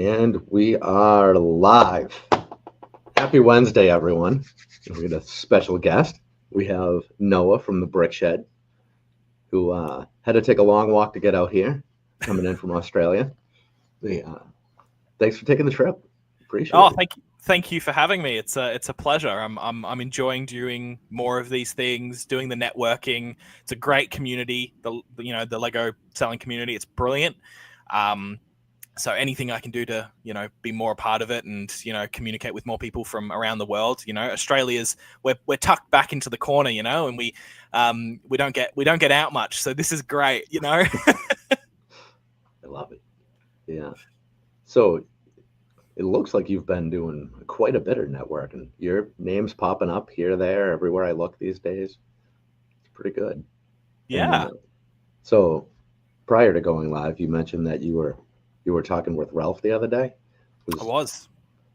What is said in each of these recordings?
And we are live. Happy Wednesday, everyone. We got a special guest. We have Noah from the BrickShed, who had to take a long walk to get out here, coming in from Australia. Thanks for taking the trip. Appreciate it. Thank you for having me. It's a pleasure. I'm enjoying doing more of these things, doing the networking. It's a great community. The Lego selling community. It's brilliant. So anything I can do to, be more a part of it and, communicate with more people from around the world. Australia's we're tucked back into the corner, and we don't get out much. So this is great, I love it. Yeah. So it looks like you've been doing quite a bit of networking. Your name's popping up here, there, everywhere I look these days. It's pretty good. Yeah. And, so prior to going live, you mentioned that you were talking with Ralph the other day. I was.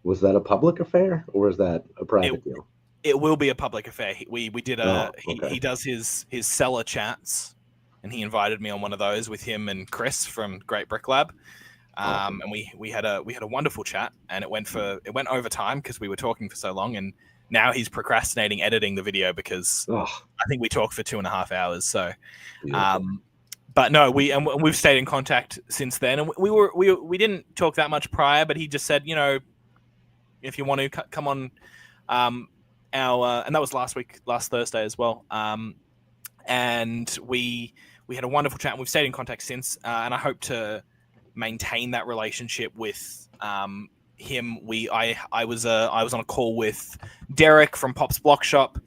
Was that a public affair or was that a private deal? It will be a public affair. We did okay. He does his seller chats, and he invited me on one of those with him and Chris from Great Brick Lab. Awesome. And we had a wonderful chat, and it went over time because we were talking for so long, and now he's procrastinating editing the video because I think we talked for 2.5 hours. So, but no, we've stayed in contact since then, and we didn't talk that much prior, but he just said, if you want to come on, and that was last Thursday as well, and we had a wonderful chat, and we've stayed in contact since, and I hope to maintain that relationship with him. I was on a call with Derek from Pop's Block Shop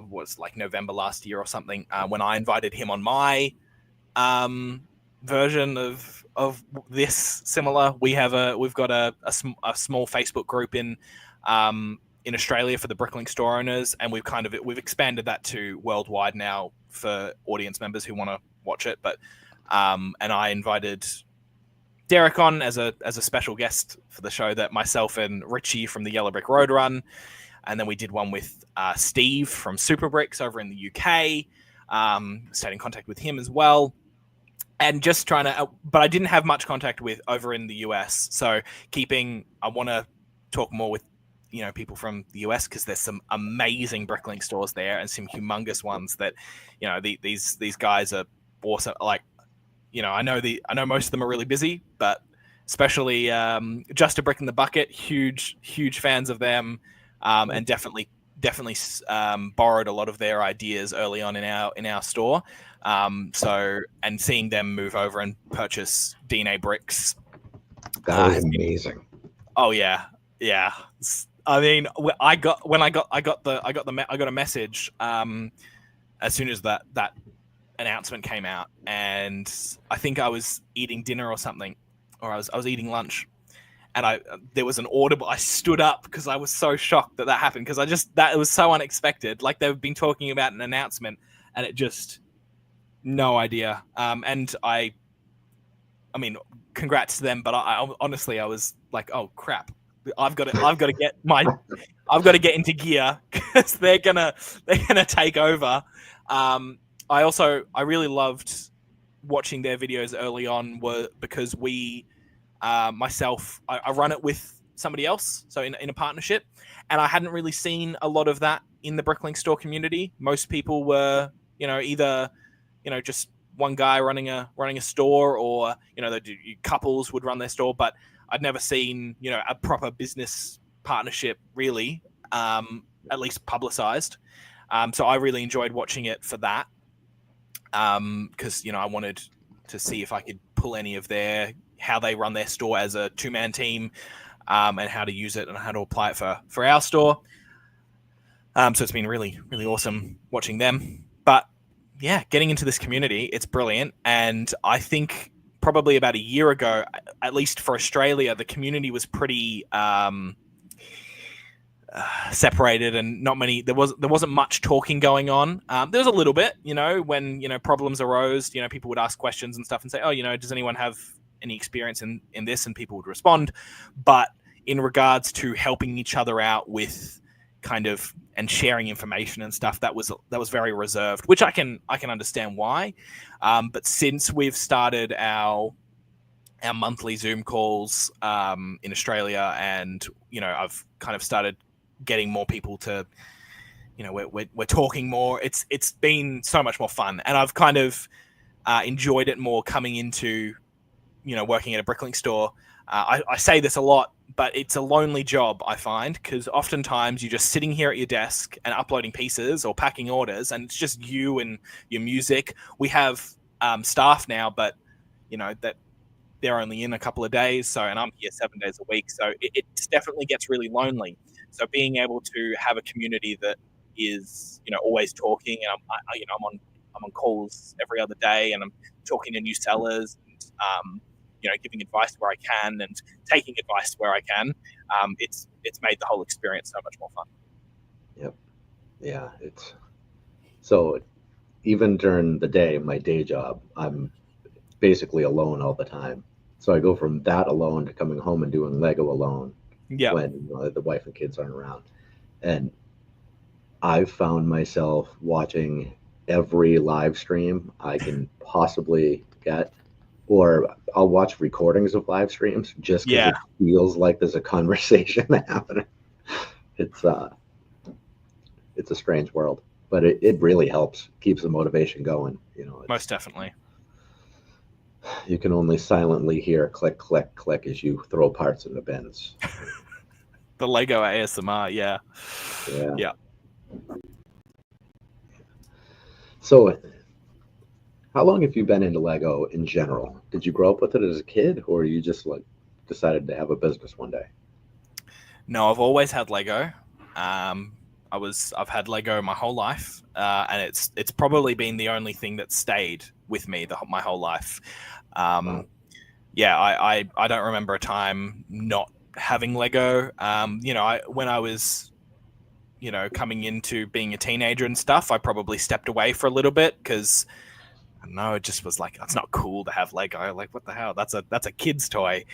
was like November last year or something, when I invited him on my version of this similar. We've got a small Facebook group in Australia for the Bricklink store owners, and we've expanded that to worldwide now for audience members who want to watch it. But and I invited Derek on as a special guest for the show, that myself and Richie from the Yellow Brick Road Run. And then we did one with Steve from Super Bricks over in the UK. Stayed in contact with him as well. And just trying to, but I didn't have much contact with over in the US. So I want to talk more with, people from the US, because there's some amazing Bricklink stores there and some humongous ones that, these guys are awesome. Like, I know most of them are really busy, but especially Just a Brick in the Bucket, huge fans of them. And definitely borrowed a lot of their ideas early on in our store. So, and seeing them move over and purchase DNA bricks, that was amazing. Oh yeah. I mean, I got a message as soon as that announcement came out, and I think I was eating dinner or something, or I was eating lunch. And there was an audible. I stood up because I was so shocked that happened, because it was so unexpected. Like, they've been talking about an announcement, and it just, no idea. And I mean, congrats to them. But I honestly, I was like, oh crap, I've got to get into gear, because they're gonna take over. I really loved watching their videos early on, because I run it with somebody else, so in a partnership, and I hadn't really seen a lot of that in the Bricklink store community. Most people were, either, just one guy running a store, or couples would run their store, but I'd never seen a proper business partnership really, at least publicized. So I really enjoyed watching it for that, because I wanted to see if I could pull any of how they run their store as a 2-man team, and how to use it and how to apply it for our store. So it's been really, really awesome watching them. But yeah, getting into this community, it's brilliant. And I think probably about a year ago, at least for Australia, the community was pretty separated, and there wasn't much talking going on. There was a little bit, when problems arose, people would ask questions and stuff and say, oh, does anyone have any experience in this, and people would respond. But in regards to helping each other out with and sharing information and stuff, that was very reserved, which I can understand why. But since we've started our our monthly Zoom calls in Australia, and I've kind of started getting more people to, we're talking more. It's been so much more fun, and I've kind of enjoyed it more coming into working at a Bricklink store. I say this a lot, but it's a lonely job, I find, because oftentimes you're just sitting here at your desk and uploading pieces or packing orders, and it's just you and your music. We have staff now, but that they're only in a couple of days, and I'm here 7 days a week, so it definitely gets really lonely. So being able to have a community that is always talking, and I'm on calls every other day, and I'm talking to new sellers, and giving advice where I can and taking advice where I can. It's made the whole experience so much more fun. Yep. Yeah. So even during the day, my day job, I'm basically alone all the time. So I go from that alone to coming home and doing Lego alone when the wife and kids aren't around. And I've found myself watching every live stream I can possibly get, or I'll watch recordings of live streams just because it feels like there's a conversation happening. It's a strange world, but it really helps, keeps the motivation going. Most definitely. You can only silently hear click, click, click as you throw parts in the bins. The Lego ASMR, yeah. So, how long have you been into Lego in general? Did you grow up with it as a kid, or you just decided to have a business one day? No, I've always had Lego. I've had Lego my whole life, and it's probably been the only thing that stayed with me my whole life. Wow. I don't remember a time not having Lego. When I was coming into being a teenager and stuff, I probably stepped away for a little bit because I don't know, it just was like, it's not cool to have Lego. Like, what the hell? That's a kid's toy.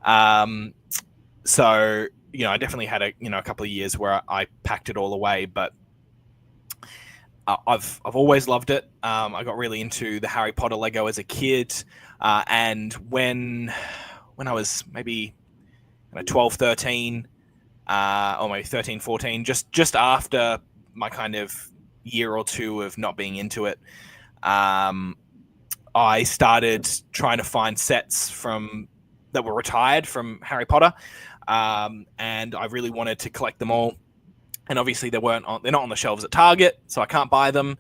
So I definitely had a couple of years where I packed it all away, but I've always loved it. I got really into the Harry Potter Lego as a kid, and when I was maybe 12, 13, or maybe 13, 14, just after my kind of year or two of not being into it, I started trying to find sets that were retired from Harry Potter, and I really wanted to collect them all. And obviously they're not on the shelves at Target, so I can't buy them.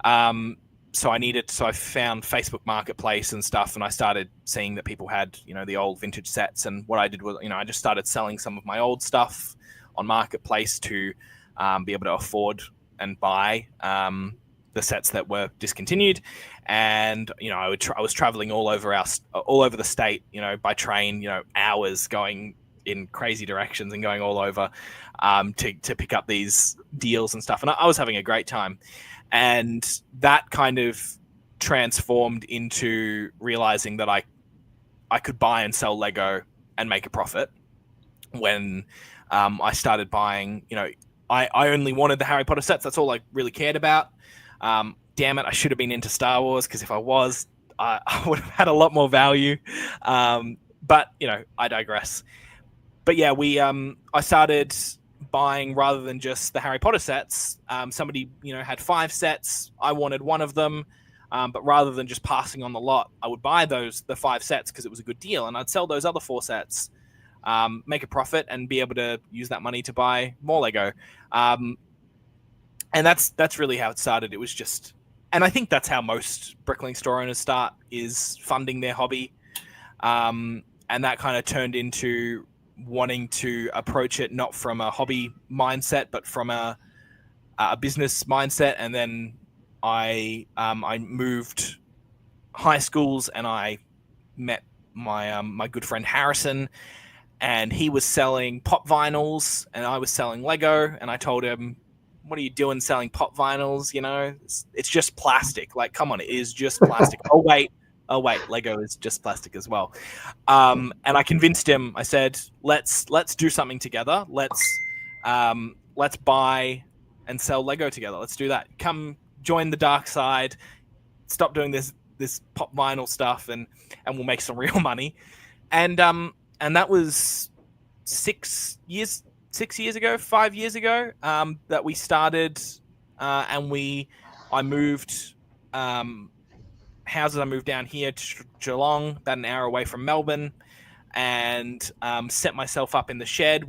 So I found Facebook Marketplace and stuff, and I started seeing that people had, the old vintage sets. And what I did was, I just started selling some of my old stuff on Marketplace to be able to afford and buy the sets that were discontinued. And I was traveling all over the state, by train, hours, going in crazy directions and going all over to pick up these deals and stuff. And I was having a great time. And that kind of transformed into realizing that I could buy and sell Lego and make a profit. When I started buying, I only wanted the Harry Potter sets. That's all I really cared about. Damn it, I should have been into Star Wars, because if I was, I would have had a lot more value. But, I digress. But yeah, I started buying, rather than just the Harry Potter sets. Somebody, had 5 sets. I wanted one of them. But rather than just passing on the lot, I would buy the 5 sets because it was a good deal. And I'd sell those other 4 sets, make a profit, and be able to use that money to buy more Lego. And that's really how it started. It was just, and I think that's how most Bricklink store owners start, is funding their hobby. And that kind of turned into wanting to approach it not from a hobby mindset, but from a business mindset. And then I moved high schools, and I met my good friend Harrison, and he was selling pop vinyls, and I was selling Lego. And I told him, "What are you doing selling pop vinyls? It's just plastic. Like, come on, it is just plastic." Oh wait, Lego is just plastic as well. And I convinced him. I said, let's do something together. Let's buy and sell Lego together. Let's do that. Come join the dark side. Stop doing this pop vinyl stuff, and we'll make some real money. and that was 6 years, 6 years ago, 5 years ago, that we started, and I moved houses. I moved down here to Geelong, about an hour away from Melbourne, and set myself up in the shed.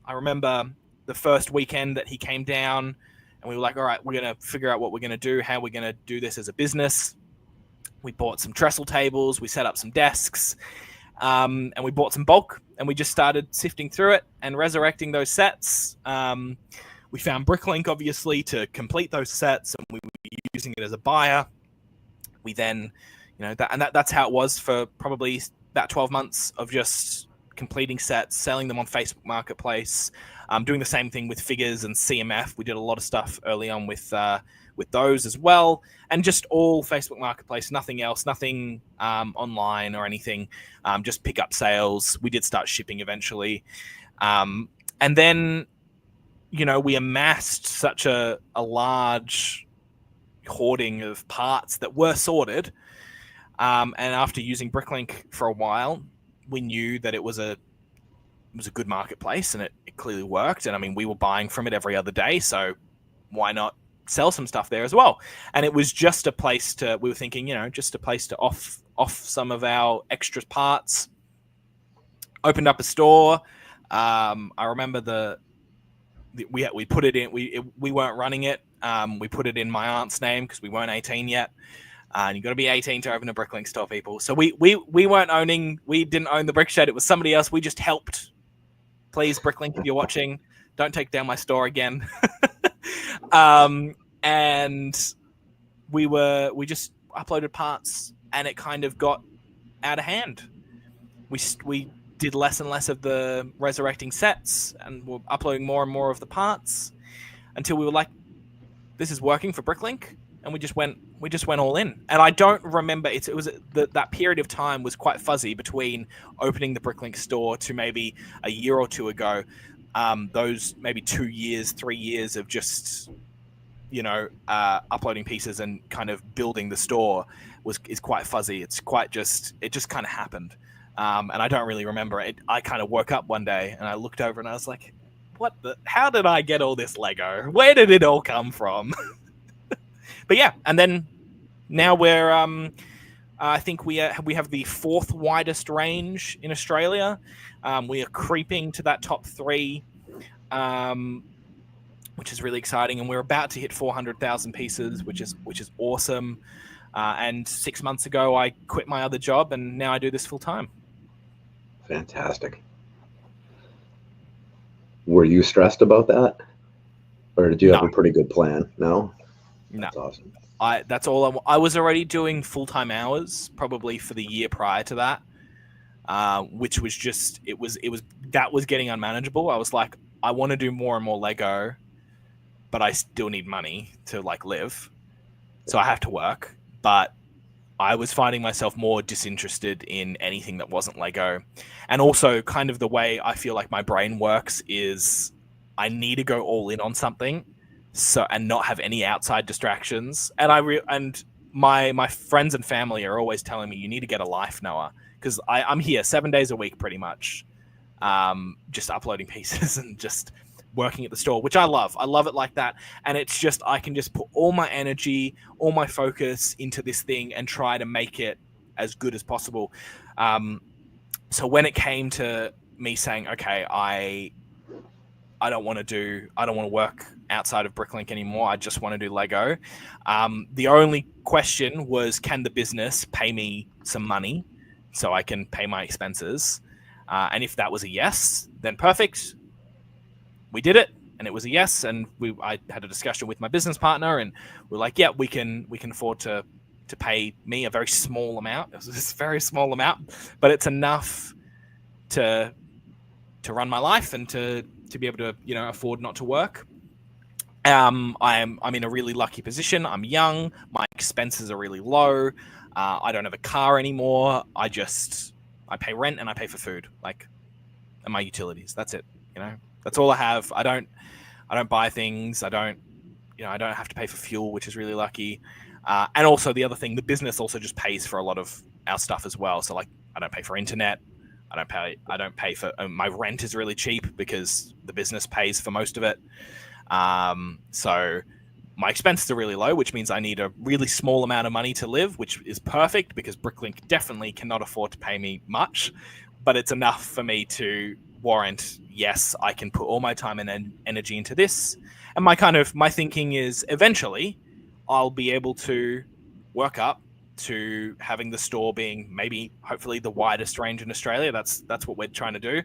I remember the first weekend that he came down, and we were like, all right, we're going to figure out what we're going to do, how we're going to do this as a business. We bought some trestle tables, we set up some desks, and we bought some bulk, and we just started sifting through it and resurrecting those sets. We found Bricklink, obviously, to complete those sets, and we were using it as a buyer. We then, that's how it was for probably about 12 months of just completing sets, selling them on Facebook Marketplace, doing the same thing with figures and CMF. We did a lot of stuff early on with those as well, and just all Facebook Marketplace, nothing else, nothing online or anything, just pick up sales. We did start shipping eventually, and then we amassed such a large hoarding of parts that were sorted, and after using Bricklink for a while, we knew that it was a good marketplace, and it clearly worked. And I mean, we were buying from it every other day, so why not sell some stuff there as well? And it was just a place we were thinking, just a place to off some of our extra parts. Opened up a store. I remember we put it in. We weren't running it. We put it in my aunt's name because we weren't 18 yet. And you got to be 18 to open a Bricklink store, people. So we didn't own the BrickShed. It was somebody else. We just helped. Please, Bricklink, if you're watching, don't take down my store again. And we just uploaded parts, and it kind of got out of hand. We did less and less of the resurrecting sets, and we're uploading more and more of the parts until we were like, this is working for Bricklink. And we just went all in. And I don't remember, that period of time was quite fuzzy between opening the Bricklink store to maybe a year or two ago. Those maybe 2 years, 3 years of just, uploading pieces and kind of building the store is quite fuzzy. It just kind of happened. And I don't really remember it. I kind of woke up one day and I looked over and I was like, how did I get all this Lego? Where did it all come from? But yeah, and then now we're, I think we have the 4th widest range in Australia. We are creeping to that top 3, which is really exciting, and we're about to hit 400,000 pieces, which is awesome. And 6 months ago, I quit my other job, and now I do this full time. Fantastic. Were you stressed about that, or did you have a pretty good plan? No. That's awesome. That's all. I was already doing full-time hours probably for the year prior to that, which was just that was getting unmanageable. I was like, I want to do more and more Lego, but I still need money to live, so I have to work. But I was finding myself more disinterested in anything that wasn't Lego, and also kind of the way I feel like my brain works is I need to go all in on something. And not have any outside distractions. And my friends and family are always telling me, you need to get a life, Noah, because I'm here 7 days a week pretty much, just uploading pieces and just working at the store, which I love. I love it like that. And it's just, I can just put all my energy, all my focus into this thing and try to make it as good as possible. So when it came to me saying, okay, I don't want to work outside of Bricklink anymore. I just want to do Lego. The only question was, can the business pay me some money so I can pay my expenses? And if that was a yes, then perfect. We did it, and it was a yes. And I had a discussion with my business partner, and we're like, yeah, we can afford to pay me a very small amount. It was this very small amount, but it's enough to run my life and to be able to afford not to work. I'm in a really lucky position. I'm young. My expenses are really low. I don't have a car anymore. I pay rent and I pay for food, and my utilities. That's it. That's all I have. I don't buy things. I don't have to pay for fuel, which is really lucky. And also the other thing, the business also just pays for a lot of our stuff as well. So I don't pay for internet. I don't pay for my rent is really cheap because the business pays for most of it. So my expenses are really low, which means I need a really small amount of money to live, which is perfect because Bricklink definitely cannot afford to pay me much, but it's enough for me to warrant, yes, I can put all my time and energy into this. And my thinking is eventually I'll be able to work up to having the store being maybe hopefully the widest range in Australia. That's what we're trying to do.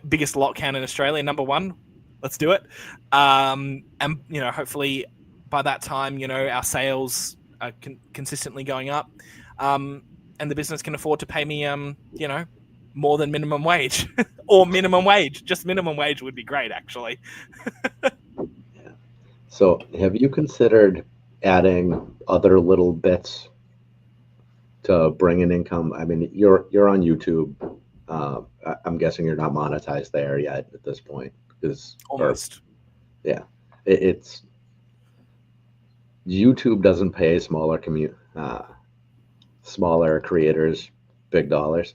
Biggest lot count in Australia, number one. Let's do it. And hopefully by that time, our sales are consistently going up, and the business can afford to pay me, more than minimum wage or minimum wage. Just minimum wage would be great, actually. Yeah. So have you considered adding other little bits to bring in income? I mean, you're on YouTube. I'm guessing you're not monetized there yet at this point. Almost. Yeah, it's YouTube doesn't pay smaller creators big dollars,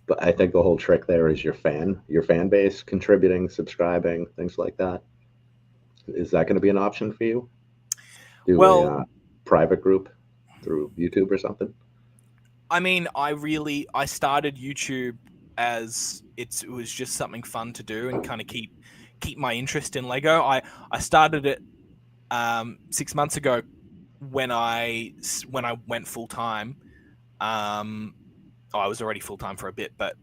but I think the whole trick there is your fan base contributing, subscribing, things like that. Is that going to be an option for you? Do a private group through YouTube or something? I mean, I started YouTube as it was just something fun to do and kind of keep my interest in Lego. I started it 6 months ago when I went full time. I was already full time for a bit, but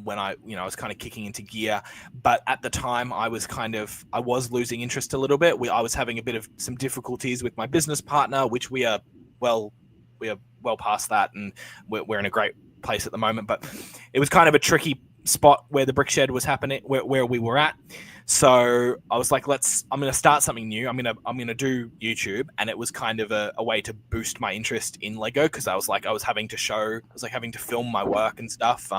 when I was kind of kicking into gear. But at the time, I was losing interest a little bit. I was having a bit of some difficulties with my business partner, which we are well past that, and we're in a great place at the moment. But it was kind of a tricky spot where the BrickShed was happening, where we were at. So I was like, I'm going to start something new. I'm going to do YouTube. And it was kind of a way to boost my interest in Lego, because I was having to film my work and stuff.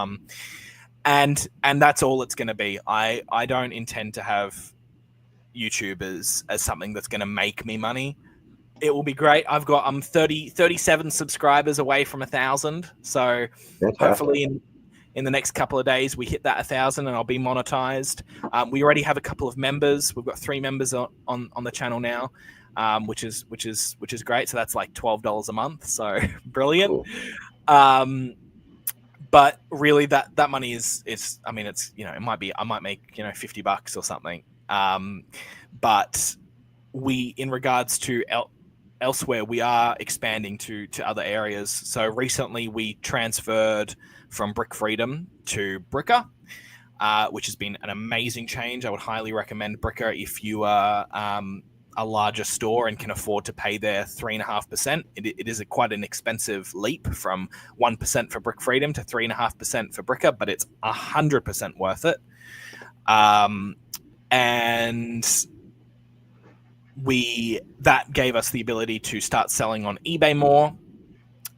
And that's all it's going to be. I don't intend to have YouTube as something that's going to make me money. It will be great. I'm 37 subscribers away from 1,000. So hopefully in the next couple of days, we hit that 1,000 and I'll be monetized. We already have a couple of members. We've got 3 members on the channel now, which is great. So that's like $12 a month. So brilliant. Cool. But really that money is I mean, it's, it might be, I might make, $50 or something. But in regards to elsewhere, we are expanding to other areas. So recently we transferred from Brick Freedom to Bricker, which has been an amazing change. I would highly recommend Bricker if you are a larger store and can afford to pay their 3.5%. It is quite an expensive leap from 1% for Brick Freedom to 3.5% for Bricker, but it's 100% worth it. And that gave us the ability to start selling on eBay more,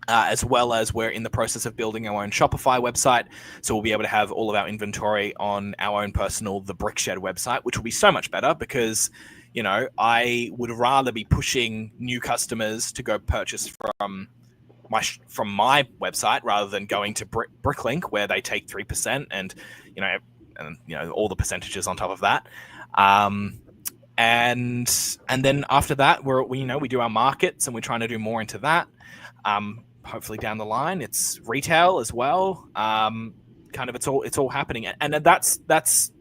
as well as we're in the process of building our own Shopify website. So we'll be able to have all of our inventory on our own personal, the BrickShed website, which will be so much better because, I would rather be pushing new customers to go purchase from my website rather than going to Bricklink, where they take 3% and all the percentages on top of that. And then after that, we do our markets and we're trying to do more into that. Hopefully down the line, it's retail as well. It's all happening, and that's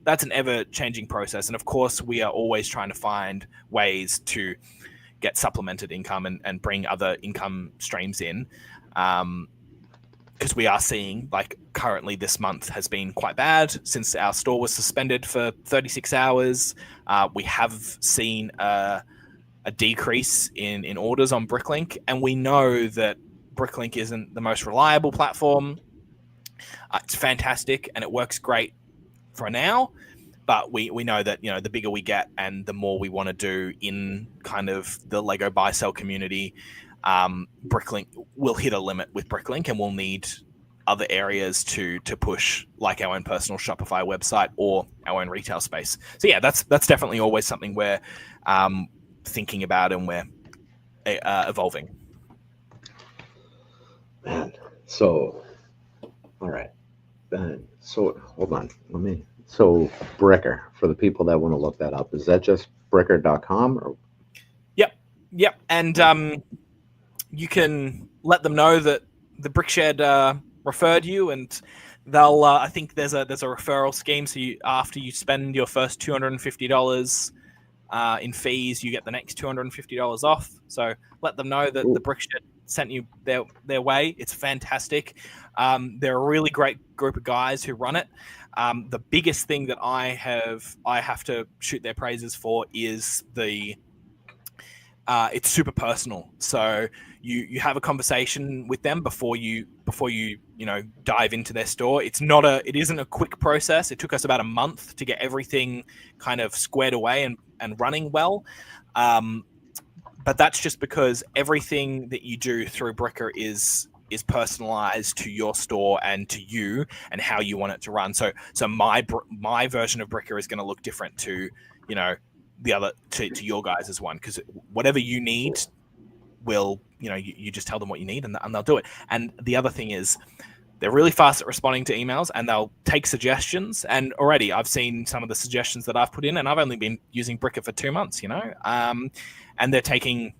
an ever-changing process. And of course, we are always trying to find ways to get supplemented income and bring other income streams in. Because we are seeing, like, currently this month has been quite bad since our store was suspended for 36 hours. We have seen a decrease in orders on Bricklink, and we know that Bricklink isn't the most reliable platform. It's fantastic and it works great for now, but we know that the bigger we get and the more we want to do in kind of the Lego buy sell community, Bricklink will hit a limit with Bricklink, and we'll need other areas to push, like our own personal Shopify website or our own retail space. So yeah, that's definitely always something we're thinking about and we're evolving. Man, so So hold on, let me. So Bricker, for the people that want to look that up, is that just bricker.com or? Yep. And you can let them know that the BrickShed referred you, and they'll. I think there's a referral scheme. So after you spend your first $250 in fees, you get the next $250 off. So let them know that the BrickShed sent you their way. It's fantastic. They're a really great group of guys who run it. The biggest thing that I have to shoot their praises for is it's super personal. So you have a conversation with them before you dive into their store. It isn't a quick process. It took us about a month to get everything kind of squared away and running well. But that's just because everything that you do through Bricker is personalized to your store and to you and how you want it to run. So my version of Bricker is going to look different to the other to your guys' one, because whatever you need will you just tell them what you need and they'll do it. And the other thing is they're really fast at responding to emails, and they'll take suggestions. And already I've seen some of the suggestions that I've put in, and I've only been using Bricker for 2 months, and they're taking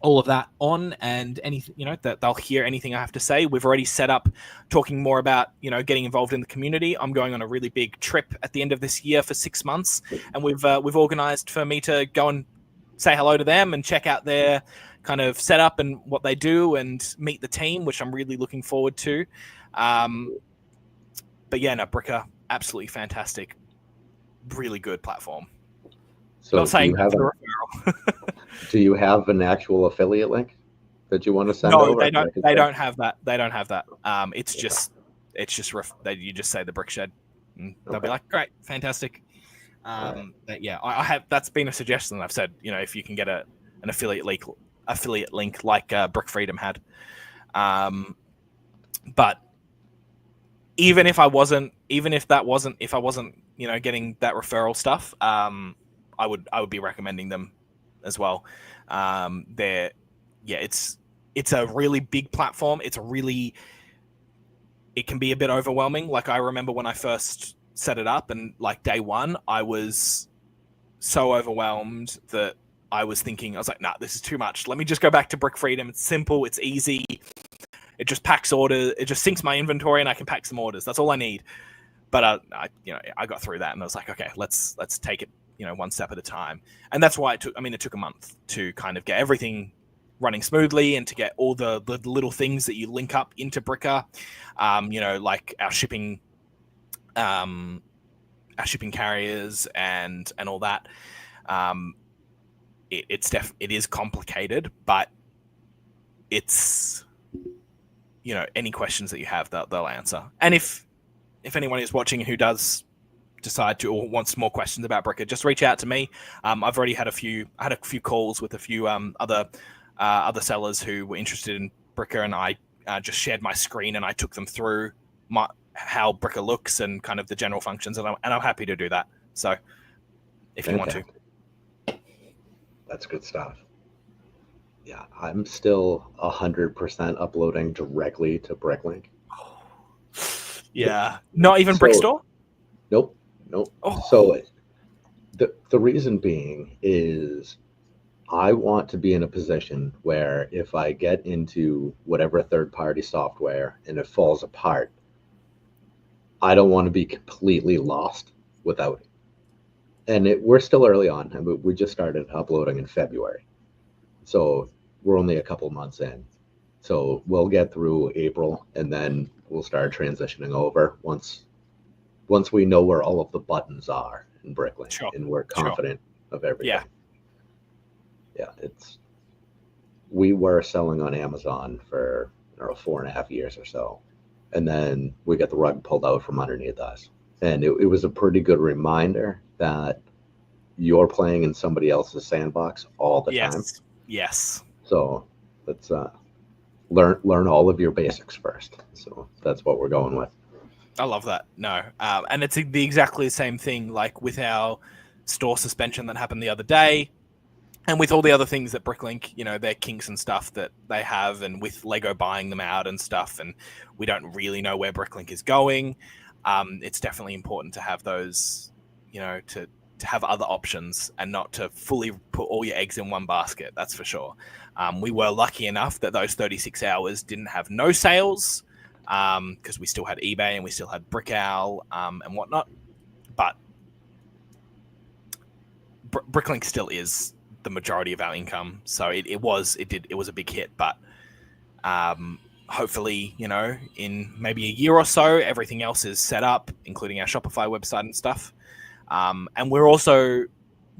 all of that on, and anything, that they'll hear anything I have to say. We've already set up talking more about, getting involved in the community. I'm going on a really big trip at the end of this year for 6 months, and we've organized for me to go and say hello to them and check out their kind of setup and what they do and meet the team, which I'm really looking forward to. But yeah, no, Bricker, absolutely fantastic. Really good platform. So Not saying referral. Do you have an actual affiliate link that you want to send no, over? they don't. They don't have that. They don't have that. It's just you just say the BrickShed, and they'll be like, great, fantastic. But yeah, I have. That's been a suggestion. I've said, if you can get an affiliate link like Brick Freedom had. But even if I wasn't getting that referral stuff, I would be recommending them as well. It's a really big platform. It can be a bit overwhelming. Like, I remember when I first set it up, and like day one, I was so overwhelmed that I was like, nah, this is too much. Let me just go back to Brick Freedom. It's simple. It's easy. It just packs orders. It just syncs my inventory, and I can pack some orders. That's all I need. But I got through that, and I was like, okay, let's take it, one step at a time. And that's why it took a month to kind of get everything running smoothly and to get all the little things that you link up into Bricker, like our shipping carriers and all that. It is complicated, but it's, any questions that you have, they'll answer. And if anyone is watching who does decide to or wants more questions about Bricker, just reach out to me. I've already had a few calls with a few other sellers who were interested in Bricker, and I just shared my screen and I took them through how Bricker looks and kind of the general functions, and I'm happy to do that. So if you want to. That's good stuff. Yeah, I'm still 100% uploading directly to Bricklink. Yeah, not even Brickstore? Nope. Oh. So the reason being is I want to be in a position where if I get into whatever third-party software and it falls apart, I don't want to be completely lost without it. And we're still early on. We just started uploading in February. So we're only a couple months in. So we'll get through April, and then we'll start transitioning over once we know where all of the buttons are in Bricklink, sure. and we're confident of everything. Yeah, we were selling on Amazon for 4.5 years or so, and then we got the rug pulled out from underneath us. And it was a pretty good reminder that you're playing in somebody else's sandbox all the time. Yes. So let's learn all of your basics first. So that's what we're going with. I love that. No, and it's exactly the same thing, like with our store suspension that happened the other day, and with all the other things that Bricklink, their kinks and stuff that they have, and with Lego buying them out and stuff, and we don't really know where Bricklink is going. it's definitely important to have those, to have other options and not to fully put all your eggs in one basket. That's for sure. We were lucky enough that those 36 hours didn't have no sales, because we still had eBay and we still had Brickowl and whatnot. But Bricklink still is the majority of our income, so it was a big hit. But hopefully, in maybe a year or so, everything else is set up, including our Shopify website and stuff. And we're also,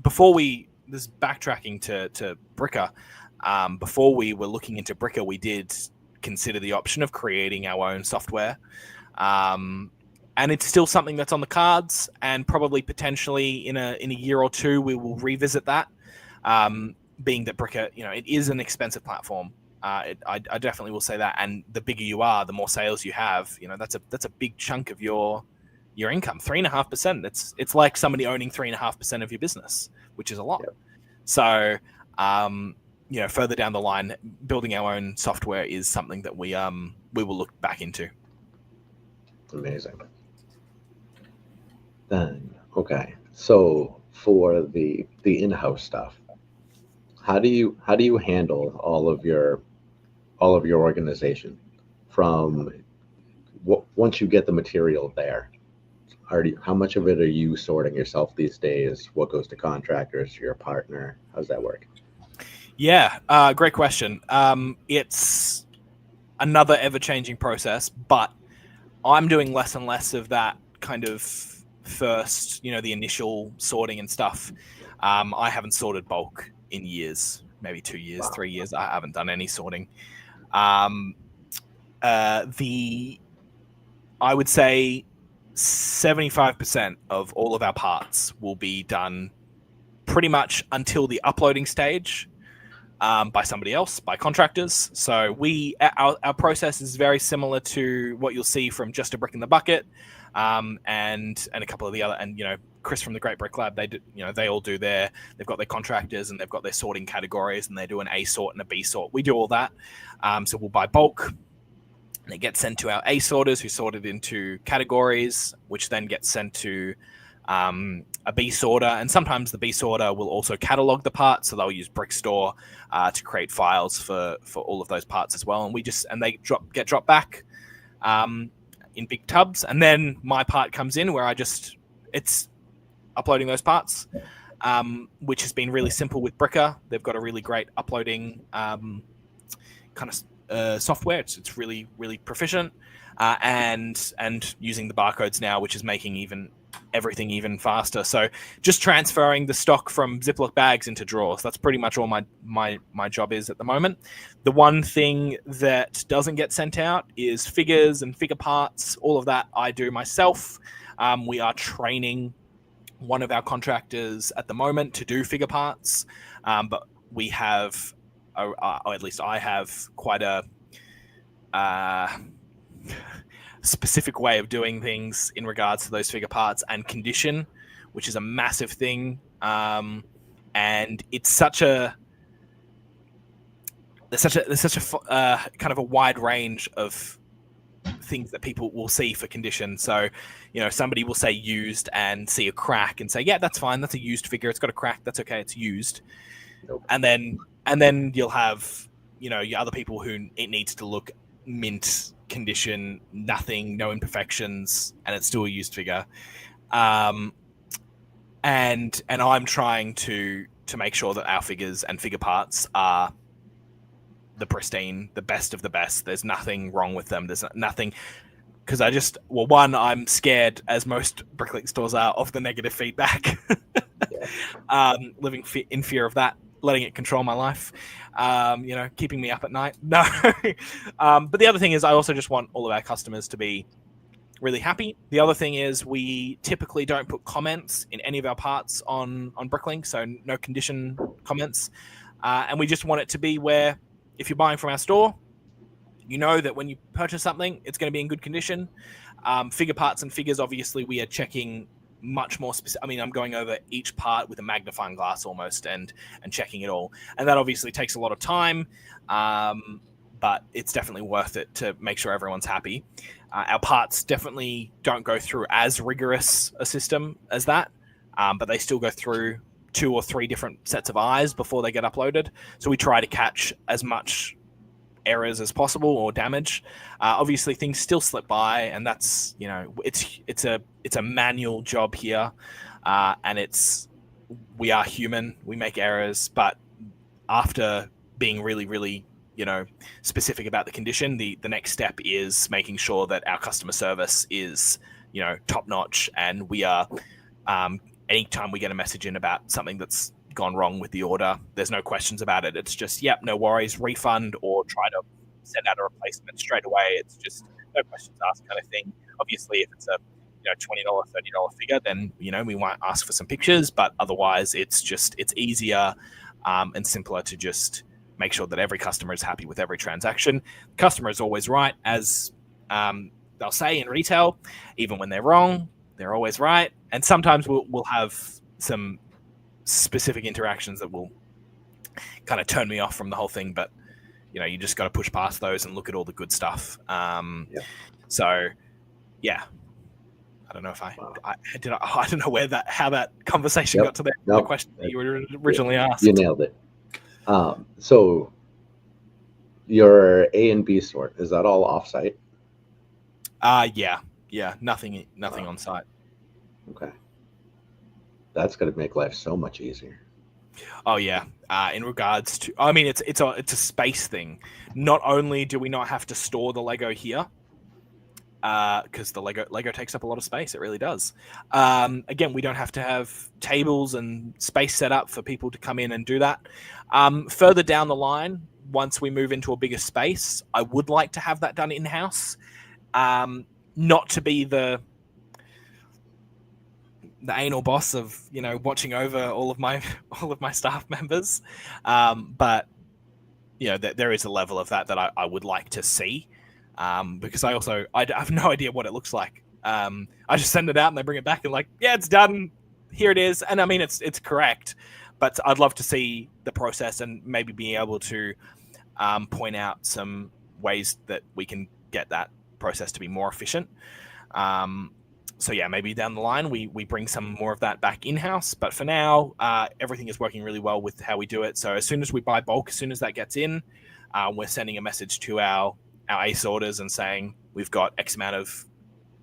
this backtracking to Bricker, before we were looking into Bricker, we did consider the option of creating our own software. And it's still something that's on the cards, and probably potentially in a year or two, we will revisit that. Being that Bricker, it is an expensive platform. I definitely will say that. And the bigger you are, the more sales you have, that's a big chunk of your income. 3.5%. It's like somebody owning 3.5% of your business, which is a lot. Yep. So, further down the line, building our own software is something that we will look back into. Amazing. Then, okay. So for the in-house stuff, how do you handle all of your organization from once you get the material there? How much of it are you sorting yourself these days? What goes to contractors, your partner? How's that work? Yeah, great question. It's another ever-changing process, but I'm doing less and less of that kind of first, the initial sorting and stuff. I haven't sorted bulk in years, maybe 2 years, 3 years. I haven't done any sorting. I would say 75% of all of our parts will be done pretty much until the uploading stage, by somebody else, by contractors. So our process is very similar to what you'll see from Just a Brick in the Bucket, and a couple of the other, and Chris from the Great Brick Lab. They do, they all do they've got their contractors and they've got their sorting categories, and they do an A sort and a B sort. We do all that. So we'll buy bulk, and it gets sent to our A sorters, who sort it into categories, which then gets sent to a B sorter, and sometimes the B sorter will also catalog the parts, so they'll use Brickstore to create files for all of those parts as well, and they get dropped back in big tubs, and then my part comes in where it's uploading those parts, which has been really simple with Bricker. They've got a really great uploading kind of software. It's really, really proficient, and using the barcodes now, which is making everything even faster. So just transferring the stock from Ziploc bags into drawers. That's pretty much all my job is at the moment. The one thing that doesn't get sent out is figures and figure parts. All of that I do myself. We are training one of our contractors at the moment to do figure parts, but we have, or at least I have, quite a specific way of doing things in regards to those figure parts and condition, which is a massive thing. And it's there's such a kind of a wide range of things that people will see for condition. So, somebody will say used and see a crack and say, yeah, that's fine. That's a used figure. It's got a crack. That's okay. It's used. Nope. And then you'll have, your other people who it needs to look mint condition, nothing, no imperfections, and it's still a used figure. And I'm trying to make sure that our figures and figure parts are the pristine, the best of the best. There's nothing wrong with them. There's nothing, because I'm scared, as most Bricklink stores are, of the negative feedback. Living in fear of that, letting it control my life, keeping me up at night. No. But the other thing is, I also just want all of our customers to be really happy. The other thing is, we typically don't put comments in any of our parts on Bricklink, so no condition comments. And we just want it to be where, if you're buying from our store, that when you purchase something, it's going to be in good condition. Figure parts and figures, obviously, we are checking much more specific. I mean, I'm going over each part with a magnifying glass almost and checking it all. And that obviously takes a lot of time, but it's definitely worth it to make sure everyone's happy. Our parts definitely don't go through as rigorous a system as that, but they still go through 2 or 3 different sets of eyes before they get uploaded. So we try to catch as much errors as possible or damage. Obviously, things still slip by, and that's, you know, it's a manual job here, and we are human. We make errors, but after being really, really, you know, specific about the condition, the next step is making sure that our customer service is, you know, top notch, and we are. Anytime we get a message in about something that's gone wrong with the order, there's no questions about it. It's just, yep, no worries, refund, or try to send out a replacement straight away. It's just no questions asked kind of thing. Obviously, if it's a, you know, $20, $30 figure, then, you know, we might ask for some pictures, but otherwise it's easier and simpler to just make sure that every customer is happy with every transaction. The customer is always right, as they'll say in retail. Even when they're wrong, they're always right. And sometimes we'll have some specific interactions that will kind of turn me off from the whole thing, but, you know, you just got to push past those and look at all the good stuff. So yeah, I don't know if I don't know how that conversation got to the question that you were originally asked. You nailed it. So your A and B sort, is that all offsite? Yeah, nothing on site. Okay, that's going to make life so much easier. Oh yeah. In regards to, I mean, it's a space thing. Not only do we not have to store the Lego here, because the Lego takes up a lot of space. It really does. Again, we don't have to have tables and space set up for people to come in and do that. Further down the line, once we move into a bigger space, I would like to have that done in-house. Not to be the anal boss of, you know, watching over all of my staff members, but, you know, there is a level of that I would like to see, because I have no idea what it looks like. I just send it out and they bring it back and like, yeah, it's done, here it is. And I mean, it's correct, but I'd love to see the process and maybe being able to point out some ways that we can get that process to be more efficient. So yeah, maybe down the line we bring some more of that back in-house, but for now, everything is working really well with how we do it. So as soon as we buy bulk, as soon as that gets in, we're sending a message to our ACE orders and saying, we've got X amount of,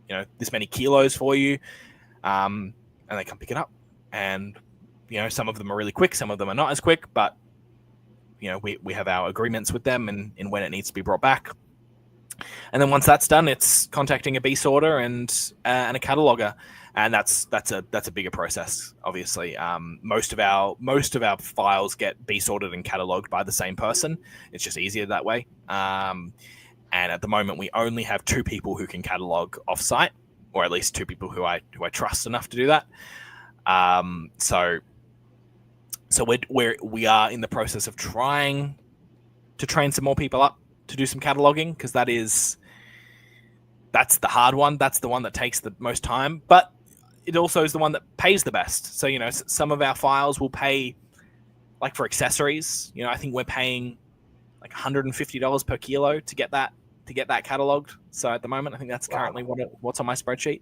you know, this many kilos for you, and they come pick it up. And, you know, some of them are really quick, some of them are not as quick, but, you know, we have our agreements with them and when it needs to be brought back. And then once that's done, it's contacting a B sorter and a cataloger, and that's a bigger process. Obviously, most of our files get B sorted and catalogued by the same person. It's just easier that way. And at the moment, we only have 2 people who can catalog off-site, or at least 2 people who I trust enough to do that. So we are in the process of trying to train some more people up to do some cataloging, because that's the hard one. That's the one that takes the most time, but it also is the one that pays the best. So, you know, some of our files will pay, like for accessories, you know, I think we're paying like $150 per kilo to get that cataloged. So at the moment, I think that's currently what's on my spreadsheet,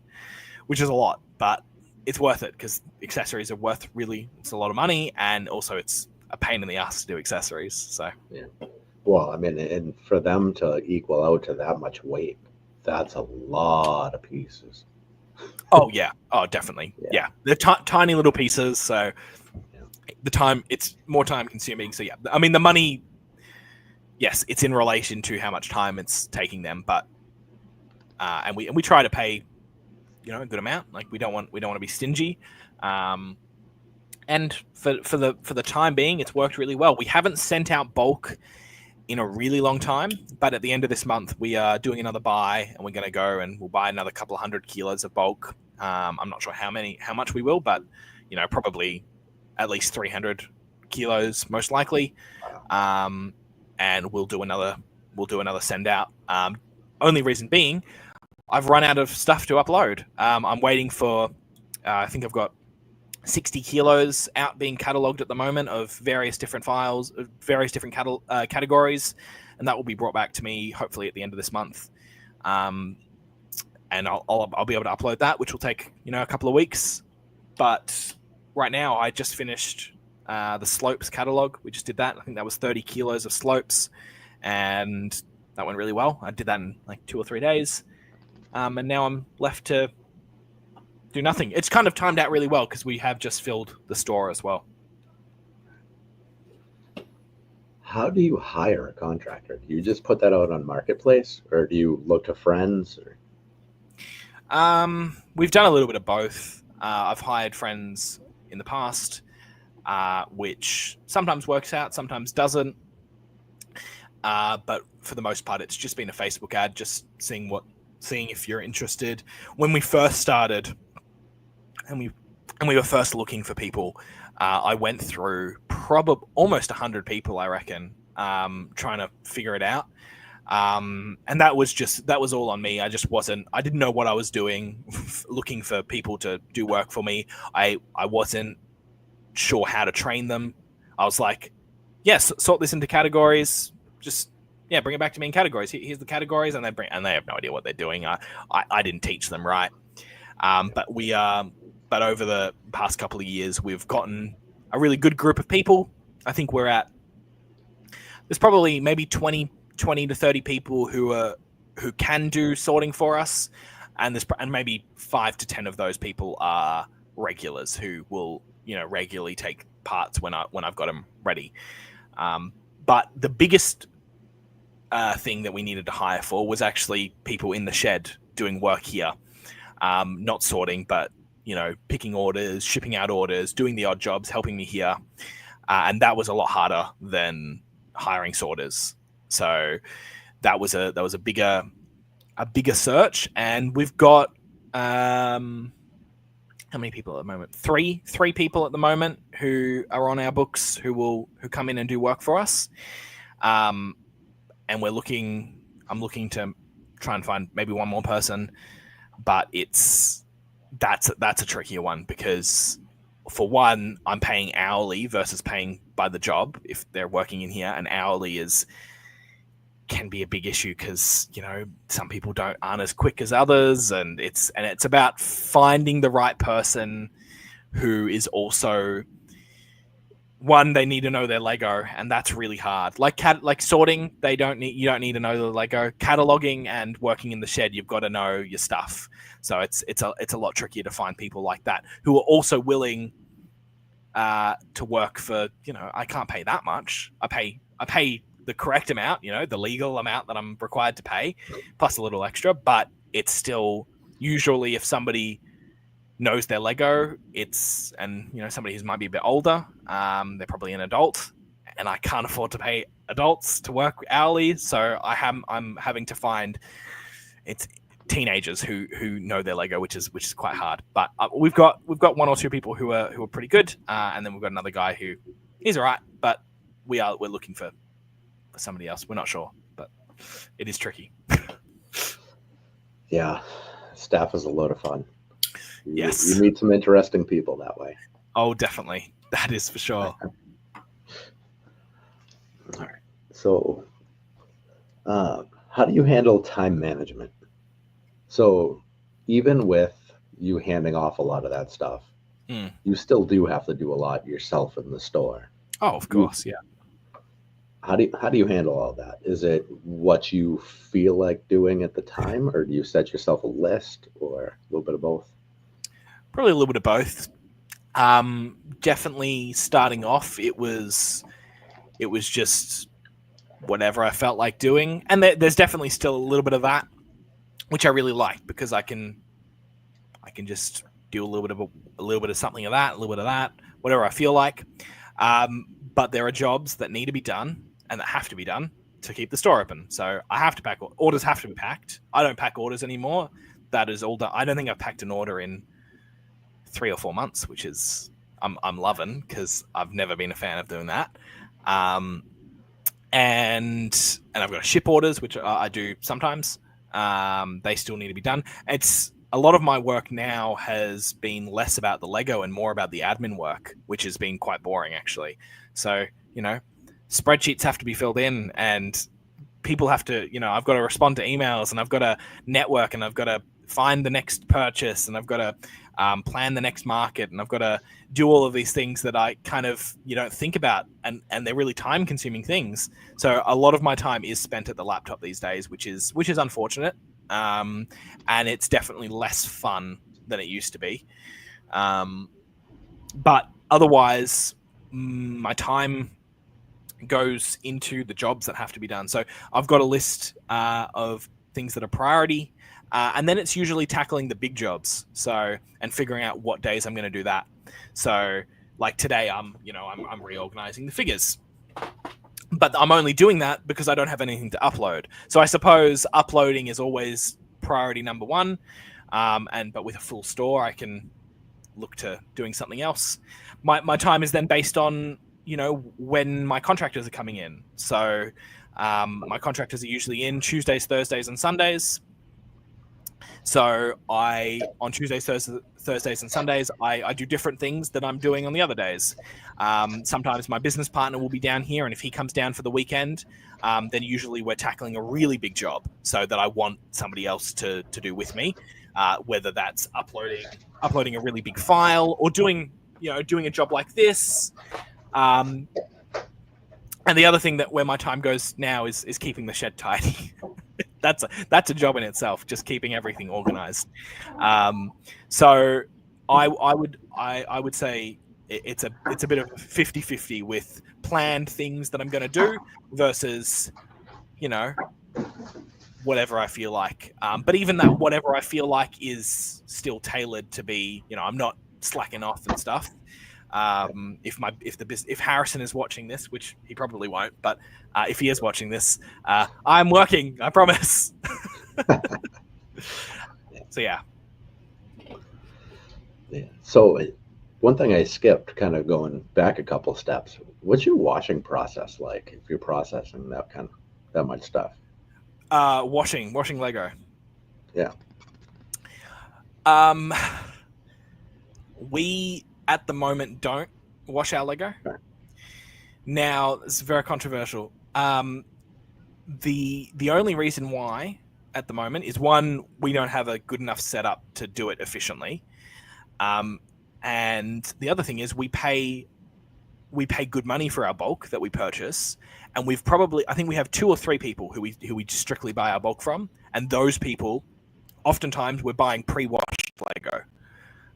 which is a lot, but it's worth it because accessories are worth it's a lot of money, and also it's a pain in the ass to do accessories. So yeah. Well, I mean, and for them to equal out to that much weight, that's a lot of pieces. Oh, yeah. Oh, definitely. Yeah. They're tiny little pieces, so it's more time consuming. So, yeah. I mean, the money, yes, it's in relation to how much time it's taking them, but and we try to pay, you know, a good amount. Like we don't want to be stingy. And for the time being, it's worked really well. We haven't sent out bulk in a really long time, but at the end of this month we are doing another buy, and we're going to go and we'll buy another couple of 100 kilos of bulk. I'm not sure how much we will, but, you know, probably at least 300 kilos most likely. And we'll do another send out. Only reason being, I've run out of stuff to upload. I'm waiting for I think I've got 60 kilos out being catalogued at the moment of various different files, various different categories, and that will be brought back to me hopefully at the end of this month. and I'll be able to upload that, which will take a couple of weeks. But right now, I just finished the slopes catalog. We just did that. I think that was 30 kilos of slopes, and that went really well. I did that in like 2 or 3 days, and now I'm left to do nothing. It's kind of timed out really well because we have just filled the store as well. How do you hire a contractor? Do you just put that out on Marketplace, or do you look to friends? Or... We've done a little bit of both. I've hired friends in the past, which sometimes works out, sometimes doesn't. But for the most part, it's just been a Facebook ad, just seeing if you're interested. When we first started, and we were first looking for people, I went through probably almost 100 people, I reckon, trying to figure it out. And that was all on me. I didn't know what I was doing, looking for people to do work for me. I wasn't sure how to train them. I was like, yes, sort this into categories. Just, bring it back to me in categories. Here's the categories, and they have no idea what they're doing. I didn't teach them right. But over the past couple of years, we've gotten a really good group of people. I think there's probably maybe 20 to 30 people who can do sorting for us, and maybe 5 to 10 of those people are regulars who will regularly take parts when I've got them ready. But the biggest thing that we needed to hire for was actually people in the shed doing work here, not sorting, but picking orders, shipping out orders, doing the odd jobs, helping me here, and that was a lot harder than hiring sorters. So that was a bigger search, and we've got how many people at the moment? Three people at the moment who are on our books who come in and do work for us, and I'm looking to try and find maybe one more person, but that's a trickier one because, for one, I'm paying hourly versus paying by the job if they're working in here, and hourly can be a big issue because some people aren't as quick as others, and it's about finding the right person who is also, one, they need to know their Lego, and that's really hard. Like sorting, you don't need to know the Lego. Cataloging and working in the shed, you've got to know your stuff. So it's a lot trickier to find people like that who are also willing to work for. I can't pay that much. I pay the correct amount, the legal amount that I'm required to pay, plus a little extra. But it's still, usually if somebody knows their Lego, somebody who might be a bit older, they're probably an adult, and I can't afford to pay adults to work hourly, so I'm having to find teenagers who know their Lego, which is quite hard. But we've got 1 or 2 people who are pretty good, and then we've got another guy who is all right, but we're looking for somebody else. We're not sure, but it is tricky. Yeah, staff is a load of fun. Yes. You meet some interesting people that way. Oh, definitely. That is for sure. All right. So, how do you handle time management? So, even with you handing off a lot of that stuff, you still do have to do a lot yourself in the store. Oh, of course, yeah. How do you handle all that? Is it what you feel like doing at the time, or do you set yourself a list, or a little bit of both? Probably a little bit of both. Definitely starting off, it was just whatever I felt like doing, and there's definitely still a little bit of that, which I really like because I can just do a little bit of something of that, a little bit of that, whatever I feel like. But there are jobs that need to be done and that have to be done to keep the store open. So I have to pack orders. Have to be packed. I don't pack orders anymore. That is all done. I don't think I've packed an order in 3 or 4 months, which is I'm loving because I've never been a fan of doing that. And I've got to ship orders, which I do sometimes. They still need to be done. It's a lot of my work now has been less about the Lego and more about the admin work, which has been quite boring actually. So, spreadsheets have to be filled in and people have to, I've got to respond to emails, and I've got to network, and I've got to find the next purchase, and I've got to plan the next market, and I've got to do all of these things that I kind of you don't think about, and they're really time consuming things. So a lot of my time is spent at the laptop these days, which is unfortunate, and it's definitely less fun than it used to be. But otherwise, my time goes into the jobs that have to be done. So I've got a list of things that are priority, and then it's usually tackling the big jobs. So, and figuring out what days I'm going to do that. So, like today, I'm reorganizing the figures, but I'm only doing that because I don't have anything to upload. So I suppose uploading is always priority number one. But with a full store, I can look to doing something else. My time is then based on when my contractors are coming in. So my contractors are usually in Tuesdays, Thursdays, and Sundays. So on Tuesdays, Thursdays, and Sundays, I do different things that I'm doing on the other days. Sometimes my business partner will be down here, and if he comes down for the weekend, then usually we're tackling a really big job, so that I want somebody else to do with me, whether that's uploading a really big file, or doing a job like this. And the other thing where my time goes now is keeping the shed tidy. That's a job in itself, just keeping everything organized. So I would say it's a bit of 50-50 with planned things that I'm going to do versus whatever I feel like. But even that whatever I feel like is still tailored to be, I'm not slacking off and stuff. If Harrison is watching this, which he probably won't, but if he is watching this, I'm working, I promise. So yeah. So one thing I skipped, kind of going back a couple steps, what's your washing process like if you're processing that much stuff? Washing Lego. Yeah. We at the moment don't wash our Lego. Right. Now, it's very controversial. The only reason why at the moment is, one, we don't have a good enough setup to do it efficiently. And the other thing is we pay good money for our bulk that we purchase, and I think we have 2 or 3 people who we strictly buy our bulk from, and those people, oftentimes we're buying pre-washed Lego.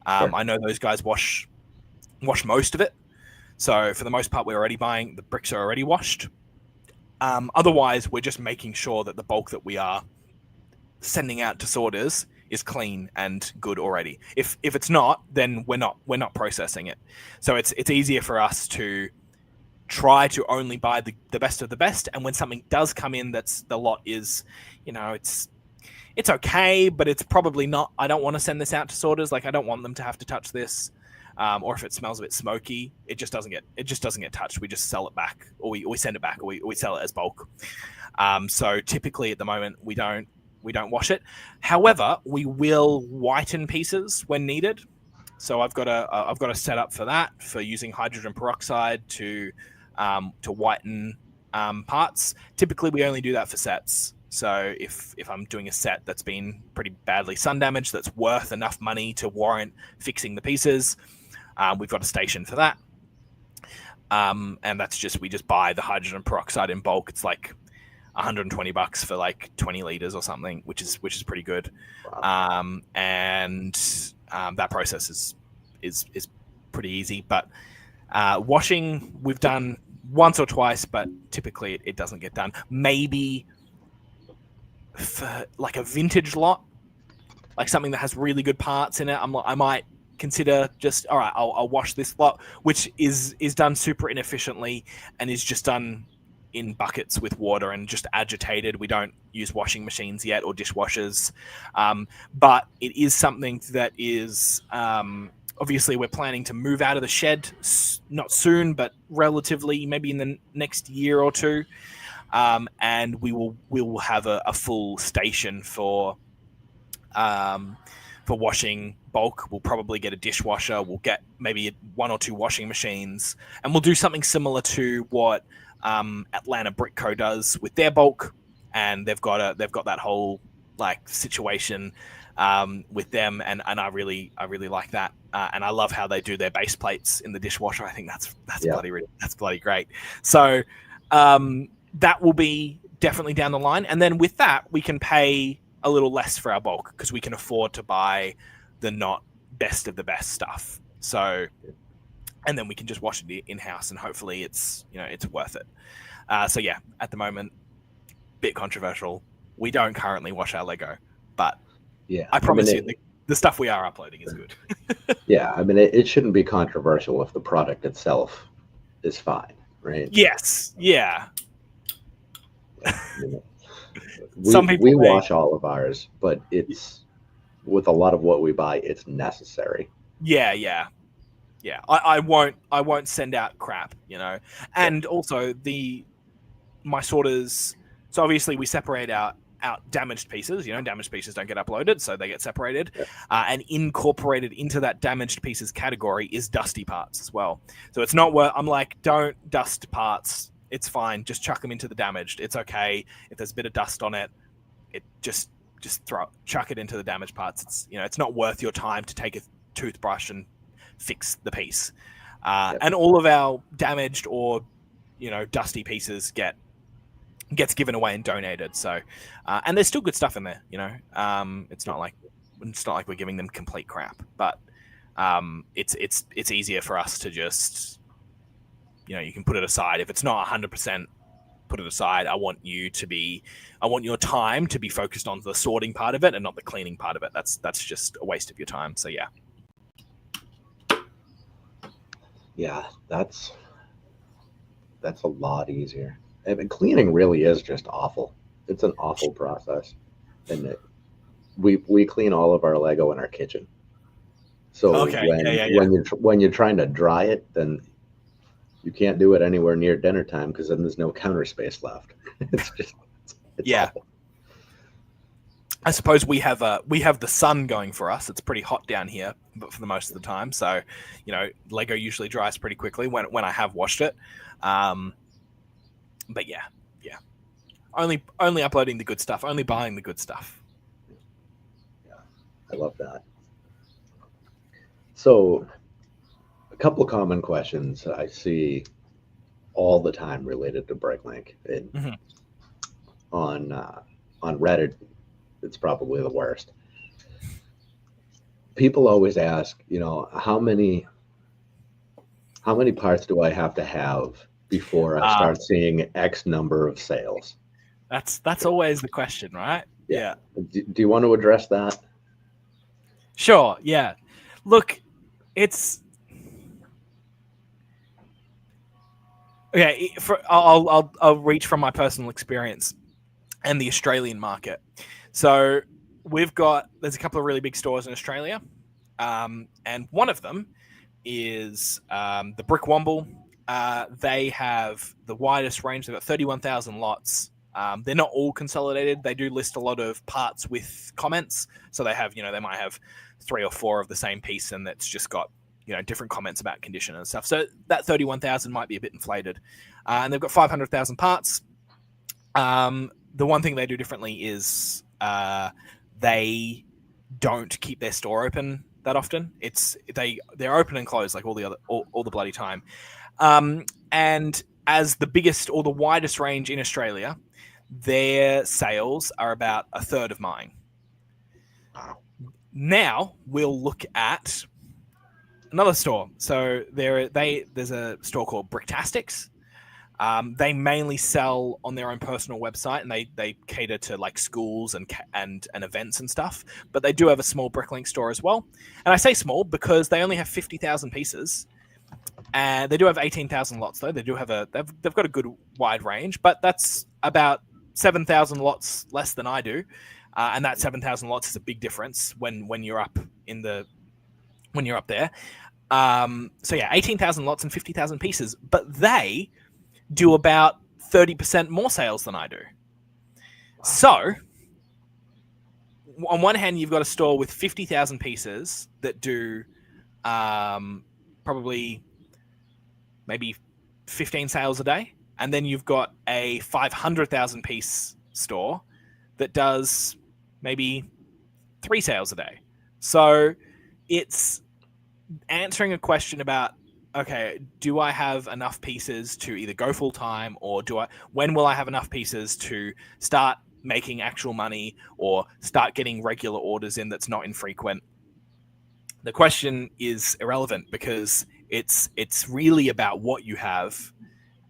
Sure. I know those guys wash most of it, so for the most part we're already buying, the bricks are already washed. Otherwise, we're just making sure that the bulk that we are sending out to sorters is clean and good already. If it's not, then we're not processing it. So it's easier for us to try to only buy the best of the best. And when something does come in, that's the lot is, it's okay, but it's probably not. I don't want to send this out to sorters. Like, I don't want them to have to touch this. Or if it smells a bit smoky, it just doesn't get touched. We just sell it back, or we send it back, or we sell it as bulk. So typically at the moment we don't wash it. However, we will whiten pieces when needed. So I've got a setup for that, for using hydrogen peroxide to whiten parts. Typically we only do that for sets. So if I'm doing a set that's been pretty badly sun damaged, that's worth enough money to warrant fixing the pieces, we've got a station for that. And that's we just buy the hydrogen peroxide in bulk. It's like $120 for like 20 liters or something, which is pretty good. Wow. And that process is pretty easy. But washing we've done once or twice, but typically it doesn't get done. Maybe for like a vintage lot, like something that has really good parts in it, I might consider just, all right, I'll wash this lot, which is done super inefficiently and is just done in buckets with water and just agitated. We don't use washing machines yet or dishwashers, but it is something that is obviously we're planning to move out of the shed, not soon, but relatively, maybe in the next year or two. And we will have a full station for washing bulk. We'll probably get a dishwasher. We'll get maybe 1 or 2 washing machines, and we'll do something similar to what Atlanta Brick Co does with their bulk. and they've got that whole like situation with them, and I really like that, and I love how they do their base plates in the dishwasher. I think that's bloody great. So that will be definitely down the line, and then with that we can pay a little less for our bulk because we can afford to buy the not best of the best stuff. So, and then we can just wash it in house, and hopefully it's worth it. So yeah, at the moment, bit controversial. We don't currently wash our Lego, but yeah, I promise you, the stuff we are uploading is good. Yeah, I mean, it shouldn't be controversial if the product itself is fine, right? Yes, yeah. Some people we wash all of ours, but it's with a lot of what we buy, it's necessary. Yeah. I won't send out crap, and also my sorters. So obviously we separate out damaged pieces. Damaged pieces don't get uploaded, so they get separated. Yeah. And incorporated into that damaged pieces category is dusty parts as well. So it's not where I'm like, don't dust parts. It's fine. Just chuck them into the damaged. It's okay if there's a bit of dust on it. It just chuck it into the damaged parts. It's it's not worth your time to take a toothbrush and fix the piece. And all of our damaged or dusty pieces gets given away and donated. So and there's still good stuff in there. It's not like we're giving them complete crap, but it's easier for us to just you can put it aside if it's not 100%. Put it aside. I want your time to be focused on the sorting part of it and not the cleaning part of it. That's just a waste of your time. So yeah, that's a lot easier. I mean, cleaning really is just awful. It's an awful process, and we clean all of our Lego in our kitchen. So when you're trying to dry it, then you can't do it anywhere near dinner time because then there's no counter space left. It's awful. I suppose we have the sun going for us. It's pretty hot down here, but for the most of the time. So, Lego usually dries pretty quickly when I have washed it. But yeah. Only uploading the good stuff. Only buying the good stuff. Yeah, I love that. So, a couple of common questions I see all the time related to Bricklink. On Reddit, it's probably the worst. People always ask, how many parts do I have to have before I start seeing X number of sales? That's always the question, right? Yeah. Do you want to address that? Sure. Yeah. Look, it's okay. I'll reach from my personal experience and the Australian market. So there's a couple of really big stores in Australia, and one of them is the Brick Womble. They have the widest range. They've got 31,000 lots. They're not all consolidated. They do list a lot of parts with comments. So they have, they might have 3 or 4 of the same piece, and that's just got, different comments about condition and stuff. So that 31,000 might be a bit inflated. And they've got 500,000 parts. The one thing they do differently is they don't keep their store open that often. They're open and closed like all the bloody time. And as the biggest or the widest range in Australia, their sales are about a third of mine. Now we'll look at another store. So there's a store called Bricktastics. They mainly sell on their own personal website, and they cater to like schools and events and stuff. But they do have a small Bricklink store as well. And I say small because they only have 50,000 pieces, and they do have 18,000 lots though. They do have they've got a good wide range, but that's about 7,000 lots less than I do, and that 7,000 lots is a big difference when you're up when you're up there. So yeah, 18,000 lots and 50,000 pieces, but they do about 30% more sales than I do. So on one hand, you've got a store with 50,000 pieces that do probably maybe 15 sales a day. And then you've got a 500,000 piece store that does maybe 3 sales a day. So it's answering a question about, okay, do I have enough pieces to either go full time, or when will I have enough pieces to start making actual money or start getting regular orders in that's not infrequent? The question is irrelevant because it's really about what you have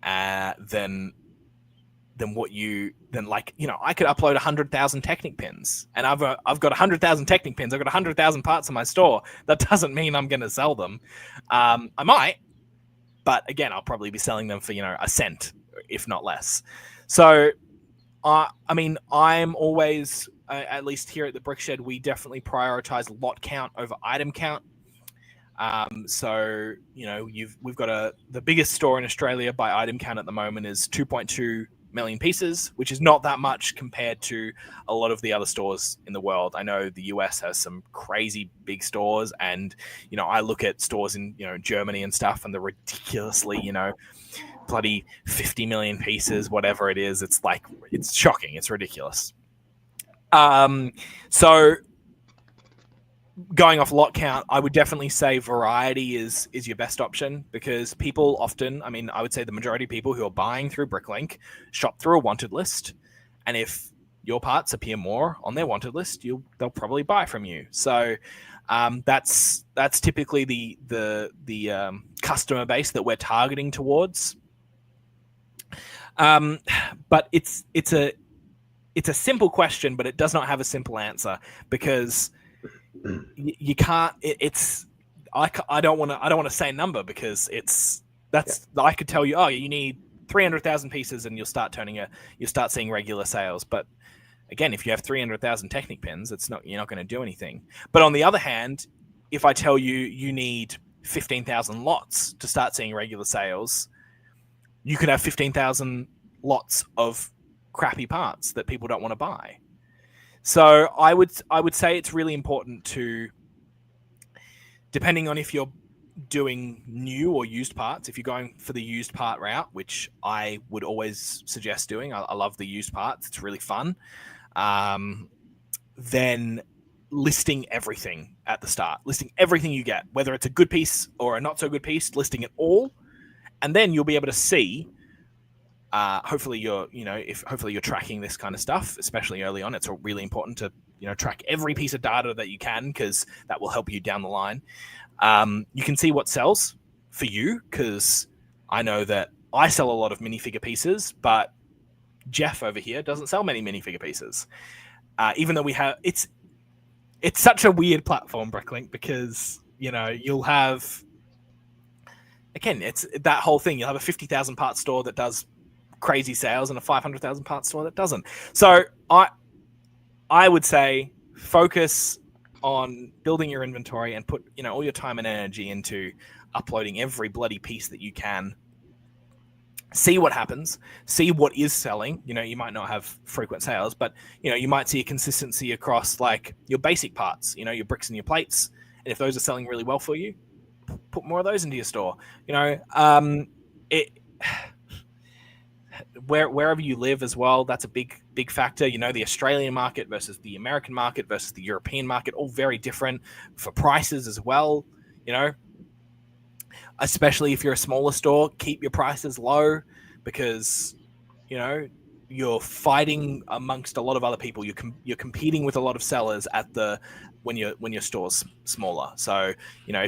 than like, you know, I could upload 100,000 Technic pins, and I've got 100,000 Technic pins. I've got 100,000 parts in my store. That doesn't mean I'm going to sell them. I might, but again, I'll probably be selling them for, you know, a cent, if not less. So, I mean, I'm always, at least here at the BrickShed, we definitely prioritize lot count over item count. So, you know, we've got the biggest store in Australia by item count at the moment is 2.2 million pieces, which is not that much compared to a lot of the other stores in the world. I know the US has some crazy big stores, and, you know, I look at stores in, you know, Germany and stuff, and they're ridiculously, you know, bloody 50 million pieces, whatever it is. It's like, it's shocking. It's ridiculous. So going off lot count, I would definitely say variety is your best option, because people often, I mean, I would say the majority of people who are buying through Bricklink shop through a wanted list, and if your parts appear more on their wanted list, they'll probably buy from you. So that's typically the customer base that we're targeting towards. But it's a simple question, but it does not have a simple answer, because you can't. I don't want to say a number, because I could tell you, oh, you need 300,000 pieces, and you'll start seeing regular sales. But again, if you have 300,000 Technic pins, you're not going to do anything. But on the other hand, if I tell you you need 15,000 lots to start seeing regular sales, you could have 15,000 lots of crappy parts that people don't want to buy. So I would say it's really important to, depending on if you're doing new or used parts, if you're going for the used part route, which I would always suggest doing, I love the used parts, it's really fun, then listing everything at the start, listing everything you get, whether it's a good piece or a not so good piece, listing it all, and then you'll be able to see, hopefully you're tracking this kind of stuff, especially early on. It's really important to, you know, track every piece of data that you can, because that will help you down the line. You can see what sells for you, because I know that I sell a lot of minifigure pieces, but Jeff over here doesn't sell many minifigure pieces. Even though it's such a weird platform, Bricklink, because, you know, you'll have, again, it's that whole thing. You'll have a 50,000 part store that does crazy sales and a 500,000 part store that doesn't. So I would say focus on building your inventory and put, you know, all your time and energy into uploading every bloody piece that you can. See what happens. See what is selling. You know, you might not have frequent sales, but, you know, you might see a consistency across, like, your basic parts, you know, your bricks and your plates. And if those are selling really well for you, put more of those into your store. You know, wherever you live as well, that's a big factor. You know, the Australian market versus the American market versus the European market, all very different for prices as well. You know, especially if you're a smaller store, keep your prices low, because, you know, you're fighting amongst a lot of other people. You're competing with a lot of sellers when your store's smaller. So, you know,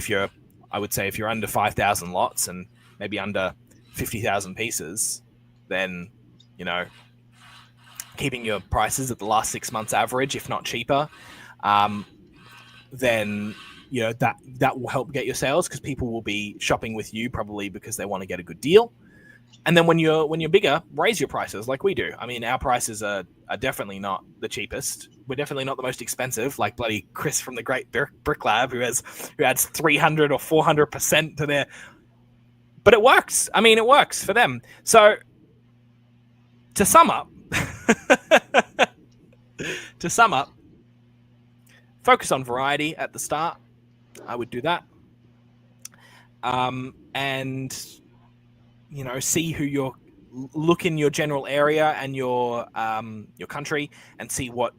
I would say if you're under 5,000 lots and maybe under 50,000 pieces, then, you know, keeping your prices at the last 6 months average, if not cheaper, then, you know, that will help get your sales, because people will be shopping with you probably because they want to get a good deal. And then when you're bigger, raise your prices like we do. I mean, our prices are definitely not the cheapest. We're definitely not the most expensive, like bloody Chris from the Great Brick Lab, who adds 300 or 400% to their. But it works. I mean, it works for them. So to sum up, focus on variety at the start. I would do that. And, you know, see who your look in your general area and your country and see what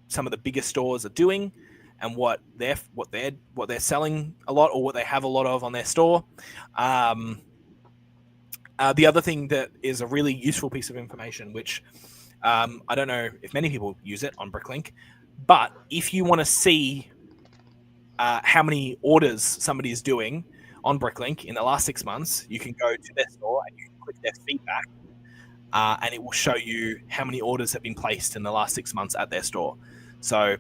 some of the biggest stores are doing and what they're selling a lot or what they have a lot of on their store. The other thing that is a really useful piece of information, which I don't know if many people use it on Bricklink, but if you want to see how many orders somebody is doing on Bricklink in the last 6 months, you can go to their store and you can click their feedback, and it will show you how many orders have been placed in the last 6 months at their store. So,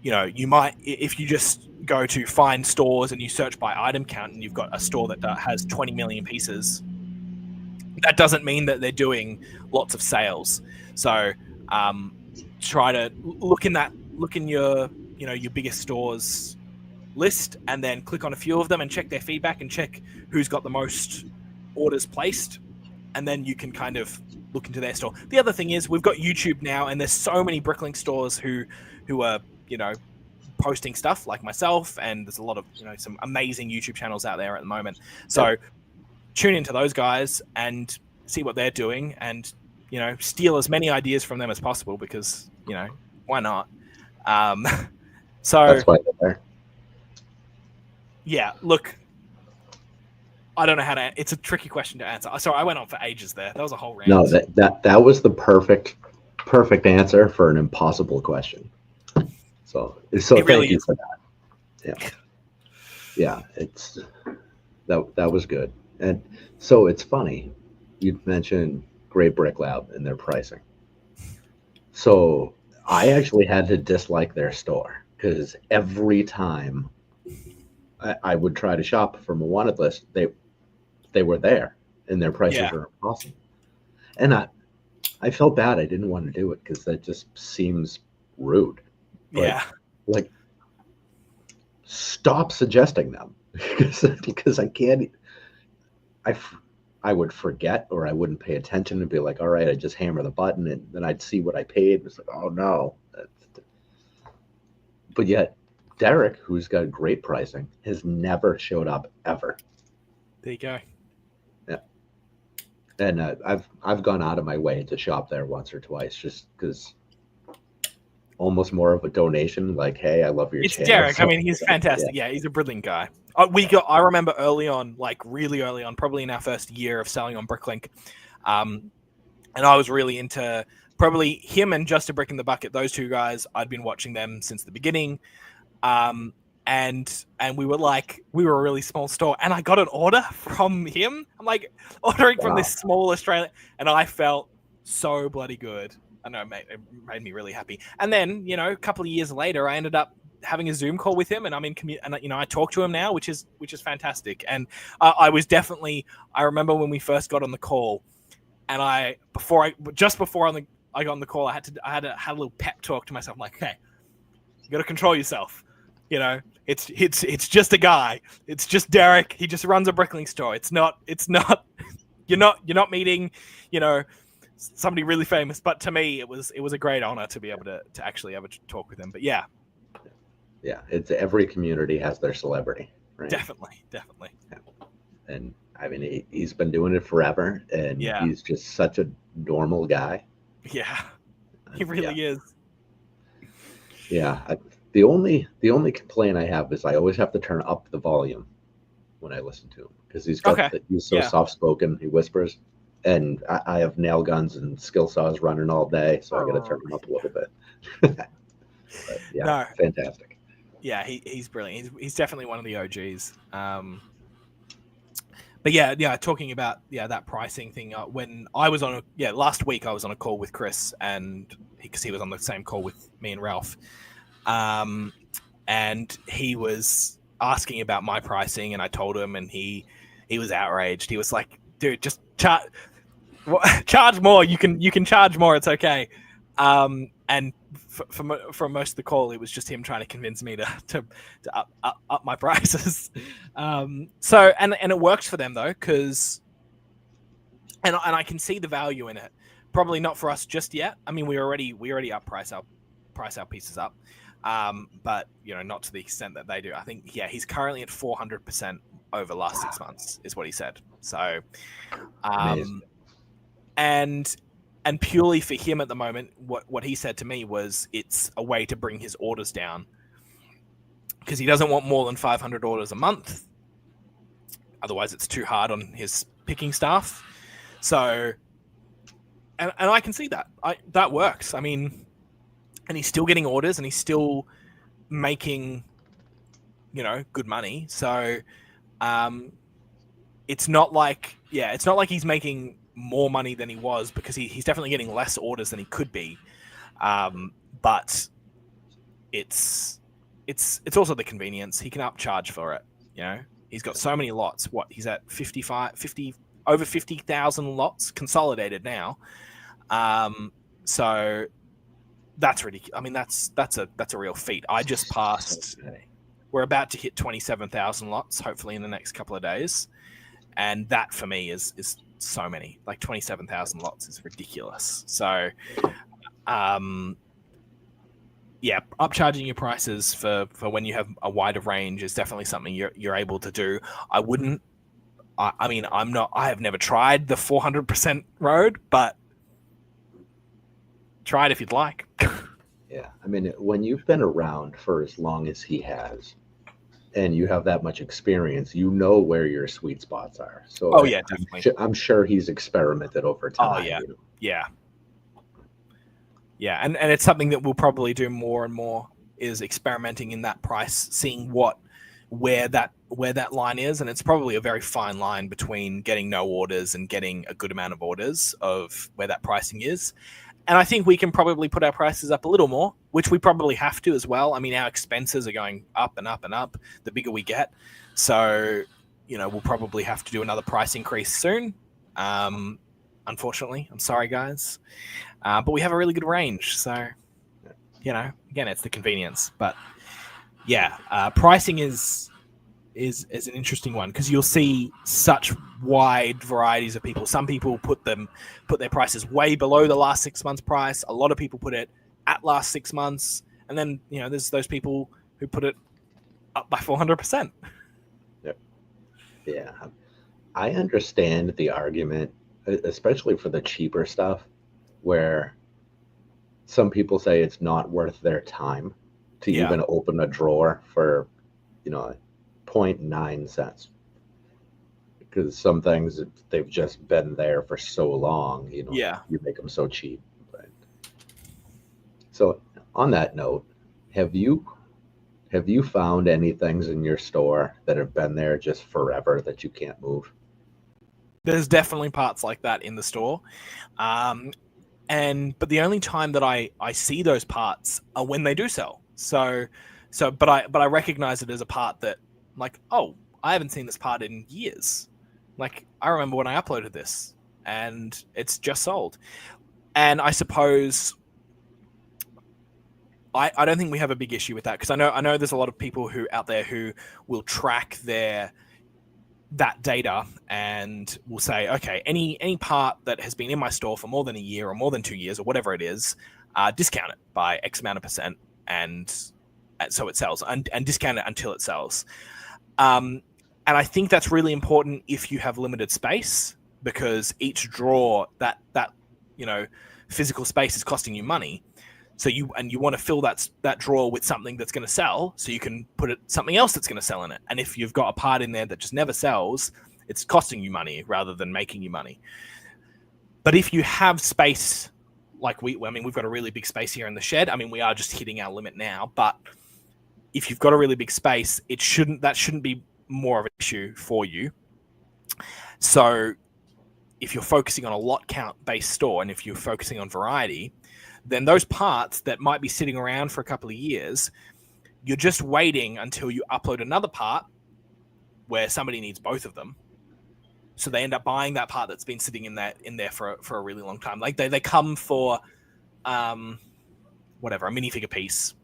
you might, if you just go to find stores and you search by item count and you've got a store that has 20 million pieces, that doesn't mean that they're doing lots of sales. So try to look in your biggest stores list and then click on a few of them and check their feedback and check who's got the most orders placed, and then you can kind of look into their store. The other thing is we've got YouTube now, and there's so many Bricklink stores who are posting stuff like myself, and there's a lot of some amazing YouTube channels out there at the moment. So tune into those guys and see what they're doing, and steal as many ideas from them as possible, because why not? So that's why they're there. Yeah, look, I don't know how to. It's a tricky question to answer. Sorry, I went on for ages there. That was a whole rant. No, that was the perfect answer for an impossible question. So It really thank you is. for that. Yeah, it's that was good. And so it's funny, you mentioned Great Brick Lab and their pricing. So I actually had to dislike their store, because every time I would try to shop from a wanted list, they were there and their prices were awesome. And I felt bad. I didn't want to do it because that just seems rude. But, like, stop suggesting them because I can't. I would forget, or I wouldn't pay attention and be like, all right, I just hammer the button, and then I'd see what I paid. It's like, oh no. But yet Derek, who's got great pricing, has never showed up ever. There you go. Yeah. And I've gone out of my way to shop there once or twice, just because, almost more of a donation, like, hey, I love your It's channel. Derek. I mean, he's fantastic. Yeah, he's a brilliant guy. I remember early on, like really early on, probably in our first year of selling on Bricklink, and I was really into probably him and Just a Brick in the Bucket. Those two guys, I'd been watching them since the beginning, and we were a really small store, and I got an order from him. I'm like ordering from this small Australian, and I felt so bloody good. I know it made me really happy. And then, a couple of years later, I ended up having a Zoom call with him, and I'm in and I talk to him now, which is fantastic. And I remember when we first got on the call, and I got on the call, I had a little pep talk to myself. I'm like, hey, you got to control yourself. It's just a guy. It's just Derek. He just runs a Bricklink store. It's not. You're not meeting, somebody really famous. But to me, it was a great honor to be able to actually have a talk with him. But yeah, it's every community has their celebrity, right? Definitely. Yeah. And I mean, he's been doing it forever, and he's just such a normal guy. Yeah, he really is. Yeah, the only complaint I have is I always have to turn up the volume when I listen to him, because he's so soft spoken. He whispers, and I have nail guns and skill saws running all day, so I got to turn him up a little bit. But fantastic. Yeah, he's brilliant. He's definitely one of the OGs. But talking about that pricing thing. When I was last week I was on a call with Chris, and because he was on the same call with me and Ralph, and he was asking about my pricing, and I told him, and he was outraged. He was like, "Dude, just charge more. You can charge more. It's okay." And for most of the call, it was just him trying to convince me to up my prices. So it works for them though, because and I can see the value in it. Probably not for us just yet. I mean, we already price our pieces up, but not to the extent that they do. I think he's currently at 400% over the last 6 months, is what he said. So, and purely for him at the moment, what he said to me was it's a way to bring his orders down because he doesn't want more than 500 orders a month. Otherwise, it's too hard on his picking staff. So, and I can see that. That works. I mean, and he's still getting orders and he's still making, good money. So, it's not like he's making more money than he was because he's definitely getting less orders than he could be. But it's also the convenience. He can upcharge for it. He's got so many lots. He's at 50 over 50,000 lots consolidated now. So that's ridiculous. I mean, that's a real feat. I just passed. We're about to hit 27,000 lots, hopefully in the next couple of days. And that for me is so many. Like 27,000 lots is ridiculous. So, upcharging your prices for when you have a wider range is definitely something you're able to do. I have never tried the 400% road, but try it if you'd like. Yeah, I mean, when you've been around for as long as he has, and you have that much experience, you know where your sweet spots are. So, definitely. I'm sure he's experimented over time. Oh yeah, yeah, and it's something that we'll probably do more and more is experimenting in that price, seeing where that line is, and it's probably a very fine line between getting no orders and getting a good amount of orders of where that pricing is. And I think we can probably put our prices up a little more, which we probably have to as well. I mean, our expenses are going up and up and up the bigger we get. So, we'll probably have to do another price increase soon. Unfortunately, I'm sorry, guys. But we have a really good range. So, again, it's the convenience. But yeah, pricing is an interesting one because you'll see such wide varieties of people. Some people put their prices way below the last 6 months price. A lot of people put it at last 6 months, and then there's those people who put it up by 400%. Yep. Yeah, I understand the argument, especially for the cheaper stuff, where some people say it's not worth their time to even open a drawer for 0.9 cents, because some things they've just been there for so long, you make them so cheap. But so on that note, have you found any things in your store that have been there just forever that you can't move? There's definitely parts like that in the store, but the only time that I see those parts are when they do sell. But I recognize it as a part that, like, oh, I haven't seen this part in years. Like, I remember when I uploaded this and it's just sold. And I suppose I don't think we have a big issue with that, because I know there's a lot of people out there who will track that data and will say, okay, any part that has been in my store for more than a year or more than 2 years or whatever it is, discount it by X amount of percent, and so it sells, and discount it until it sells. And I think that's really important if you have limited space, because each drawer, that physical space is costing you money. So you want to fill that drawer with something that's going to sell, so you can put something else that's going to sell in it. And if you've got a part in there that just never sells, it's costing you money rather than making you money. But if you have space, like we've got a really big space here in the shed. I mean, we are just hitting our limit now, but if you've got a really big space, that shouldn't be more of an issue for you. So if you're focusing on a lot count based store, and if you're focusing on variety, then those parts that might be sitting around for a couple of years, you're just waiting until you upload another part where somebody needs both of them. So they end up buying that part that's been sitting in there for a really long time. Like they come for a minifigure piece,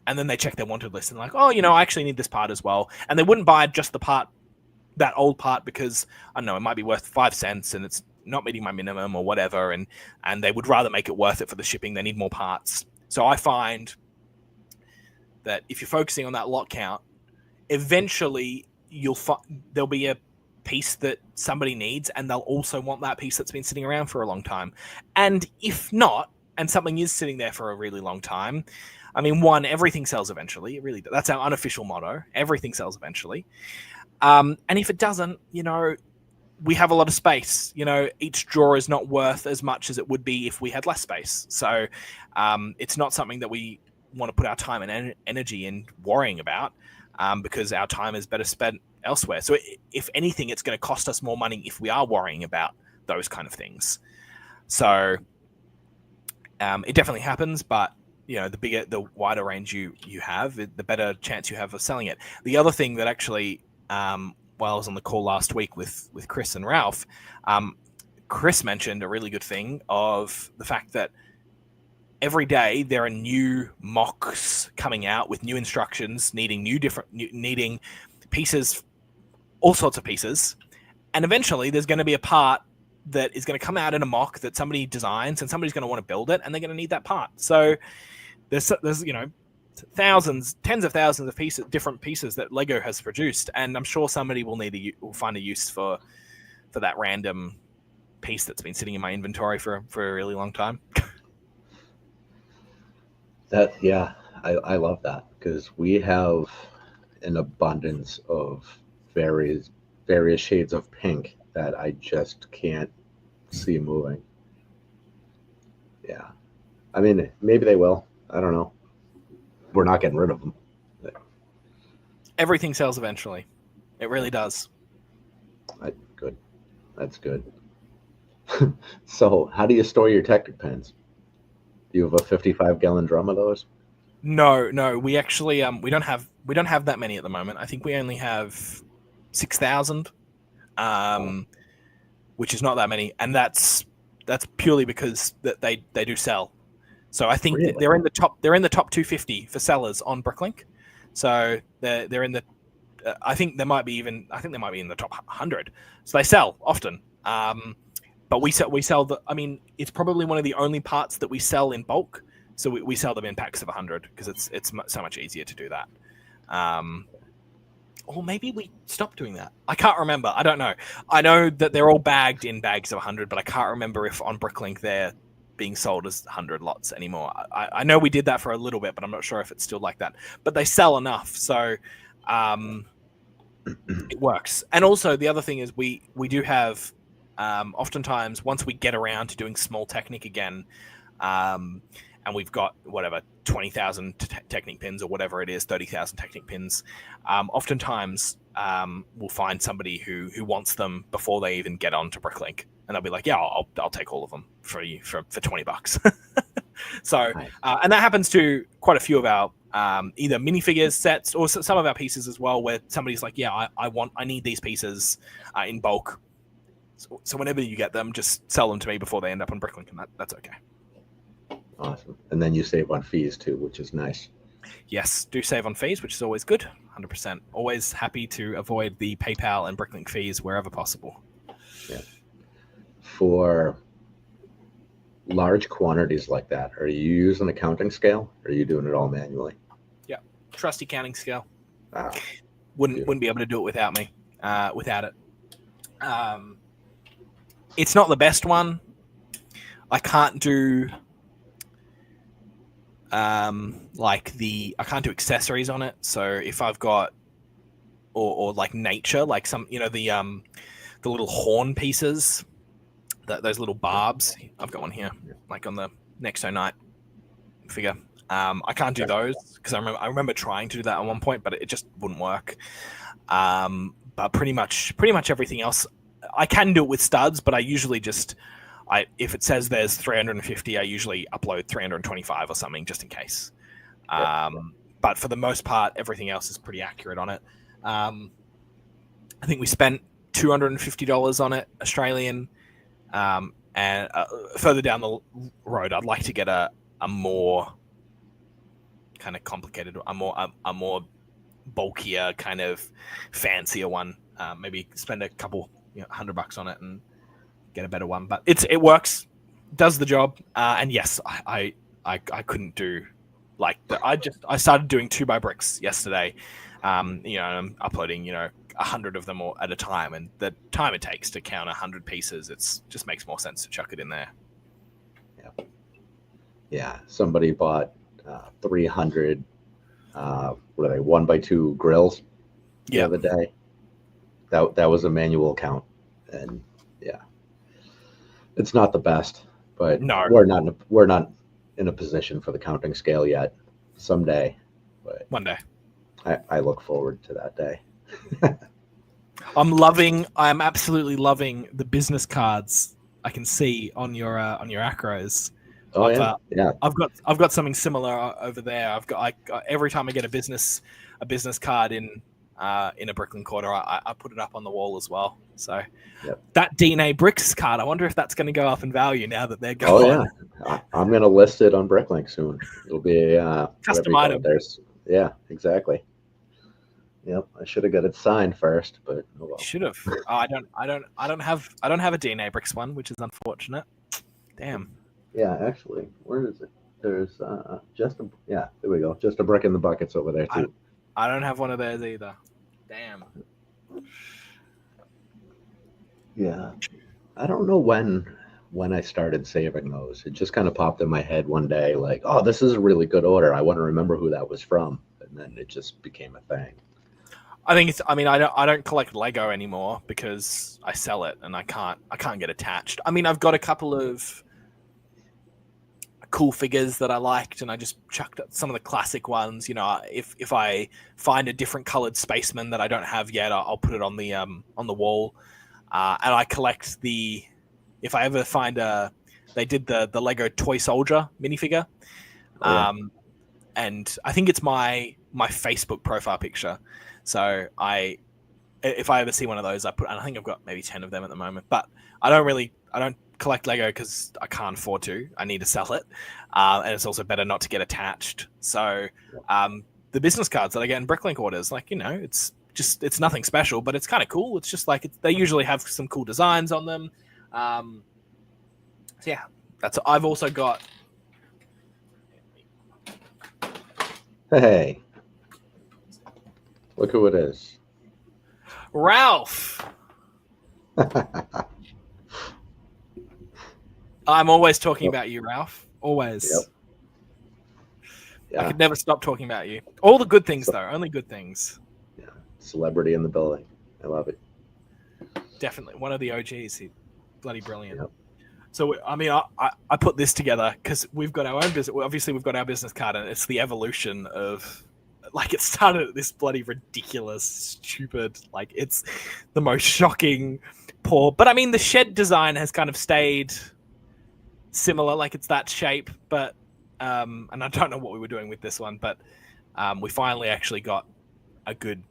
and then they check their wanted list and like, oh, I actually need this part as well. And they wouldn't buy just the part, that old part, because I don't know, it might be worth 5 cents and it's not meeting my minimum or whatever, and they would rather make it worth it for the shipping. They need more parts. So I find that if you're focusing on that lot count, eventually there'll be piece that somebody needs, and they'll also want that piece that's been sitting around for a long time. And if not, and something is sitting there for a really long time, I mean, one, everything sells eventually. It really, that's our unofficial motto. Everything sells eventually. And if it doesn't, we have a lot of space. Each drawer is not worth as much as it would be if we had less space. So it's not something that we want to put our time and energy in worrying about, because our time is better spent elsewhere. So if anything, it's going to cost us more money if we are worrying about those kind of things. So it definitely happens, but the wider range you have, the better chance you have of selling it. The other thing that actually, while I was on the call last week with Chris and Ralph, Chris mentioned a really good thing of the fact that every day there are new mocks coming out with new instructions, needing needing pieces, all sorts of pieces, and eventually there's going to be a part that is going to come out in a mock that somebody designs, and somebody's going to want to build it, and they're going to need that part. So there's thousands, tens of thousands of different pieces that Lego has produced, and I'm sure somebody will find a use for that random piece that's been sitting in my inventory for a really long time. I love that, because we have an abundance of various shades of pink that I just can't see moving. Yeah, I mean, maybe they will. I don't know. We're not getting rid of them. Everything sells eventually. It really does. Good. That's good. So, how do you store your Technic pens? Do you have a 55-gallon drum of those? No. We actually we don't have that many at the moment. I think we only have 6,000, which is not that many, and that's purely because that they do sell. So I think Really? they're in the top 250 for sellers on Bricklink. So they're in the I think they might be in the top 100. So they sell often. But we sell I mean, it's probably one of the only parts that we sell in bulk. So we sell them in packs of 100 because it's so much easier to do that. Or maybe we stopped doing that. I can't remember. I don't know. I know that they're all bagged in bags of 100, but I can't remember if on Bricklink they're being sold as 100 lots anymore. I know we did that for a little bit, but I'm not sure if it's still like that. But they sell enough, so it works. And also the other thing is we do have oftentimes, once we get around to doing small Technic again, and we've got whatever 20,000 Technic pins or whatever it is, 30,000 Technic pins. Oftentimes, we'll find somebody who wants them before they even get onto Bricklink, and they'll be like, "Yeah, I'll take all of them for you for $20." So, and that happens to quite a few of our either minifigures sets or some of our pieces as well, where somebody's like, "Yeah, I need these pieces in bulk." So whenever you get them, just sell them to me before they end up on Bricklink, and that's okay. Awesome. And then you save on fees too, which is nice. Yes, do save on fees, which is always good. 100%. Always happy to avoid the PayPal and Bricklink fees wherever possible. Yeah. For large quantities like that, are you using a counting scale, or are you doing it all manually? Yeah, trusty counting scale. Ah, wouldn't be able to do it without me. Without it, it's not the best one. I can't do I can't do accessories on it. So if I've got or like nature, like some the little horn pieces, those little barbs. I've got one here, like on the Nexo Knight figure. I can't do those because I remember trying to do that at one point, but it just wouldn't work. But pretty much everything else, I can do it with studs, but I usually just if it says there's 350, I usually upload 325 or something just in case. But for the most part, everything else is pretty accurate on it. I think we spent $250 on it, Australian. And further down the road, I'd like to get a more kind of complicated, a more bulkier, kind of fancier one. Maybe spend a couple $100 on it and get a better one. But it works, does the job. And yes, I couldn't do I started doing 2x bricks yesterday. I'm uploading a 100 of them at a time, and the time it takes to count 100 pieces, it's just makes more sense to chuck it in there. Yeah, somebody bought 300 what are they, 1x2 grills the other day. That was a manual count, and yeah, it's not the best, but No, we're not in a position for the counting scale yet. Someday, but one day. I look forward to that day. I'm absolutely loving the business cards I can see on your acros. Oh yeah. I've got something similar over there. Every time I get a business card in a Bricklink order, I put it up on the wall as well. So that DNA Bricks card, I wonder if that's going to go up in value now that they're gone. Oh yeah, I'm going to list it on Bricklink soon. It'll be custom item. Yeah, exactly. Yep, I should have got it signed first, but oh well. Should have. I don't have a DNA Bricks one, which is unfortunate. Damn. Yeah, actually, where is it? There's there we go. Just a brick in the buckets over there too. I don't have one of those either. Damn. Yeah, I don't know when I started saving those. It just kind of popped in my head one day, like, oh, this is a really good order. I want to remember who that was from, and then it just became a thing. I think it's. I mean, I don't collect Lego anymore because I sell it and I can't get attached. I mean, I've got a couple of cool figures that I liked, and I just chucked some of the classic ones. You know, if I find a different colored spaceman that I don't have yet, I'll put it on the wall. And I collect if I ever find they did the Lego Toy Soldier minifigure, and I think it's my Facebook profile picture. So if I ever see one of those, and I think I've got maybe 10 of them at the moment, but I don't collect Lego because I can't afford to. I need to sell it, and it's also better not to get attached. So the business cards that I get in Bricklink orders, like, you know, it's nothing special, but it's kind of cool. It's just like they usually have some cool designs on them. So yeah, I've also got. Hey, look who it is. Ralph. I'm always talking about you, Ralph. Always. Yep. Yeah. I could never stop talking about you. All the good things, though. Only good things. Yeah. Celebrity in the building. I love it. Definitely. One of the OGs. He's bloody brilliant. Yep. So, I mean, I put this together because we've got our own business. Obviously, we've got our business card, and it's the evolution of, like, it started at this bloody ridiculous, stupid, like, it's the most shocking, poor. But, I mean, the shed design has kind of stayed similar, like it's that shape, but, and I don't know what we were doing with this one, but we finally actually got a good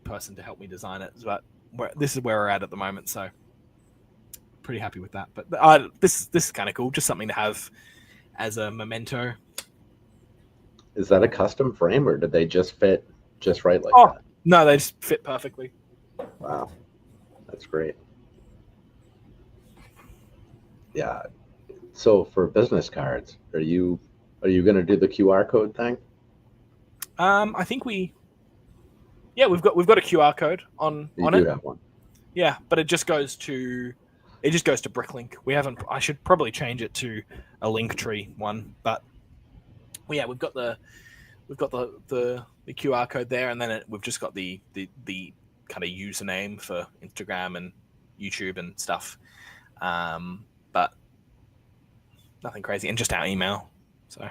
person to help me design it. But this is where we're at the moment, so pretty happy with that. But this is kind of cool, just something to have as a memento. Is that a custom frame, or did they just fit just right like that? No, they just fit perfectly. Wow, that's great. Yeah. So for business cards, are you going to do the QR code thing? I think we've got a QR code on it. You do have one. Yeah, but it just goes to Bricklink. I should probably change it to a Linktree one, but yeah, we've got the QR code there, and then we've just got the kind of username for Instagram and YouTube and stuff. But nothing crazy, and just our email. So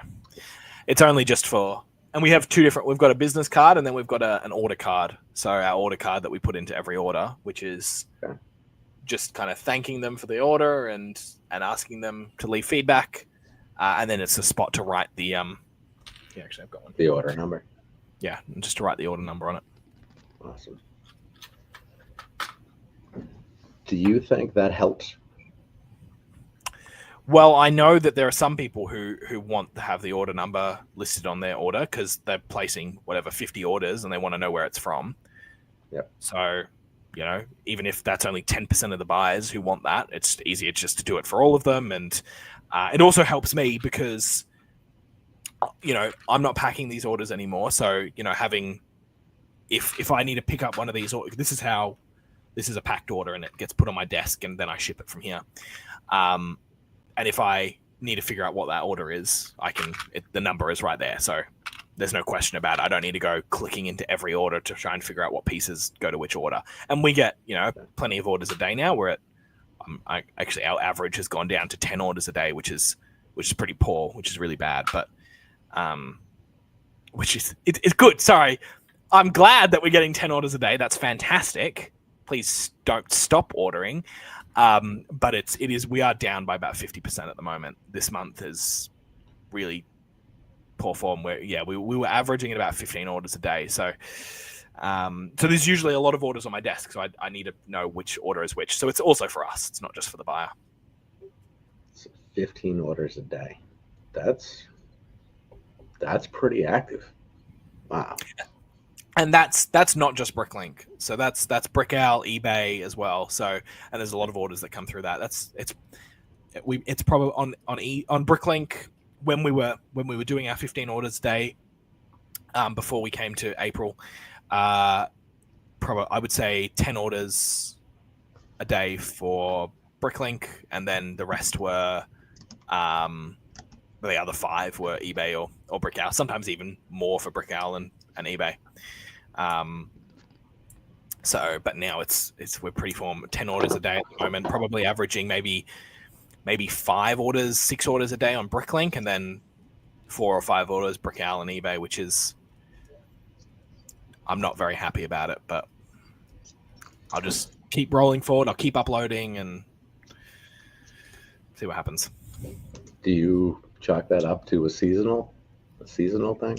it's only just for, and we have we've got a business card, and then we've got an order card. So our order card that we put into every order, which is just kind of thanking them for the order and asking them to leave feedback. And then it's a spot to write the, actually I've got one. The order number. Yeah, just to write the order number on it. Awesome. Do you think that helps? Well, I know that there are some people who want to have the order number listed on their order because they're placing 50 orders and they want to know where it's from. Yep. So, you know, even if that's only 10% of the buyers who want that, it's easier just to do it for all of them. And it also helps me because, you know, I'm not packing these orders anymore. So, you know, having if I need to pick up one of these, this is a packed order and it gets put on my desk and then I ship it from here. And if I need to figure out what that order is, the number is right there. So there's no question about it. I don't need to go clicking into every order to try and figure out what pieces go to which order. And we get, plenty of orders a day now. We're at, actually our average has gone down to 10 orders a day, which is pretty poor, which is really bad, but it's good. Sorry. I'm glad that we're getting 10 orders a day. That's fantastic. Please don't stop ordering. But we are down by about 50% at the moment. This month is really poor form. We were averaging at about 15 orders a day. So there's usually a lot of orders on my desk. So I need to know which order is which. So it's also for us. It's not just for the buyer. 15 orders a day. That's pretty active. Wow. And that's not just Bricklink. So that's Brickowl, eBay as well. So, and there's a lot of orders that come through that. It's probably on Bricklink when we were doing our 15 orders a day, before we came to April, probably I would say 10 orders a day for Bricklink, and then the rest were the other 5 were eBay or Brickowl. Sometimes even more for Brickowl and eBay. But now we're pretty form 10 orders a day at the moment, probably averaging maybe 6 orders a day on Bricklink, and then 4 or 5 orders Brickowl and eBay, which is, I'm not very happy about it, but I'll just keep rolling forward. I'll keep uploading and see what happens. Do you chalk that up to a seasonal thing?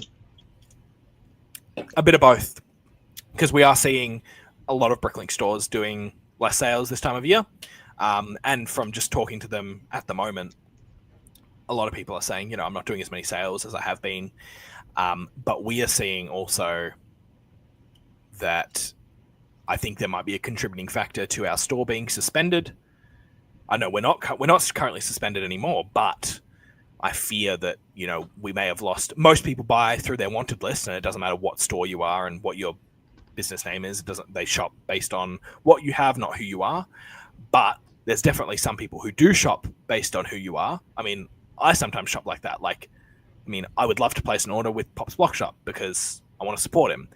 A bit of both, because we are seeing a lot of Bricklink stores doing less sales this time of year. And from just talking to them at the moment, a lot of people are saying, I'm not doing as many sales as I have been. But we are seeing also that I think there might be a contributing factor to our store being suspended. I know we're not currently suspended anymore, but I fear that, we may have lost. Most people buy through their wanted list, and it doesn't matter what store you are and what your business name is. They shop based on what you have, not who you are. But there's definitely some people who do shop based on who you are. I mean, I sometimes shop like that. I would love to place an order with Pop's Block Shop because I want to support him.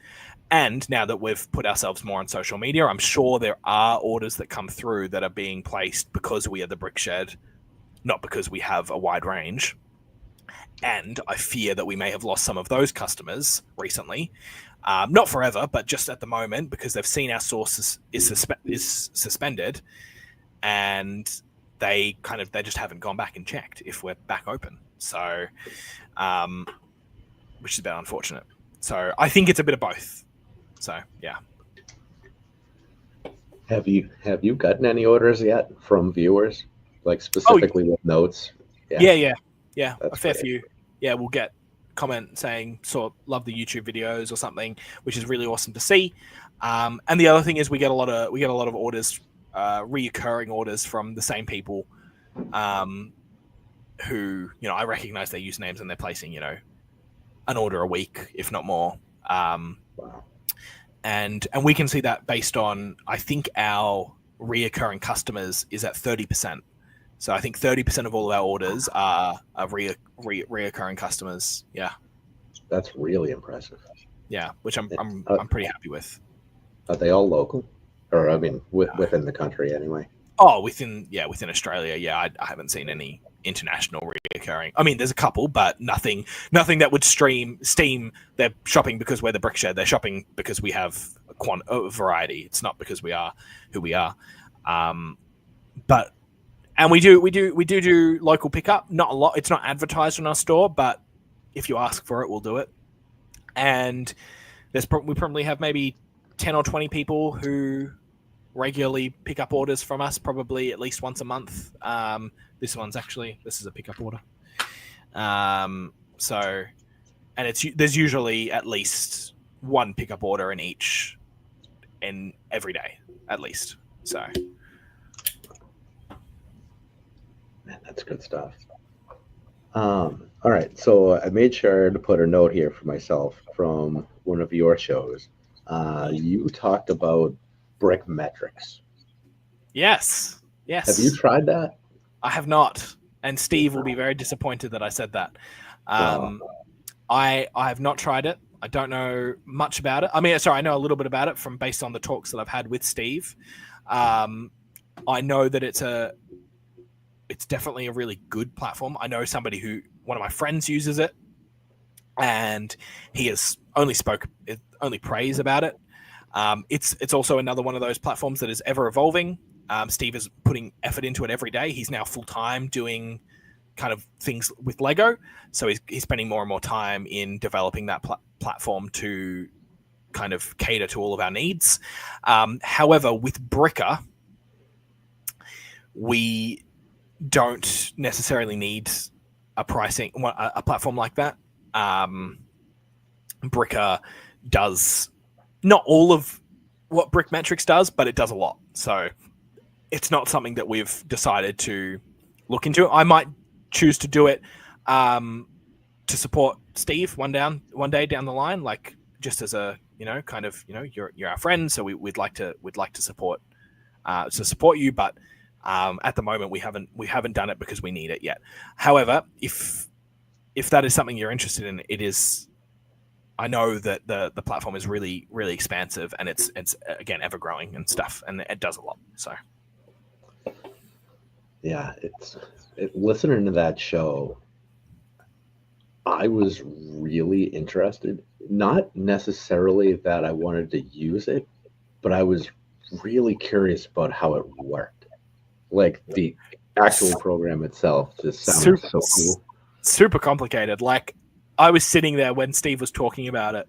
And now that we've put ourselves more on social media, I'm sure there are orders that come through that are being placed because we are the BrickShed, not because we have a wide range. And I fear that we may have lost some of those customers recently. Not forever, but just at the moment, because they've seen our source is suspended, and they just haven't gone back and checked if we're back open. So, which is a bit unfortunate. So I think it's a bit of both. So yeah. Have you gotten any orders yet from viewers, like specifically with notes? Yeah. That's a fair great. few. Yeah, we'll get comment saying love the YouTube videos or something, which is really awesome to see. And the other thing is we get a lot of orders, reoccurring orders from the same people, who I recognize their usernames and they're placing an order a week, if not more. Wow. And we can see that based on, I think our reoccurring customers is at 30%. So I think 30% of all of our orders are reoccurring customers. Yeah, that's really impressive. Yeah, which I'm pretty happy with. Are they all local, or within the country anyway? Oh, within Australia. Yeah, I haven't seen any international reoccurring. I mean, there's a couple, but nothing that would steam. They're shopping because we're the BrickShed. They're shopping because we have a variety. It's not because we are who we are. And we do local pickup. Not a lot. It's not advertised on our store, but if you ask for it, we'll do it. And we probably have maybe 10 or 20 people who regularly pick up orders from us, probably at least once a month. This is a pickup order. There's usually at least one pickup order in every day, at least. So. Man, that's good stuff. All right, so I made sure to put a note here for myself from one of your shows. You talked about brick metrics. Yes. Have you tried that? I have not, and Steve will be very disappointed that I said that. I have not tried it. I don't know much about it. I mean, sorry, I know a little bit about it from based on the talks that I've had with Steve. I know that it's definitely a really good platform. I know one of my friends uses it, and he has only praise about it. It's also another one of those platforms that is ever evolving. Steve is putting effort into it every day. He's now full time doing kind of things with Lego, so he's spending more and more time in developing that platform to kind of cater to all of our needs. However, with Bricker, we don't necessarily need a platform like that. Bricker does not all of what Brickmetrics does, but it does a lot. So it's not something that we've decided to look into. I might choose to do it to support Steve one day down the line, like just as a kind of you're our friend, so we'd like to support you, but at the moment we haven't done it because we need it yet. However, if that is something you're interested in, it is. I know that the platform is really, really expansive, and it's again ever growing and stuff, and it does a lot. So yeah, listening to that show, I was really interested. Not necessarily that I wanted to use it, but I was really curious about how it worked. Like the actual program itself just sounded so cool. Super complicated. Like I was sitting there when Steve was talking about it,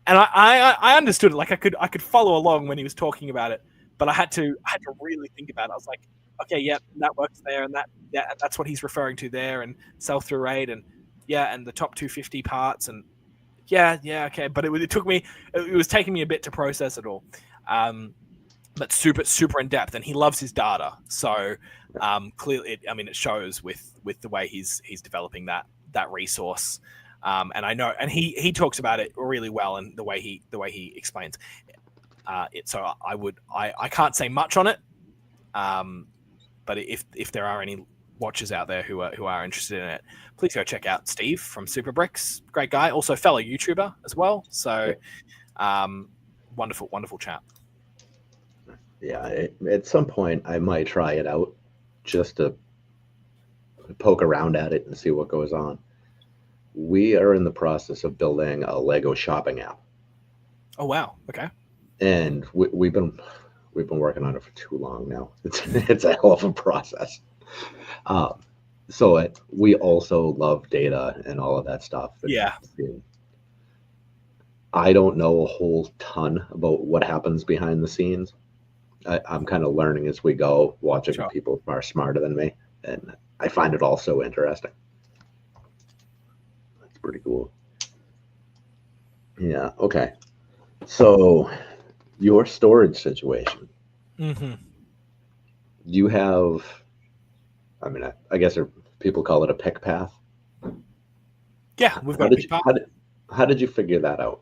and I understood it. Like I could follow along when he was talking about it, but I had to really think about it. I was like, okay, yeah, that works there, and that's what he's referring to there, and sell-through rate, and and the top 250 parts, and okay. But it was taking me a bit to process it all. But super in depth, and he loves his data. So clearly, it shows with the way he's developing that resource. And I know, and he talks about it really well, and the way he explains it. So I can't say much on it. But if there are any watchers out there who are interested in it, please go check out Steve from Super Bricks. Great guy, also fellow YouTuber as well. So wonderful chap. Yeah, at some point I might try it out just to poke around at it and see what goes on. We are in the process of building a Lego shopping app. Oh wow! Okay. And we've been working on it for too long now. It's a hell of a process. So we also love data and all of that stuff. I don't know a whole ton about what happens behind the scenes. I'm kind of learning as we go, watching people who are smarter than me, and I find it all so interesting. That's pretty cool. Yeah. Okay. So your storage situation. Mm-hmm. You have, I guess people call it a pick path. Yeah, we've got a pick path. How did you figure that out?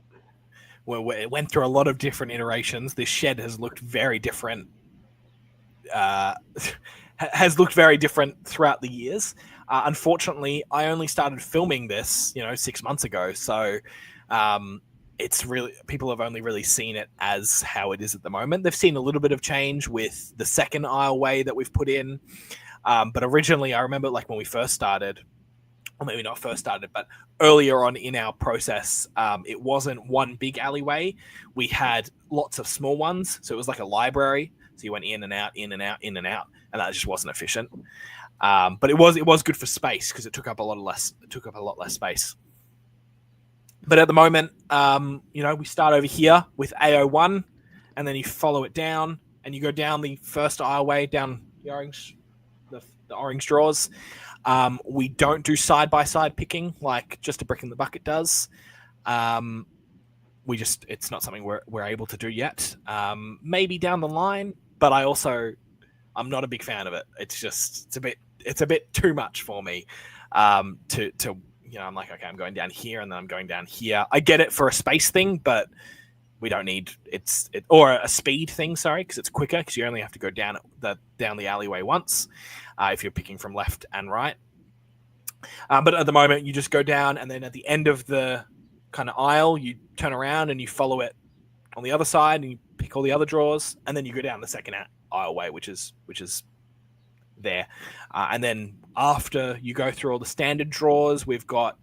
Well, it went through a lot of different iterations. This shed has looked very different. Has looked very different throughout the years. Unfortunately, I only started filming this, 6 months ago. So it's really, people have only really seen it as how it is at the moment. They've seen a little bit of change with the second aisleway that we've put in. But originally, I remember like when we first started, or maybe not first started, but earlier on in our process, it wasn't one big alleyway. We had lots of small ones. So it was like a library. So you went in and out, in and out, in and out, and that just wasn't efficient. But it was good for space because it took up a lot less space. But at the moment, we start over here with AO1, and then you follow it down, and you go down the first aisleway, down the orange drawers. We don't do side-by-side picking like Just a Brick in the Bucket does. It's not something we're able to do yet. Maybe down the line, but I'm not a big fan of it. It's a bit too much for me. I'm like, okay, I'm going down here and then I'm going down here. I get it for a space thing, but we don't need or a speed thing, sorry, because it's quicker because you only have to go down the alleyway once if you're picking from left and right. But at the moment, you just go down, and then at the end of the kind of aisle, you turn around and you follow it on the other side, and you pick all the other drawers, and then you go down the second aisleway, which is there. And then after you go through all the standard drawers, we've got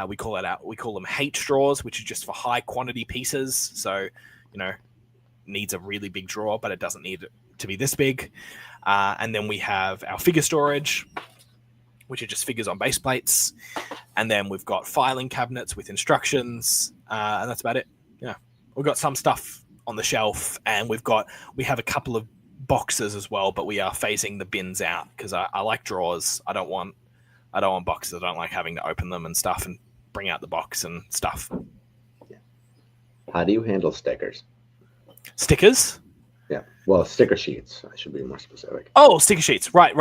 we call them H drawers, which is just for high quantity pieces. So, needs a really big drawer, but it doesn't need it to be this big. And then we have our figure storage, which are just figures on base plates. And then we've got filing cabinets with instructions, and that's about it. Yeah, we've got some stuff on the shelf, and we have a couple of boxes as well, but we are phasing the bins out because I like drawers. I don't want boxes. I don't like having to open them and stuff and bring out the box and stuff. Yeah. How do you handle stickers? Stickers? Yeah. Well, sticker sheets. I should be more specific. Oh, sticker sheets. Right.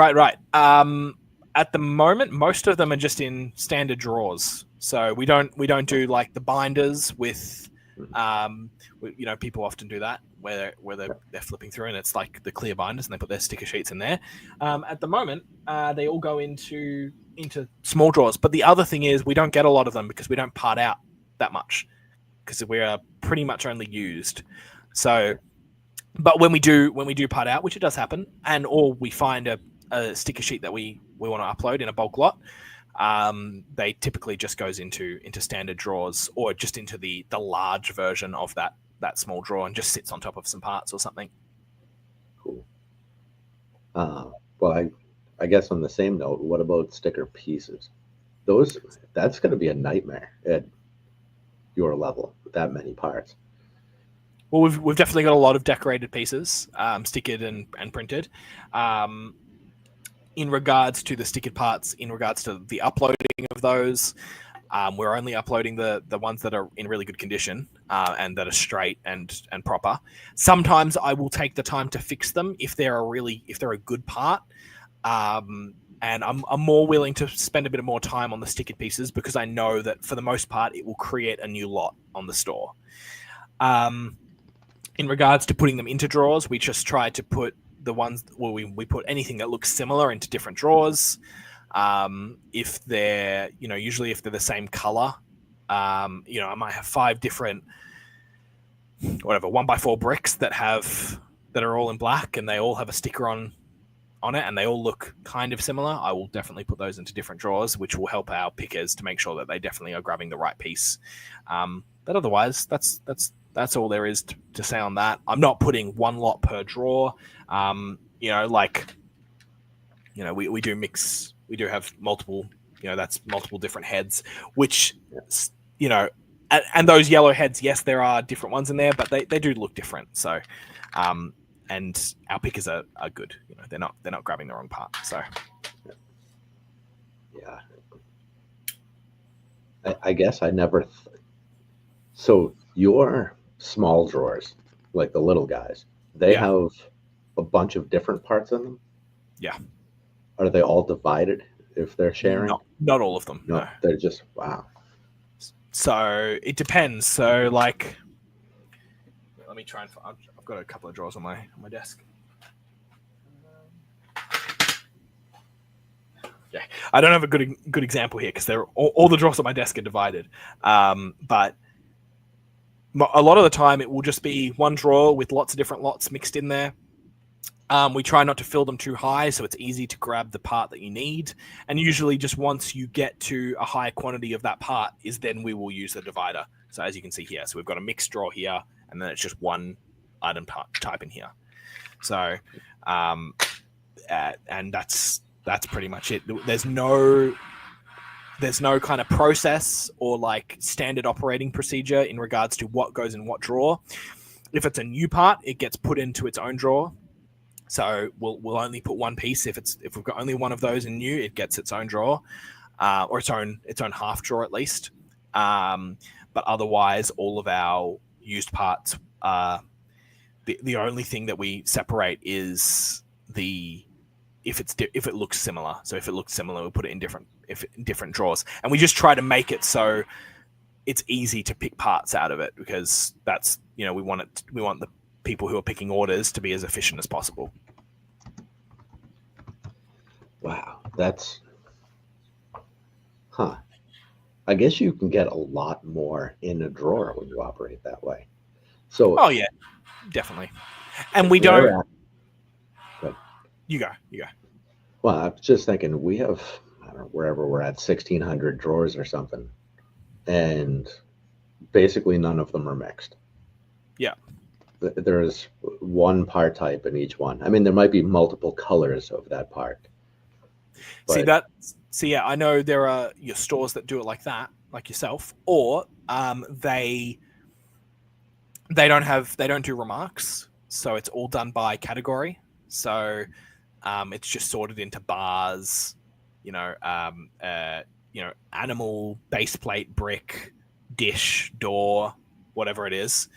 At the moment, most of them are just in standard drawers. So we don't do like the binders with, people often do that where they're flipping through and it's like the clear binders and they put their sticker sheets in there. At the moment, they all go into small drawers. But the other thing is we don't get a lot of them because we don't part out that much because we are pretty much only used. So, but when we do part out, which it does happen, or we find a sticker sheet that we want to upload in a bulk lot, they typically just goes into standard drawers or just into the large version of that small drawer and just sits on top of some parts or something. Cool. Well, I guess on the same note, what about sticker pieces? That's going to be a nightmare at your level with that many parts. Well, we've definitely got a lot of decorated pieces, stickered and printed. In regards to the stickered parts, in regards to the uploading of those, we're only uploading the ones that are in really good condition and that are straight and proper. Sometimes I will take the time to fix them if they're a good part. And I'm more willing to spend a bit more time on the stickered pieces because I know that for the most part it will create a new lot on the store. In regards to putting them into drawers, we just try to put the ones where we put anything that looks similar into different drawers. If they're, usually if they're the same color, I might have 5 different, 1x4 bricks that are all in black and they all have a sticker on it and they all look kind of similar. I will definitely put those into different drawers, which will help our pickers to make sure that they definitely are grabbing the right piece. But otherwise, that's all there is to say on that. I'm not putting one lot per drawer. We do mix. We do have multiple. That's multiple different heads, which, and those yellow heads. Yes, there are different ones in there, but they do look different. So, and our pickers are good. They're not grabbing the wrong part. So, yeah. I guess I never. So your small drawers, like the little guys, they have a bunch of different parts in them. Yeah. Are they all divided if they're sharing? Not all of them. No, they're just wow. So it depends. So like, let me try and I've got a couple of drawers on my desk. Yeah, I don't have a good example here because they're all the drawers on my desk are divided. But a lot of the time it will just be one drawer with lots of different lots mixed in there. We try not to fill them too high so it's easy to grab the part that you need. And usually just once you get to a high quantity of that part is then we will use the divider. So as you can see here, so we've got a mixed drawer here and then it's just one item type in here. So, and that's pretty much it. There's no kind of process or like standard operating procedure in regards to what goes in what drawer. If it's a new part, it gets put into its own drawer. So we'll only put one piece. If we've got only one of those in new, it gets its own drawer, or its own half drawer at least. But otherwise, all of our used parts, the only thing that we separate is if it looks similar. So if it looks similar, we'll put it in different drawers, and we just try to make it so it's easy to pick parts out of it, because that's, we want the people who are picking orders to be as efficient as possible. Wow, that's I guess you can get a lot more in a drawer when you operate that way. So Oh yeah, definitely. And we don't. You go. Well, I was just thinking we have, I don't know, wherever we're at, 1,600 drawers or something, and basically none of them are mixed. Yeah. There's one part type in each one. I mean, there might be multiple colors of that part. Yeah, I know there are your stores that do it like that, like yourself, or they don't do remarks, so it's all done by category. So it's just sorted into bars, animal, base plate, brick, dish, door, whatever it is,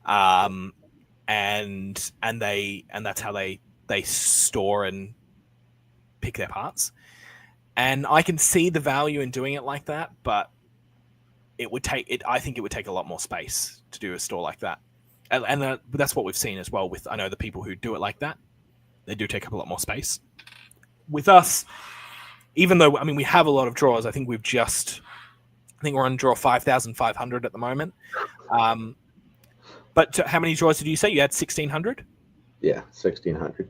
and that's how they store and pick their parts. And I can see the value in doing it like that, but I think it would take a lot more space to do a store like that. And that's what we've seen as well with, I know the people who do it like that, they do take up a lot more space. With us, even though, we have a lot of drawers, I think we're on drawer 5,500 at the moment. But how many drawers did you say? You had 1,600? Yeah, 1,600.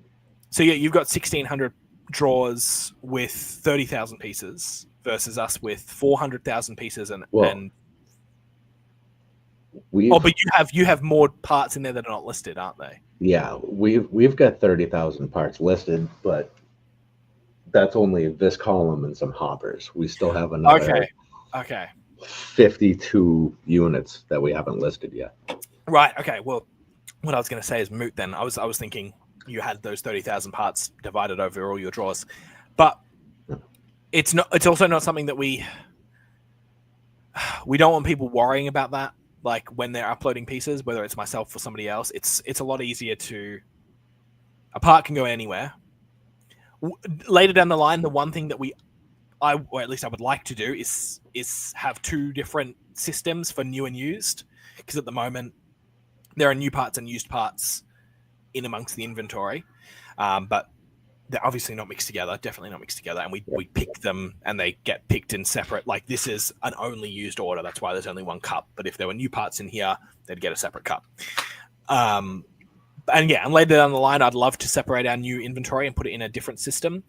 So yeah, you've got 1,600 drawers with 30,000 pieces versus us with 400,000 pieces but you have more parts in there that are not listed, aren't they? Yeah, we've got 30,000 parts listed, but that's only this column and some hoppers. We still have another 52 units that we haven't listed yet. Right. Okay. Well, what I was going to say is moot then. I was thinking you had those 30,000 parts divided over all your drawers, but it's also not something that we don't want people worrying about that. Like when they're uploading pieces, whether it's myself or somebody else, it's a lot easier a part can go anywhere. Later down the line, the one thing that or at least I would like to do is have two different systems for new and used, because at the moment there are new parts and used parts in amongst the inventory, but they're obviously not mixed together, definitely not mixed together, and we pick them and they get picked in separate. Like this is an only used order, that's why there's only one cup, but if there were new parts in here, they'd get a separate cup. And later down the line, I'd love to separate our new inventory and put it in a different system,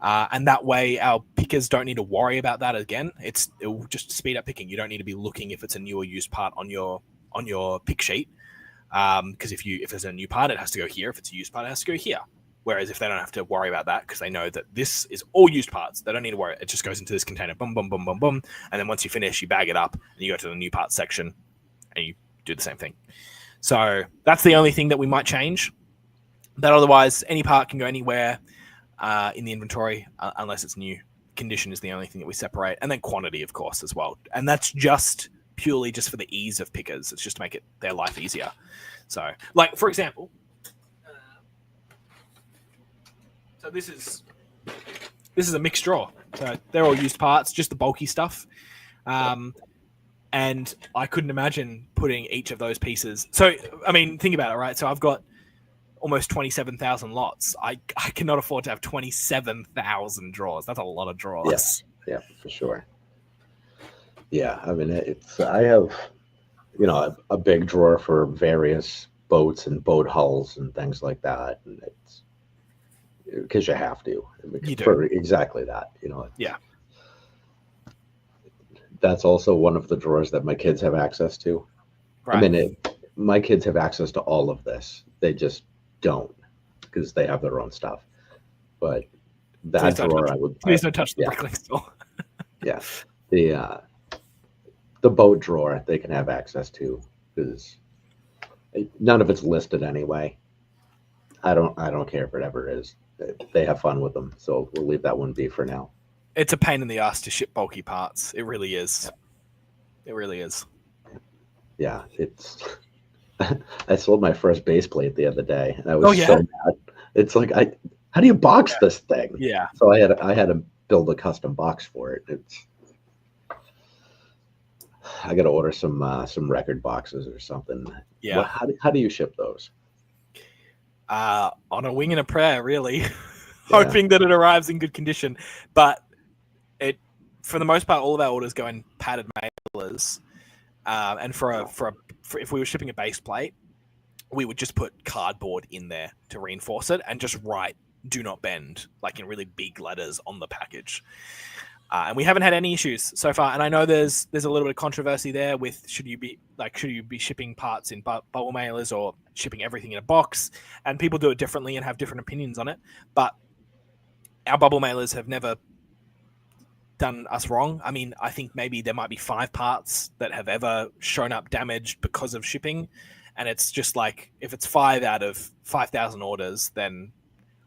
and that way our pickers don't need to worry about that again. It will just speed up picking. You don't need to be looking if it's a new or used part on your pick sheet, because if there's a new part, it has to go here. If it's a used part, it has to go here. Whereas if they don't have to worry about that, because they know that this is all used parts, they don't need to worry. It just goes into this container, boom, boom, boom, boom, boom. And then once you finish, you bag it up and you go to the new parts section and you do the same thing. So that's the only thing that we might change. But otherwise, any part can go anywhere in the inventory unless it's new. Condition is the only thing that we separate. And then quantity, of course, as well. And that's just purely just for the ease of pickers. It's just to make their life easier. So, like, for example, so this is a mixed drawer. So they're all used parts, just the bulky stuff. And I couldn't imagine putting each of those pieces. So, think about it, right? So I've got almost 27,000 lots. I cannot afford to have 27,000 drawers. That's a lot of drawers. Yeah, for sure. Yeah, I have, a big drawer for various boats and boat hulls and things like that. And it's because you have to. You do. For exactly that, Yeah. That's also one of the drawers that my kids have access to. Right. My kids have access to all of this. They just don't, because they have their own stuff. But that drawer, please don't touch the Bricklink store. Yeah, the boat drawer they can have access to, because none of it's listed anyway. I don't care if it ever is. They have fun with them, so we'll leave that one be for now. It's a pain in the ass to ship bulky parts. It really is. It really is. Yeah, it's. I sold my first base plate the other day, and I was so mad. It's like, how do you box this thing? Yeah. So I had to build a custom box for it. I got to order some record boxes or something. Yeah. How do you ship those? On a wing and a prayer, really, hoping that it arrives in good condition. But for the most part, all of our orders go in padded mailers. And for if we were shipping a base plate, we would just put cardboard in there to reinforce it and just write "Do not bend" like in really big letters on the package. And we haven't had any issues so far. And I know there's a little bit of controversy there with should you be shipping parts in bubble mailers or shipping everything in a box? And people do it differently and have different opinions on it. But our bubble mailers have never done us wrong. I mean, I think maybe there might be 5 parts that have ever shown up damaged because of shipping. And it's just like, if it's 5 out of 5,000 orders, then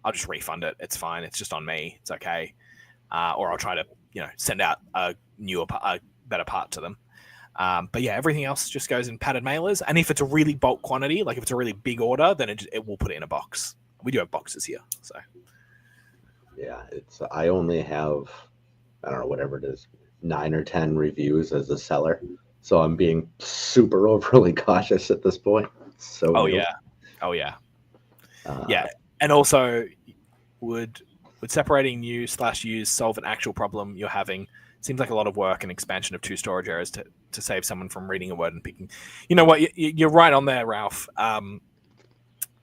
I'll just refund it. It's fine. It's just on me. It's okay. Or I'll try to, send out a better part to them. But yeah, everything else just goes in padded mailers. And if it's a really bulk quantity, like if it's a really big order, then it will put it in a box. We do have boxes here. So yeah, I only have, I don't know, whatever it is, 9 or 10 reviews as a seller. So I'm being super overly cautious at this point. So Oh yeah. Yeah. And also would separating new/used solve an actual problem you're having? Seems like a lot of work and expansion of 2 storage areas to save someone from reading a word and picking. You know what? You're right on there, Ralph.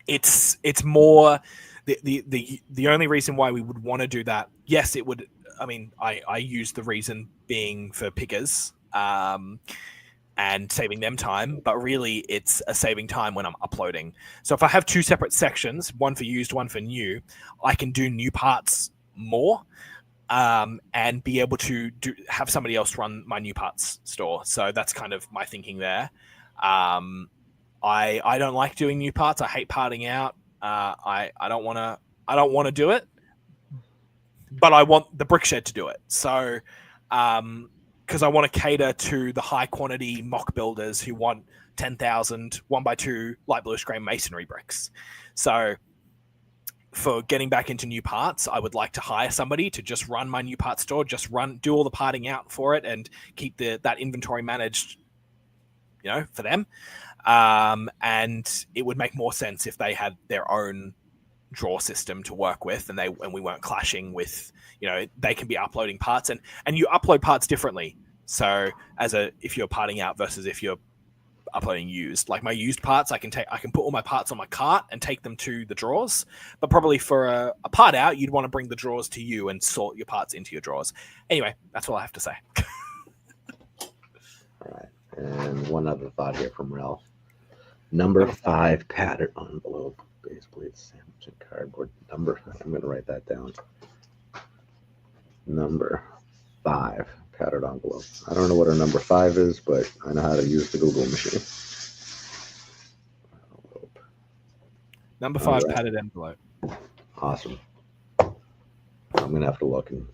It's more the only reason why we would want to do that. Yes, it would. I mean, I use the reason being for pickers and saving them time, but really it's a saving time when I'm uploading. So if I have 2 separate sections, one for used, one for new, I can do new parts more and be able to have somebody else run my new parts store. So that's kind of my thinking there. I don't like doing new parts. I hate parting out. I don't want to do it, but I want the BrickShed to do it. So, because I want to cater to the high quantity mock builders who want 10,000 1x2 light bluish grey masonry bricks. So for getting back into new parts, I would like to hire somebody to just run my new parts store, do all the parting out for it and keep that inventory managed, for them. And it would make more sense if they had their own draw system to work with and we weren't clashing with, they can be uploading parts and you upload parts differently. So if you're parting out versus if you're uploading used, like my used parts, I can put all my parts on my cart and take them to the drawers, but probably for a part out, you'd want to bring the drawers to you and sort your parts into your drawers. Anyway, that's all I have to say. All right. And one other thought here from Ralph. Number 5 pattern envelope, base plate, sandwich, and cardboard. I'm going to write that down. Number 5 patterned envelope. I don't know what a number 5 is, but I know how to use the Google machine. Number 5 padded envelope. Awesome. I'm going to have to look and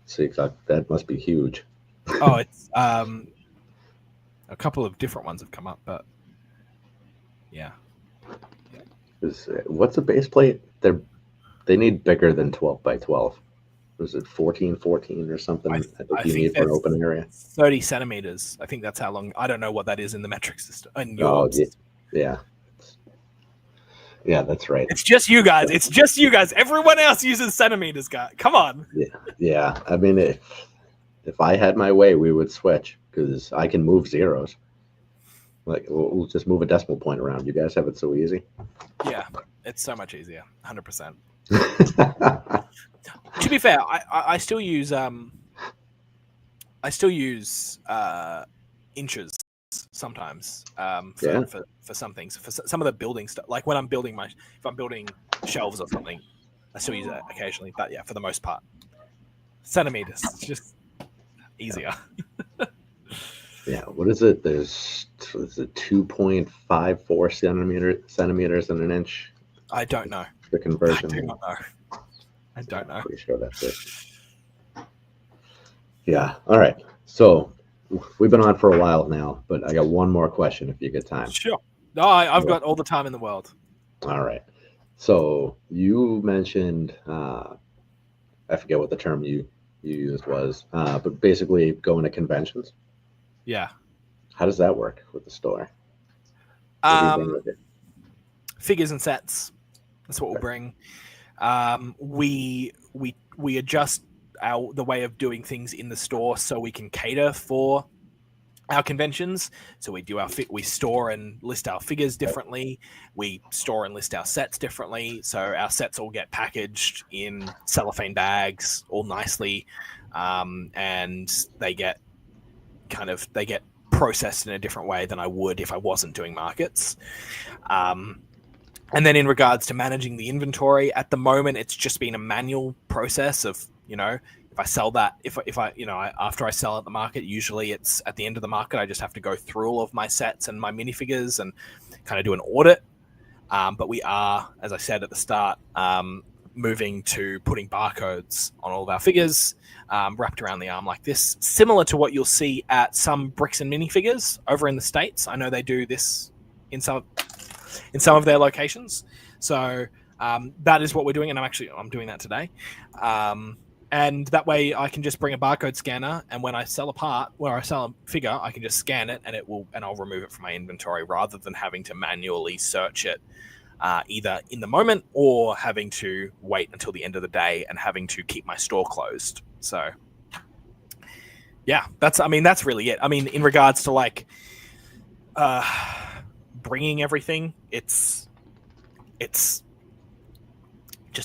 see exactly. That must be huge. Oh, it's a couple of different ones have come up, but yeah. What's a base plate? They need bigger than 12 by 12. Was it 14 or something? I think you need for an open area. 30 centimeters. I think that's how long. I don't know what that is in the metric system. Yeah. Yeah, that's right. It's just you guys. Everyone else uses centimeters, guys. Come on. Yeah. I mean, if I had my way, we would switch because I can move zeros. Like we'll just move a decimal point around. You guys have it so easy. Yeah, it's so much easier. 100%. To be fair, I still use inches sometimes for some things. For some of the building stuff, like when I'm building if I'm building shelves or something, I still use it occasionally. But yeah, for the most part, centimeters. It's just easier. Yeah, what is it? There's 2.54 centimeters in an inch. I don't know. The conversion. I don't know. Pretty sure that's it. Yeah. All right. So we've been on for a while now, but I got one more question if you get time. Sure. No, I've got all the time in the world. All right. So you mentioned, I forget what the term you used was, but basically going to conventions. Yeah. How does that work with the store? What do you bring with you? Figures and sets. That's what we'll bring. We adjust the way of doing things in the store so we can cater for our conventions. So we do we store and list our figures differently. We store and list our sets differently. So our sets all get packaged in cellophane bags all nicely, and they get processed in a different way than I would if I wasn't doing markets. And then in regards to managing the inventory, at the moment, it's just been a manual process of, if I sell that, after I sell at the market, usually it's at the end of the market, I just have to go through all of my sets and my minifigures and kind of do an audit. But we are, as I said at the start, moving to putting barcodes on all of our figures, wrapped around the arm like this, similar to what you'll see at some bricks and minifigures over in the States. I know they do this in some of their locations. So that is what we're doing, and I'm doing that today. And that way I can just bring a barcode scanner, and when I sell a part, where I sell a figure, I can just scan it and I'll remove it from my inventory rather than having to manually search it either in the moment or having to wait until the end of the day and having to keep my store closed. So yeah, that's really it. I mean, in regards to bringing everything, it's just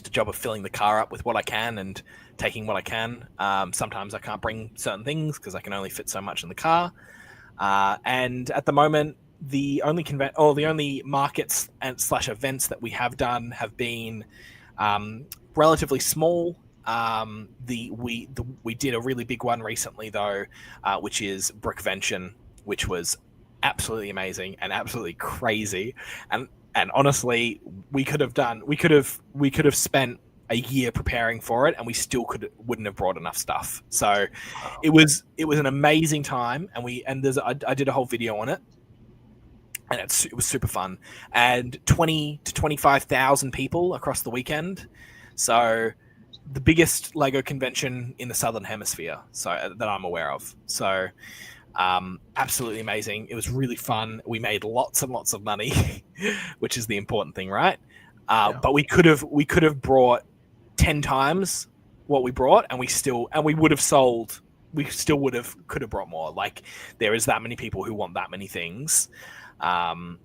a job of filling the car up with what I can and taking what I can. Sometimes I can't bring certain things because I can only fit so much in the car. And at the moment, the only markets and / events that we have done have been relatively small. We did a really big one recently though, which is Brickvention, which was absolutely amazing and absolutely crazy. And honestly, we could have spent a year preparing for it, and we still wouldn't have brought enough stuff. So it was an amazing time, and I did a whole video on it, and it was super fun. And 20 to 25,000 people across the weekend. So the biggest Lego convention in the Southern Hemisphere, so that I'm aware of. So absolutely amazing. It was really fun. We made lots and lots of money, which is the important thing, right? Yeah. But we could have brought 10 times what we brought, and we would have sold. We still could have brought more. Like, there is that many people who want that many things. But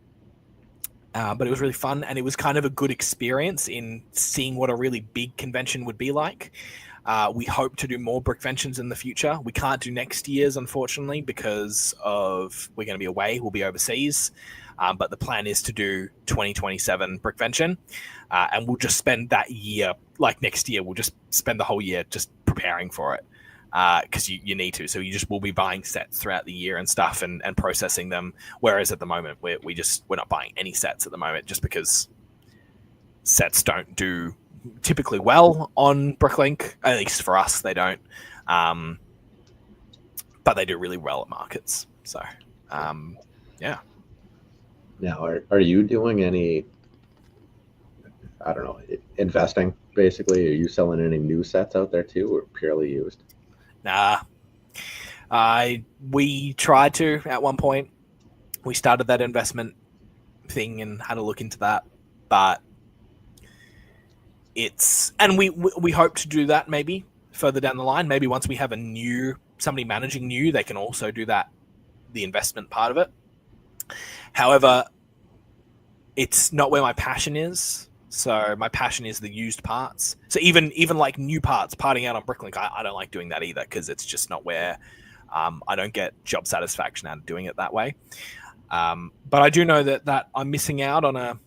it was really fun, and it was kind of a good experience in seeing what a really big convention would be like. We hope to do more Brickventions in the future. We can't do next year's, unfortunately, because we're going to be away. We'll be overseas. But the plan is to do 2027 Brickvention. And we'll just spend that year, like next year, we'll just spend the whole year just preparing for it. Because you need to. So we'll be buying sets throughout the year and stuff and processing them. Whereas at the moment, we're not buying any sets at the moment, just because sets don't do typically well on Bricklink. At least for us, they don't. But they do really well at markets. So, yeah. Now, are you doing any, I don't know, investing, basically? Are you selling any new sets out there too, or purely used? Nah. We tried to at one point. We started that investment thing and had a look into that, but we hope to do that maybe further down the line. Maybe once we have somebody managing new, they can also do that, the investment part of it. However, it's not where my passion is. So my passion is the used parts. So even like new parts, parting out on Bricklink, I don't like doing that either, because it's just not where I don't get job satisfaction out of doing it that way. But I do know that I'm missing out on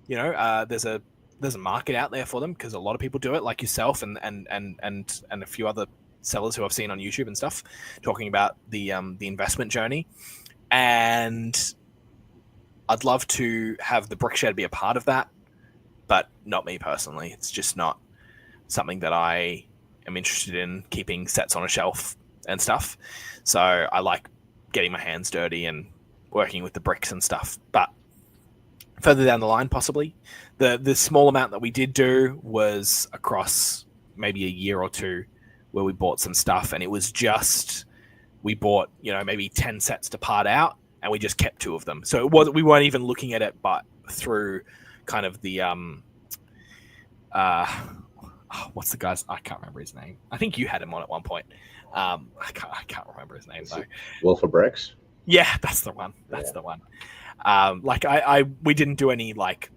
there's a market out there for them, because a lot of people do it, like yourself and a few other sellers who I've seen on YouTube and stuff, talking about the investment journey. And I'd love to have the BrickShed be a part of that, but not me personally. It's just not something that I am interested in, keeping sets on a shelf and stuff. So I like getting my hands dirty and working with the bricks and stuff. But further down the line, possibly. The small amount that we did do was across maybe a year or two, where we bought some stuff, and it was just we bought, maybe 10 sets to part out, and we just kept 2 of them. So we weren't even looking at it, but through kind of the what's the guy's? I can't remember his name. I think you had him on at one point. I can't remember his name though. Wolf of Bricks. Yeah, that's the one. That's the one. We didn't do any like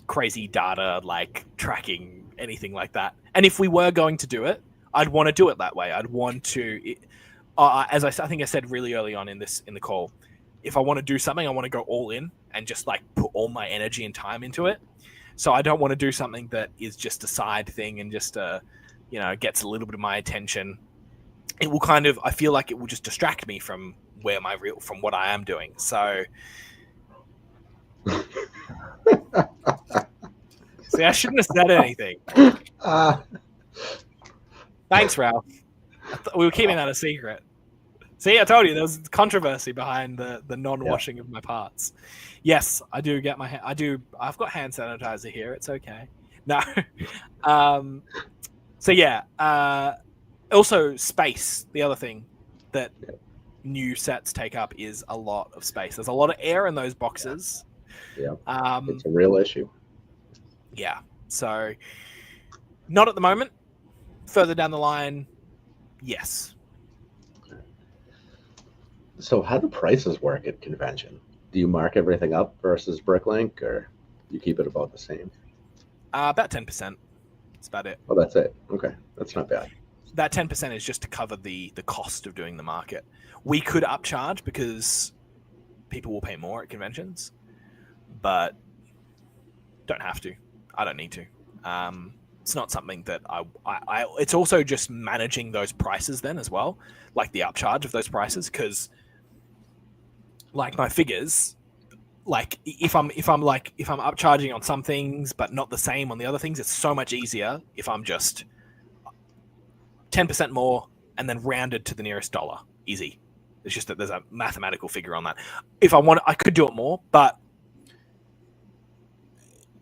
crazy data like tracking anything like that. And if we were going to do it, I'd want to do it that way. I'd want to, as I think I said really early on in the call, if I want to do something, I want to go all in and just like put all my energy and time into it. So I don't want to do something that is just a side thing and just gets a little bit of my attention. It will I feel like it will just distract me from from what I am doing. So see, I shouldn't have said anything. Thanks, Ralph. We were keeping that a secret. See, I told you there was controversy behind the non-washing of my parts. Yes, I do get I've got hand sanitizer here. It's okay. No. So yeah. Also, space. The other thing that new sets take up is a lot of space. There's a lot of air in those boxes. Yeah. It's a real issue. Yeah. So, not at the moment. Further down the line, yes. So how do prices work at convention? Do you mark everything up versus Bricklink, or you keep it about the same? About 10%. That's about it. Oh, that's it. Okay. That's not bad. That 10% is just to cover the cost of doing the market. We could upcharge because people will pay more at conventions, but don't have to. I don't need to. It's not something that I it's also just managing those prices then as well, like the upcharge of those prices, because like my figures, like if I'm upcharging on some things but not the same on the other things, it's so much easier if I'm just 10% more and then rounded to the nearest dollar. Easy. It's just that there's a mathematical figure on that. If I want, I could do it more, but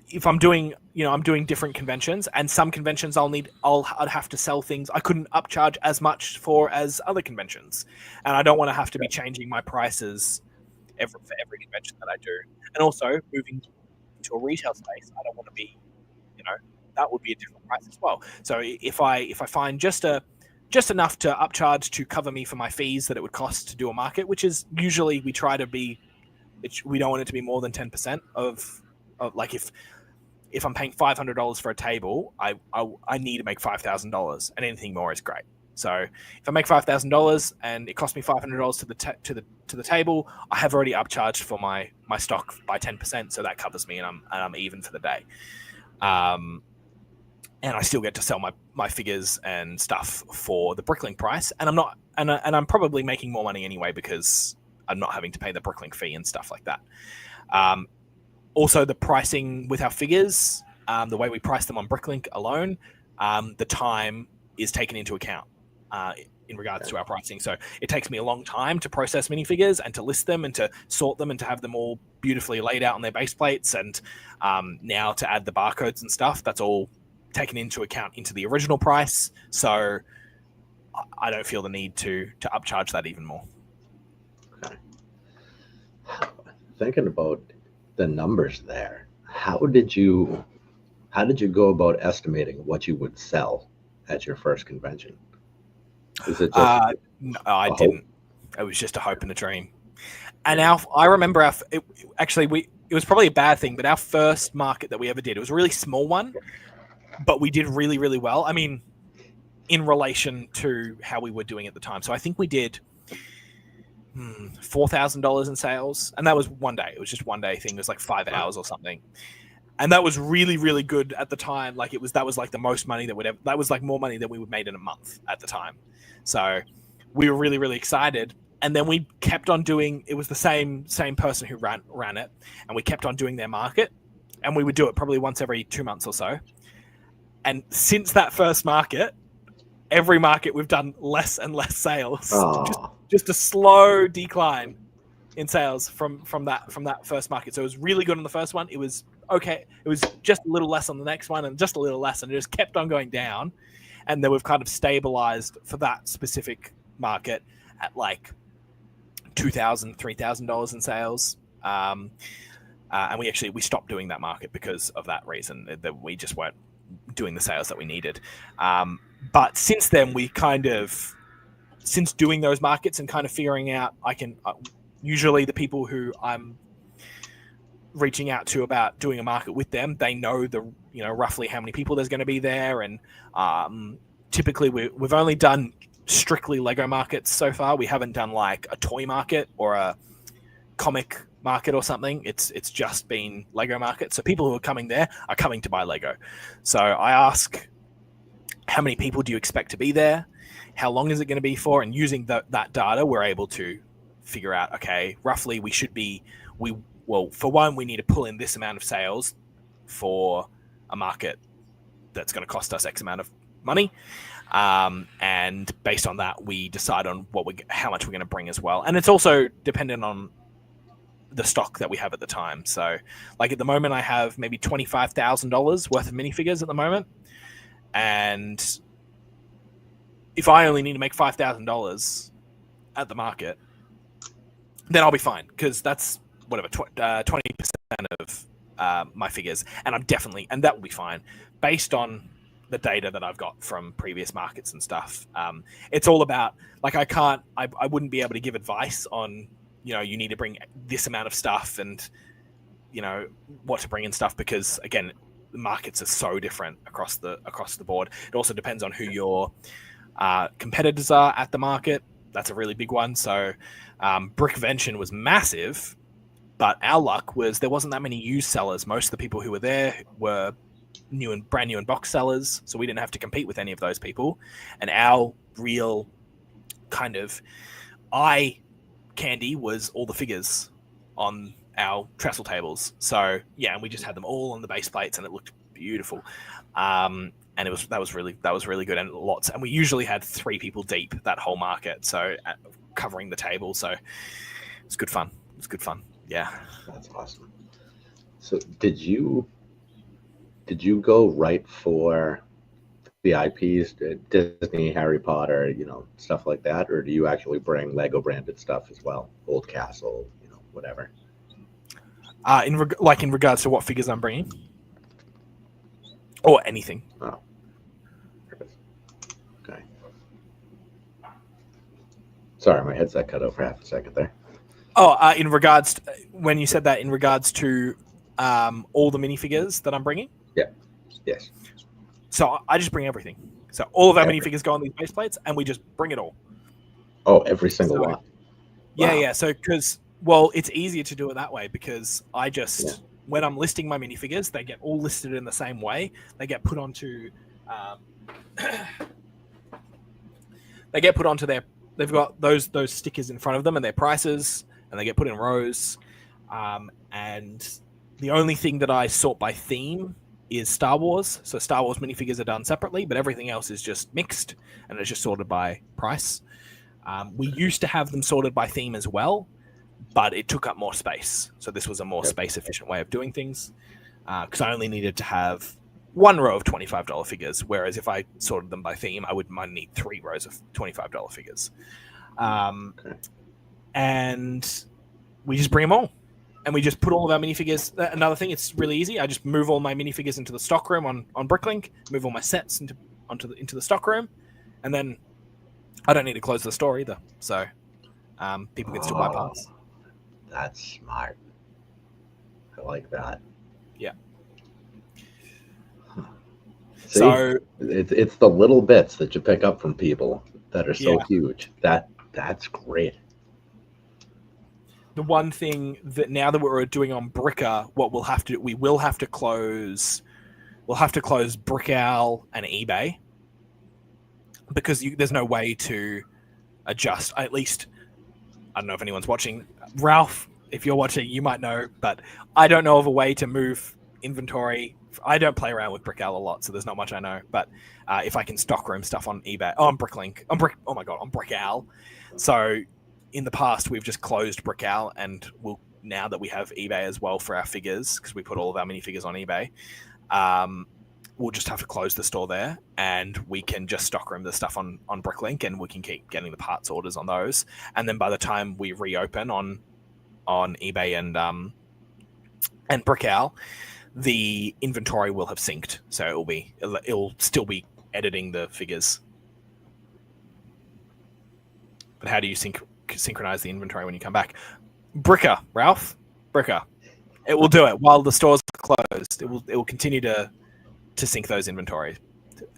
if I'm doing, I'm doing different conventions, and some conventions I'd have to sell things I couldn't upcharge as much for as other conventions, and I don't want to have to be changing my prices for every convention that I do. And also moving to a retail space, I don't want to be, that would be a different price as well. So if I find just enough to upcharge to cover me for my fees that it would cost to do a market, which is usually we try to be, we don't want it to be more than 10% of like if I'm paying $500 for a table, I need to make $5,000, and anything more is great. So if I make $5,000 and it costs me $500 to the table, I have already upcharged for my stock by 10%, so that covers me, and I'm even for the day. And I still get to sell my figures and stuff for the Bricklink price, and I'm probably making more money anyway because I'm not having to pay the Bricklink fee and stuff like that. Also, the pricing with our figures, the way we price them on Bricklink alone, the time is taken into account in regards to our pricing. So it takes me a long time to process minifigures and to list them and to sort them and to have them all beautifully laid out on their base plates, and now to add the barcodes and stuff. That's all taken into account into the original price. So I don't feel the need to upcharge that even more. Okay. Thinking about the numbers there, how did you go about estimating what you would sell at your first convention? Is it just no, I didn't. It was just a hope and a dream. And I remember it was probably a bad thing, but our first market that we ever did, it was a really small one, but we did really, really well. I mean, in relation to how we were doing at the time. So I think we did $4,000 in sales, and that was one day. It was just one day thing. It was like 5 hours or something, and that was really, really good at the time. Like that was like the most money that was like more money than we would made in a month at the time. So we were really, really excited, and then we kept on doing. It was the same person who ran it, and we kept on doing their market, and we would do it probably once every 2 months or so. And since that first market, every market we've done less and less sales. Just a slow decline in sales from that first market. So it was really good on the first one. It was okay. It was just a little less on the next one, and just a little less, and it just kept on going down. And then we've kind of stabilized for that specific market. at like $2,000, $3,000 in sales. And we stopped doing that market because of that reason, that we just weren't doing the sales that we needed. But since then, since doing those markets and kind of figuring out, usually the people who I'm reaching out to about doing a market with them, they know roughly how many people there's going to be there. And typically we've only done strictly Lego markets so far. We haven't done like a toy market or a comic market or something. It's just been Lego market. So people who are coming there are coming to buy Lego. So I ask, how many people do you expect to be there? How long is it going to be for? And using that data, we're able to figure out, okay, roughly for one, we need to pull in this amount of sales for a market that's going to cost us X amount of money. And based on that, we decide on how much we're going to bring as well. And it's also dependent on the stock that we have at the time. So like at the moment, I have maybe $25,000 worth of minifigures at the moment. And if I only need to make $5,000 at the market, then I'll be fine, because that's whatever 20% of my figures, and that will be fine based on the data that I've got from previous markets and stuff. It's all about, like, I wouldn't be able to give advice on, you need to bring this amount of stuff and what to bring and stuff, because again, the markets are so different across the board. It also depends on who your competitors are at the market. That's a really big one. So Brickvention was massive, but our luck was there wasn't that many used sellers. Most of the people who were there were brand new and box sellers, so we didn't have to compete with any of those people. And our real kind of eye candy was all the figures on our trestle tables. So yeah, and we just had them all on the base plates, and it looked beautiful. And that was really good, and lots. And we usually had 3 people deep that whole market, so covering the table. So it's good fun. Yeah, that's awesome. So did you go right for the IPs, Disney, Harry Potter, stuff like that, or do you actually bring Lego branded stuff as well, Old Castle, whatever? In regards to what figures I'm bringing, or anything. Oh, okay. Sorry, my headset cut out for half a second there. Oh, in regards to, when you said that, in regards to all the minifigures that I'm bringing? Yeah. Yes. So I just bring everything. So all of our minifigures go on these base plates, and we just bring it all. Oh, every single one? Yeah, wow. Yeah. So it's easier to do it that way, because when I'm listing my minifigures, they get all listed in the same way. They get put onto they've got those stickers in front of them and their prices, and they get put in rows. And the only thing that I sort by theme is Star Wars. So Star Wars minifigures are done separately, but everything else is just mixed, and it's just sorted by price. We used to have them sorted by theme as well, but it took up more space. So this was a more space-efficient way of doing things, because I only needed to have 1 row of $25 figures, whereas if I sorted them by theme, I might need 3 rows of $25 figures. And we just bring them all. And we just put all of our minifigures. Another thing, it's really easy. I just move all my minifigures into the stock room on Bricklink, move all my sets into the stock room, and then I don't need to close the store either. So people can still buy parts. That's smart. I like that. Yeah. See, so it's the little bits that you pick up from people that are so huge. That's great. The one thing that now that we're doing on Bricker, we will have to close Brickowl and eBay, because there's no way to adjust. At least, I don't know if anyone's watching. Ralph, if you're watching, you might know, but I don't know of a way to move inventory. I don't play around with Brickowl a lot, so there's not much I know. But if I can stockroom stuff on eBay, on Bricklink, on Brickowl. So in the past, we've just closed Brickowl, and now that we have eBay as well for our figures, because we put all of our minifigures on eBay, we'll just have to close the store there, and we can just stockroom the stuff on Bricklink, and we can keep getting the parts orders on those. And then by the time we reopen on eBay and Brickowl, the inventory will have synced, so it'll still be editing the figures. But how do you synchronize the inventory when you come back? Bricker, Ralph, Bricker. It will do it while the store's closed. It will continue to sync those inventories.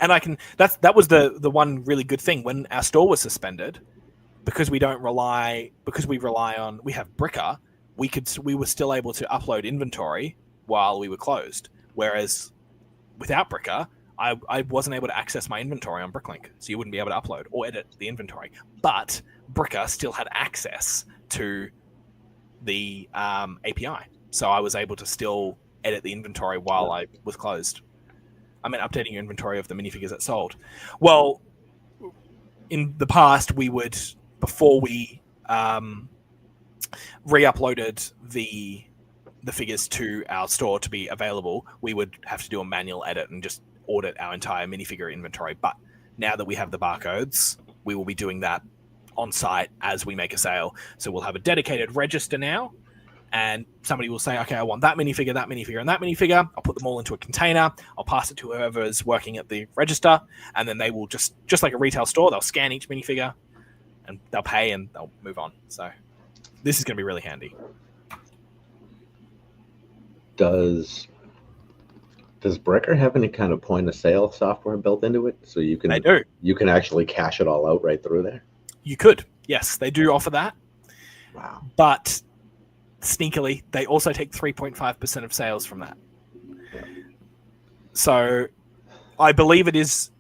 And that was the one really good thing when our store was suspended, because we rely on, we have Bricker, we were still able to upload inventory while we were closed. Whereas without Bricker, I wasn't able to access my inventory on Bricklink, so you wouldn't be able to upload or edit the inventory. But Bricker still had access to the API, so I was able to still edit the inventory while I was closed. I mean, updating your inventory of the minifigures that sold. Well, in the past, we would, before we re-uploaded the figures to our store to be available, we would have to do a manual edit and just audit our entire minifigure inventory. But now that we have the barcodes, we will be doing that on site as we make a sale. So we'll have a dedicated register now, and somebody will say, okay, I want that minifigure, and that minifigure. I'll put them all into a container. I'll pass it to whoever is working at the register, and then they will just like a retail store, they'll scan each minifigure, and they'll pay, and they'll move on. So this is going to be really handy. Does Bricker have any kind of point of sale software built into it, so you can actually cash it all out right through there? You could, yes, they do offer that. Wow. But sneakily, they also take 3.5% of sales from that. Yeah. So I believe it is.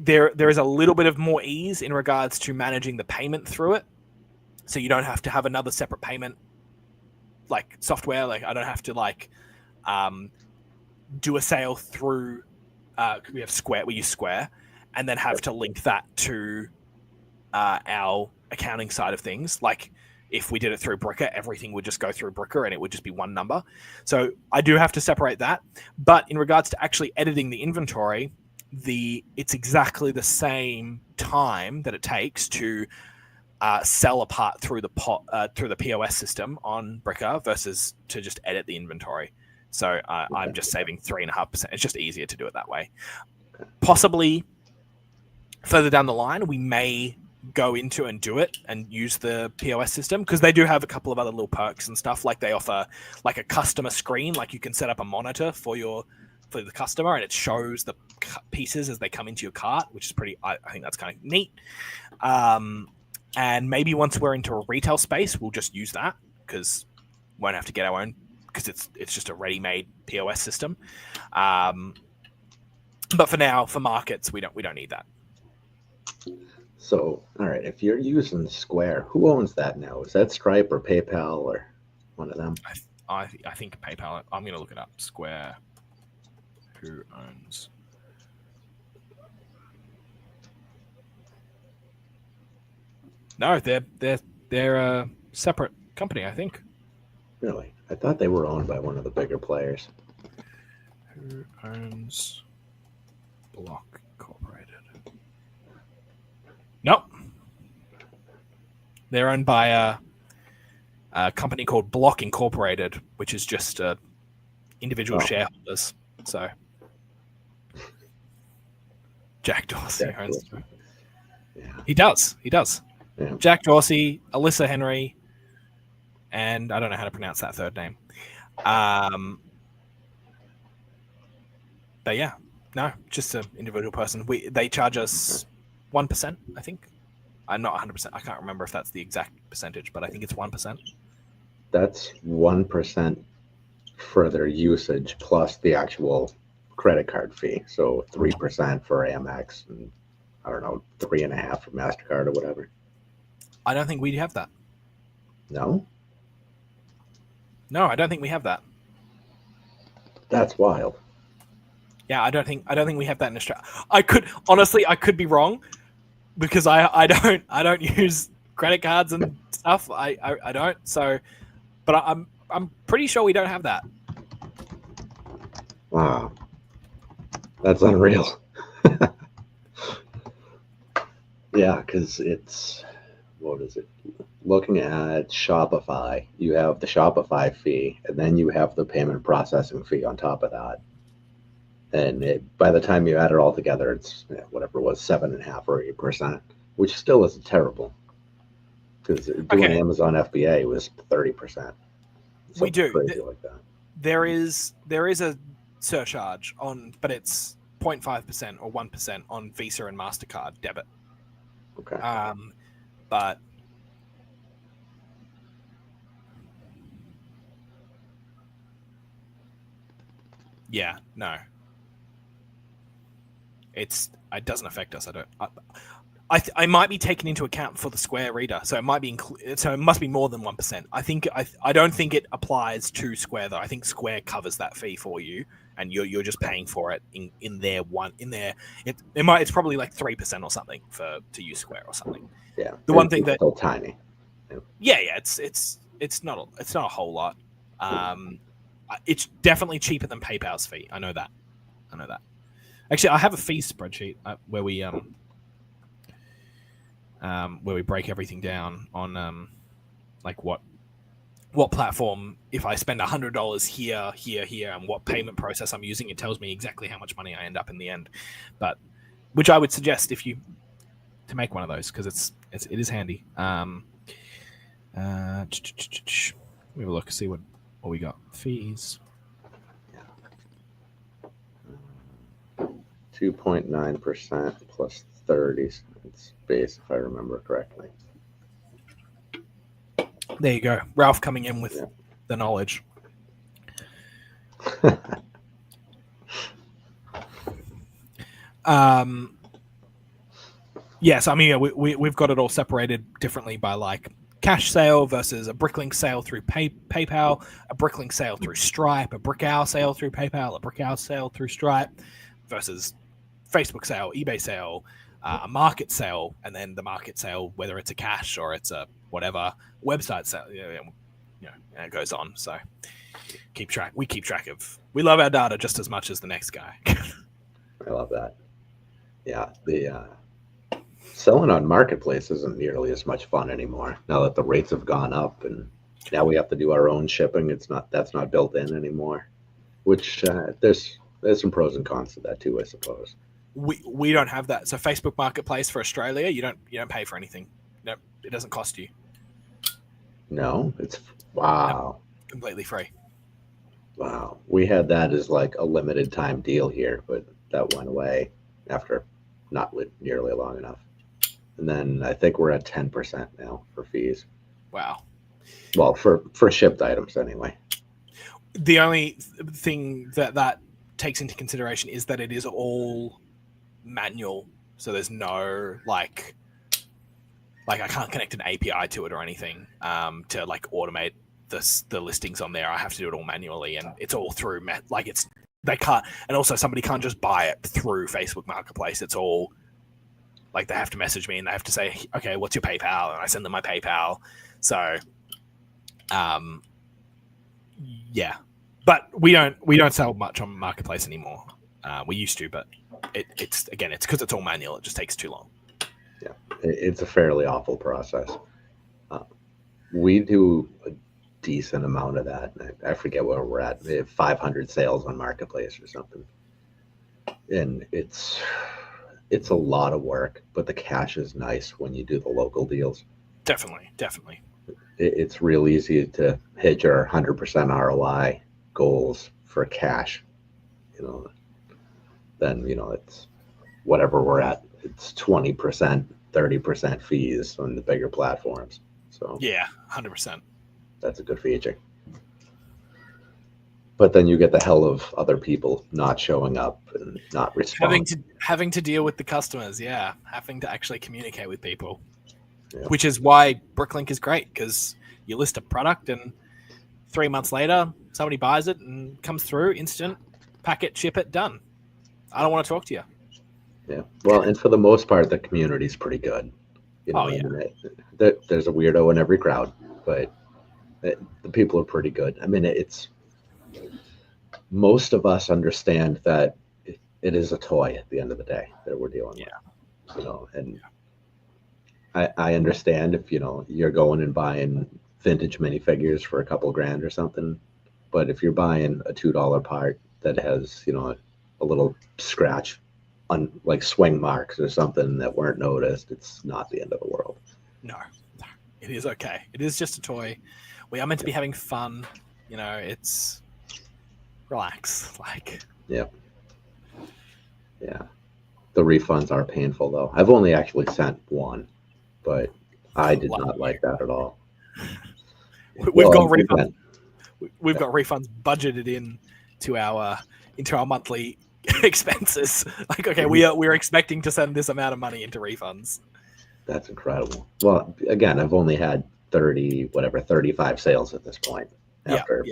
There is a little bit of more ease in regards to managing the payment through it, so you don't have to have another separate payment like software. Like I don't have to do a sale through. We have Square. We use Square, and then have to link that to our accounting side of things. Like if we did it through Bricker, everything would just go through Bricker, and it would just be one number. So I do have to separate that. But in regards to actually editing the inventory, it's exactly the same time that it takes to sell a part through the POS system on Bricker versus to just edit the inventory. So I'm just saving 3.5%. It's just easier to do it that way. Possibly further down the line, we may go into and do it and use the POS system, because they do have a couple of other little perks and stuff. Like they offer like a customer screen, like you can set up a monitor for the customer, and it shows the pieces as they come into your cart, which is pretty. I think that's kind of neat. And maybe once we're into a retail space, we'll just use that, because we won't have to get our own, because it's just a ready-made POS system. But for now, for markets, we don't need that. So, all right, if you're using Square, who owns that now? Is that Stripe or PayPal or one of them? I think PayPal. I'm going to look it up. Square. Who owns? No, they're a separate company, I think. Really? I thought they were owned by one of the bigger players. Who owns Block Incorporated? Nope. They're owned by a company called Block Incorporated, which is just individual shareholders. So Jack Dorsey owns them. Yeah. He does. Yeah. Jack Dorsey, Alyssa Henry, and I don't know how to pronounce that third name. But yeah, no, just an individual person. They charge us 1%, I think. I'm not 100%. I can't remember if that's the exact percentage, but I think it's 1%. That's 1% for their usage plus the actual credit card fee. So 3% for Amex, and I don't know, 3.5% for MasterCard or whatever. I don't think we have that. No? No, I don't think we have that. That's wild. Yeah, I don't think we have that in Australia. I could be wrong, because I don't use credit cards and stuff. I don't. So, but I'm pretty sure we don't have that. Wow. That's unreal. Yeah, because it's, what is it? Looking at Shopify, you have the Shopify fee, and then you have the payment processing fee on top of that. And by the time you add it all together, it's whatever it was, 7.5 or 8%, which still isn't terrible. Because doing Amazon FBA was 30%. We do crazy like that. There is a surcharge on, but it's 0.5% or 1% on Visa and MasterCard debit. Okay. But yeah, no, it doesn't affect us. I might be taken into account for the Square reader, so it might be so it must be more than 1%. I don't think it applies to Square though. I think Square covers that fee for you, and you're just paying for it in their it's probably like 3% or something to use Square or something. Yeah, the one thing that still tiny. Yeah, it's not a whole lot. It's definitely cheaper than PayPal's fee. I know that. Actually, I have a fee spreadsheet where we break everything down on like what platform, if I spend $100 here, and what payment process I'm using, it tells me exactly how much money I end up in the end. But which I would suggest to make one of those, because it is handy. We have a look, see what we got. Fees. 2.9% plus 30 cents base, if I remember correctly. There you go. Ralph coming in with the knowledge. Yes, I mean, we've got it all separated differently by like cash sale versus a Bricklink sale through PayPal, a Bricklink sale through Stripe, a BrickOwl sale through PayPal, a BrickOwl sale through Stripe, versus Facebook sale, eBay sale, a market sale, and then the market sale, whether it's a cash or it's a whatever website sale, and it goes on. So we keep track of. We love our data just as much as the next guy. I love that. Yeah, the selling on marketplace isn't nearly as much fun anymore now that the rates have gone up, and now we have to do our own shipping. That's not built in anymore, which there's some pros and cons to that too, I suppose. We don't have that. So Facebook Marketplace for Australia, you don't pay for anything. No, it doesn't cost you. No, it's wow. Completely free. Wow. We had that as like a limited time deal here, but that went away after not nearly long enough. And then I think we're at 10% now for fees. Wow. Well, for shipped items anyway. The only thing that takes into consideration is that it is all manual. So there's no like I can't connect an API to it or anything to like automate the listings on there. I have to do it all manually, and it's all through they can't, and also somebody can't just buy it through Facebook Marketplace. It's all like they have to message me and they have to say, okay, what's your PayPal? And I send them my PayPal. So yeah, but we don't sell much on Marketplace anymore. We used to, but it's because it's all manual. It just takes too long. Yeah, it's a fairly awful process. We do a decent amount of that. I forget where we're at. We have 500 sales on Marketplace or something, and it's a lot of work. But the cash is nice when you do the local deals. Definitely. It's real easy to hit your 100% ROI goals for cash. Then it's whatever we're at. It's 20%, 30% fees on the bigger platforms. So yeah, 100%. That's a good feature. But then you get the hell of other people not showing up and not responding. Having to deal with the customers, yeah. Having to actually communicate with people. Yeah. Which is why Bricklink is great, because you list a product and 3 months later, somebody buys it and comes through, instant, pack it, ship it, done. I don't want to talk to you. Yeah. Well, and for the most part, the community's pretty good. There's a weirdo in every crowd, but the people are pretty good. I mean, most of us understand that it is a toy at the end of the day that we're dealing Yeah. with, and I understand if, you're going and buying vintage minifigures for a couple grand or something, but if you're buying a $2 part that has, a little scratch on like swing marks or something that weren't noticed, it's not the end of the world. No, it is okay. It is just a toy. We are meant to be having fun. It's relax. Yeah. The refunds are painful though. I've only actually sent one, but I did not like that at all. We've got refunds. We've got refunds budgeted into our monthly expenses. Okay, we're expecting to send this amount of money into refunds. That's incredible. Well, again, I've only had 35 sales at this point. After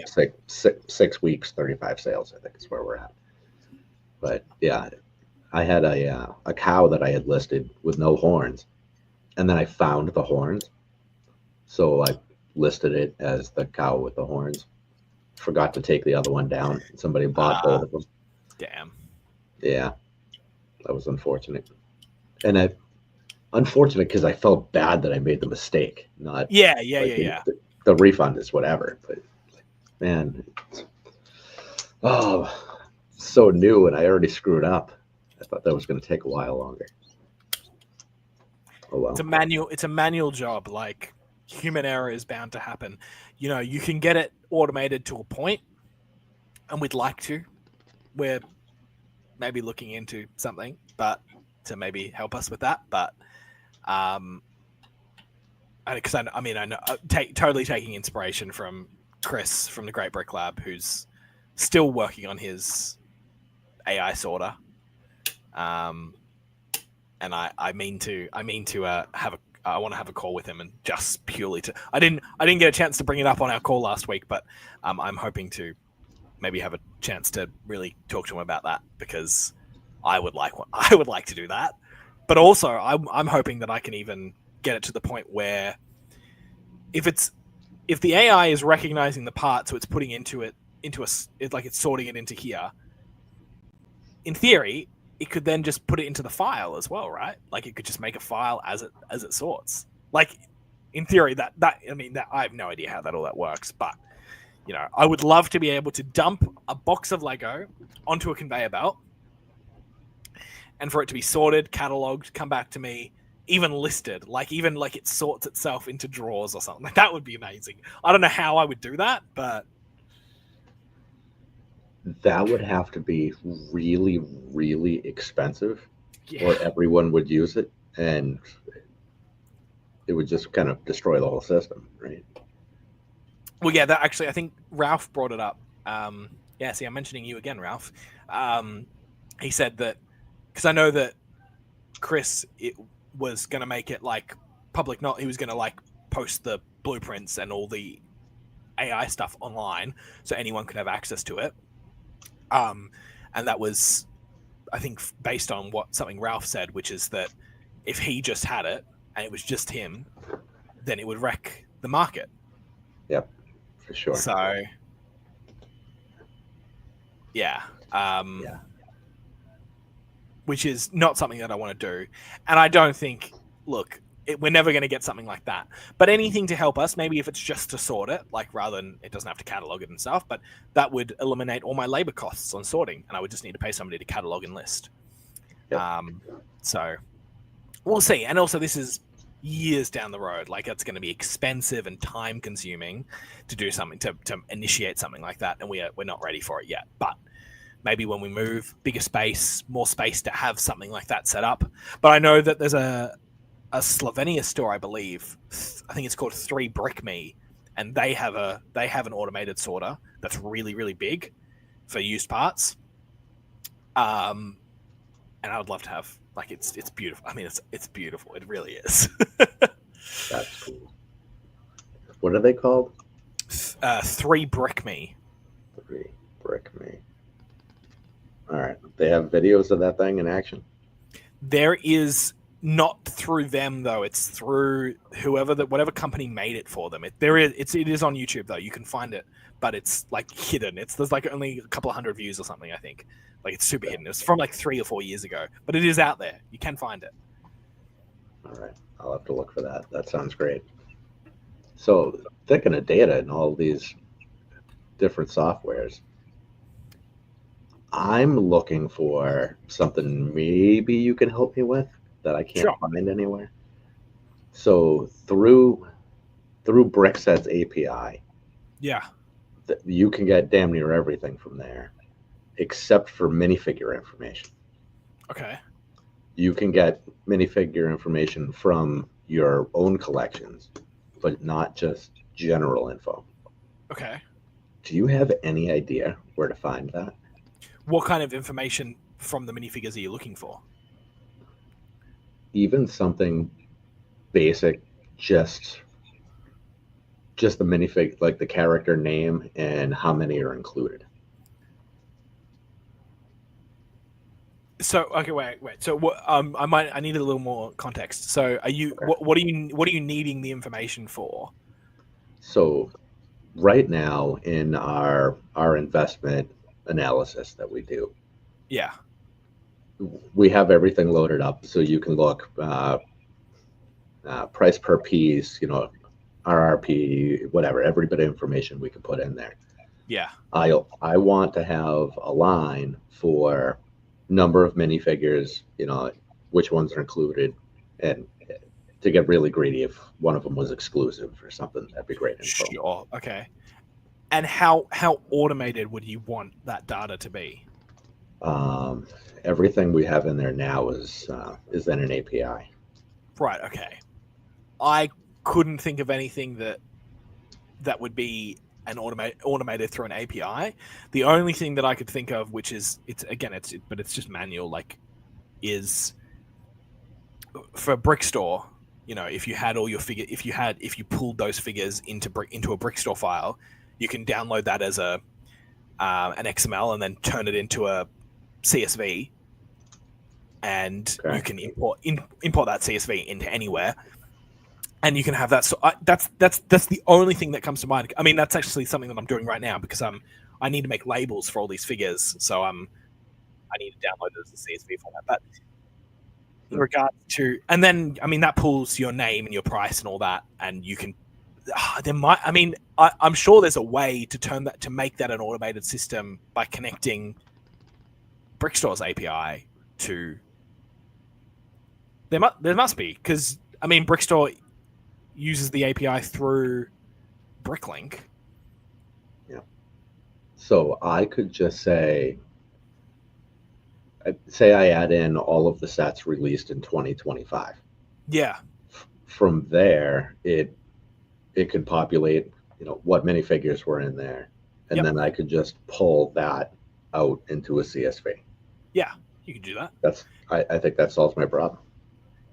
6 weeks, 35 sales, I think is where we're at. But yeah, I had a cow that I had listed with no horns, and then I found the horns, so I listed it as the cow with the horns. Forgot to take the other one down. Somebody bought both of them. Damn. Yeah, that was unfortunate. And unfortunate because I felt bad that I made the mistake. Not The refund is whatever, but man, so new, and I already screwed up. I thought that was going to take a while longer. Oh well. It's a manual job. Like, human error is bound to happen. You can get it automated to a point, and we'd like to. We're maybe looking into something, but to maybe help us with that. But because I know, totally taking inspiration from Chris from the Great Brick Lab, who's still working on his AI sorter. And I mean to I want to have a call with him, and just purely I didn't get a chance to bring it up on our call last week, but I'm hoping to maybe have a chance to really talk to him about that, because I would like to do that. But also I'm hoping that I can even get it to the point where if the AI is recognizing the part, so it's putting it's sorting it into here, in theory it could then just put it into the file as well, right? Like, it could just make a file as it sorts. Like, in theory, that I have no idea how all that works, but I would love to be able to dump a box of Lego onto a conveyor belt, and for it to be sorted, cataloged, come back to me, even listed, even it sorts itself into drawers or something. Like, that would be amazing. I don't know how I would do that, but that would have to be really, really expensive, or everyone would use it, and it would just kind of destroy the whole system, right? Well, yeah, that actually, I think Ralph brought it up. See, I'm mentioning you again, Ralph. He said that, because I know that Chris was going to make it public, he was going to post the blueprints and all the AI stuff online so anyone could have access to it. And that was, I think, based on something Ralph said, which is that if he just had it and it was just him, then it would wreck the market. Yep, for sure. So, yeah. Which is not something that I want to do. And I don't think, we're never going to get something like that. But anything to help us, maybe if it's just to sort it, rather than, it doesn't have to catalog it and stuff, but that would eliminate all my labor costs on sorting, and I would just need to pay somebody to catalog and list. Yep. So we'll see. And also, this is years down the road. It's going to be expensive and time consuming to do something, to initiate something like that. And we're not ready for it yet. But maybe when we move, bigger space, more space to have something like that set up. But I know that there's a Slovenia store, I believe. I think it's called 3 Brick Me, and they have an automated sorter that's really, really big for used parts. And I would love to have, it's beautiful. I mean, it's beautiful. It really is. That's cool. What are they called? 3 Brick Me. 3 Brick Me. All right. They have videos of that thing in action. There is not through them though. It's through whatever company made it for them. It is on YouTube though. You can find it, but it's like hidden. There's like only a couple of hundred views or something. I think like it's super hidden. It's from like 3 or 4 years ago, but it is out there. You can find it. All right, I'll have to look for that. That sounds great. So thinking of data and all these different softwares, I'm looking for something maybe you can help me with that I can't Sure. find anywhere. So through BrickShed's API, Yeah. you can get damn near everything from there, except for minifigure information. Okay. You can get minifigure information from your own collections, but not just general info. Okay. Do you have any idea where to find that? What kind of information from the minifigures are you looking for? Even something basic, just the minifig, like the character name and how many are included. So okay, wait. So what? I need a little more context. So are you? Okay. What are you needing the information for? So right now in our investment analysis that we do, Yeah. we have everything loaded up so you can look price per piece, RRP, whatever, every bit of information we can put in there. Yeah. I want to have a line for number of minifigures, which ones are included, and to get really greedy, if one of them was exclusive or something, that'd be great info. Sure. Okay. And how automated would you want that data to be? Everything we have in there now is in an API. Right. Okay. I couldn't think of anything that would be an automated through an API. The only thing that I could think of, which is but it's just manual, like, is for Brickstore. If you had all your figure, if you pulled those figures into a Brickstore file, you can download that as an XML and then turn it into a CSV, and Okay. you can import that CSV into anywhere, and you can have that. So that's the only thing that comes to mind. I mean, that's actually something that I'm doing right now because I need to make labels for all these figures, so I need to download it as a CSV format. But in regards to, and then I mean that pulls your name and your price and all that, and you can. I'm sure there's a way to make that an automated system by connecting Brickstore's API to. There must be, because I mean Brickstore uses the API through Bricklink. Yeah. So I could just say I add in all of the sets released in 2025. Yeah. From there, it could populate, what minifigures were in there, and then I could just pull that out into a CSV. Yeah, you can do that. I think that solves my problem.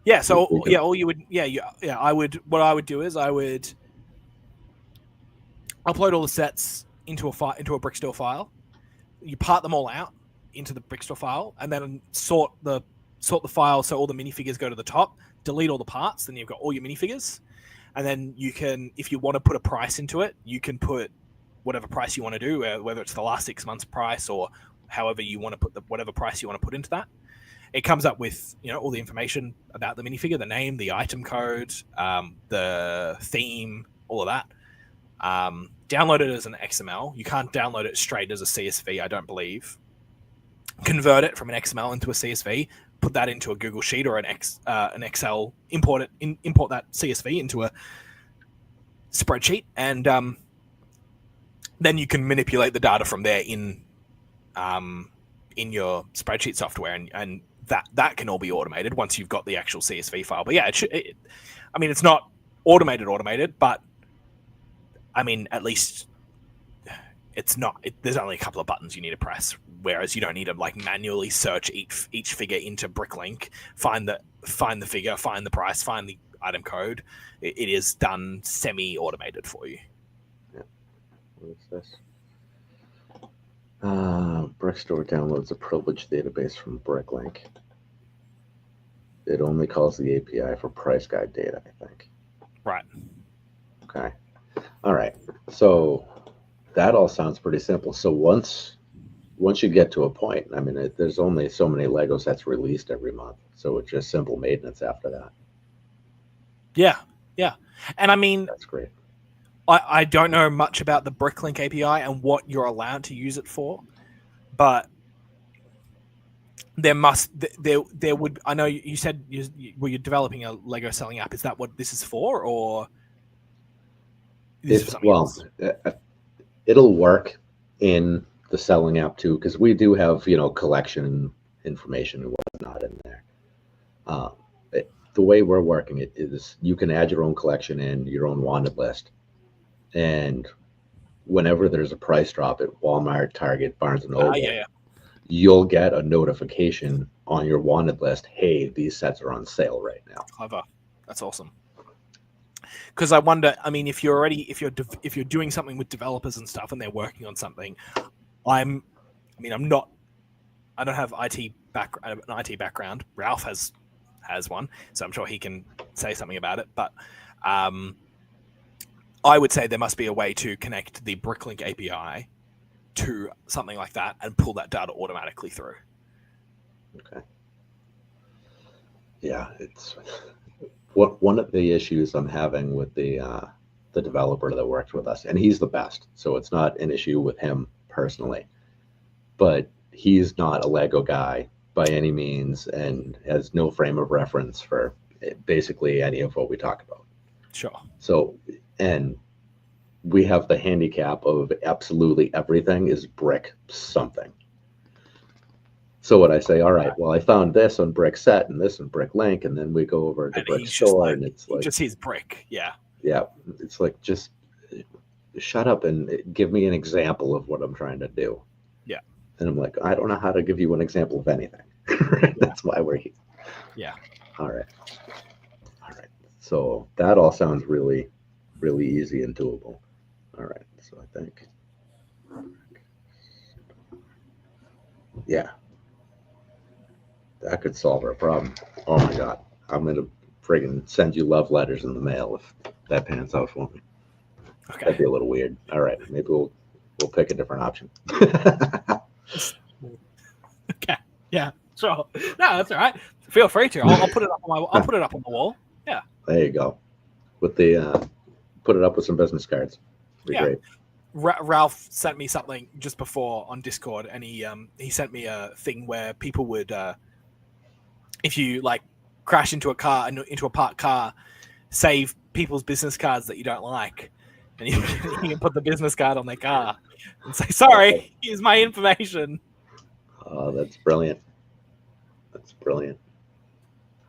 Yeah. So all you would, I would. What I would do is I would upload all the sets into a Brickstore file. You part them all out into the Brickstore file, and then sort the file so all the minifigures go to the top. Delete all the parts, then you've got all your minifigures, and then you can, if you want to put a price into it, you can put whatever price you want to do, whether it's the last 6 months price or however you want to put whatever price you want to put into that. It comes up with all the information about the minifigure, the name, the item code, the theme, all of that. Download it as an XML. You can't download it straight as a CSV, I don't believe. Convert it from an XML into a CSV. Put that into a Google Sheet or an Excel. Import that CSV into a spreadsheet, and then you can manipulate the data from there in your spreadsheet software, and that can all be automated once you've got the actual CSV file. But yeah, it's not automated, but I mean, at least it's not. There's only a couple of buttons you need to press, whereas you don't need to manually search each figure into Bricklink, find the figure, find the price, find the item code. It is done semi-automated for you. Yeah. What is this? Brickstore downloads a privileged database from Bricklink. It only calls the API for price guide data, I think. Right. Okay. All right. So that all sounds pretty simple. So once you get to a point, I mean, there's only so many Lego sets released every month, so it's just simple maintenance after that. Yeah. And I mean, That's great. I don't know much about the Bricklink API and what you're allowed to use it for, but there would. I know you said you're developing a Lego selling app. Is that what this is for, or this is for something else? It'll work in the selling app too, because we do have collection information and whatnot in there. The way we're working it is you can add your own collection in your own wanted list, and whenever there's a price drop at Walmart, Target, Barnes and Noble, you'll get a notification on your wanted list. Hey, these sets are on sale right now. Clever. That's awesome. Because I wonder, I mean, if you're doing something with developers and stuff, and they're working on something, I don't have an IT background. Ralph has one, so I'm sure he can say something about it. But I would say there must be a way to connect the Bricklink API to something like that and pull that data automatically through. Okay. Yeah, it's one of the issues I'm having with the developer that works with us, and he's the best, so it's not an issue with him personally, but he's not a Lego guy by any means and has no frame of reference for basically any of what we talk about. Sure. So, and we have the handicap of absolutely everything is brick something. So when I say, all right, well, I found this on BrickShed and this on Bricklink, and then we go over to Brick Store, and it's like just his brick. Yeah. It's like, just shut up and give me an example of what I'm trying to do. Yeah. And I'm like, I don't know how to give you an example of anything. That's why we're here. Yeah. All right. So that all sounds really, really easy and doable. All right. So I think, yeah, that could solve our problem. Oh my God. I'm going to friggin' send you love letters in the mail if that pans out for me. Okay. That'd be a little weird. All right. Maybe we'll pick a different option. Okay. Yeah. Sure. No, that's all right. Feel free to. I'll put it up I'll put it up on the wall. Yeah. There you go. With the put it up with some business cards. Be great. Ralph sent me something just before on Discord, and he sent me a thing where people would, if you like crash into a parked car, save people's business cards that you don't like, and you can put the business card on their car and say, "Sorry, here's my information." Oh, that's brilliant. That's brilliant.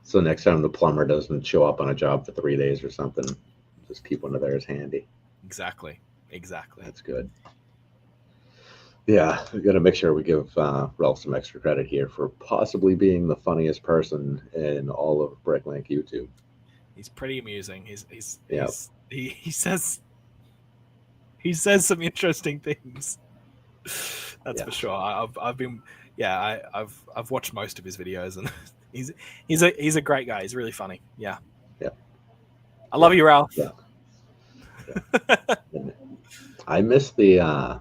So next time the plumber doesn't show up on a job for 3 days or something, just keep one of theirs handy. Exactly. That's good. Yeah, we got to make sure we give Ralph some extra credit here for possibly being the funniest person in all of Bricklink YouTube. He's pretty amusing. He says some interesting things. That's for sure. I've watched most of his videos, and he's a great guy. He's really funny. Yeah. I love you, Ralph. Yeah. I miss the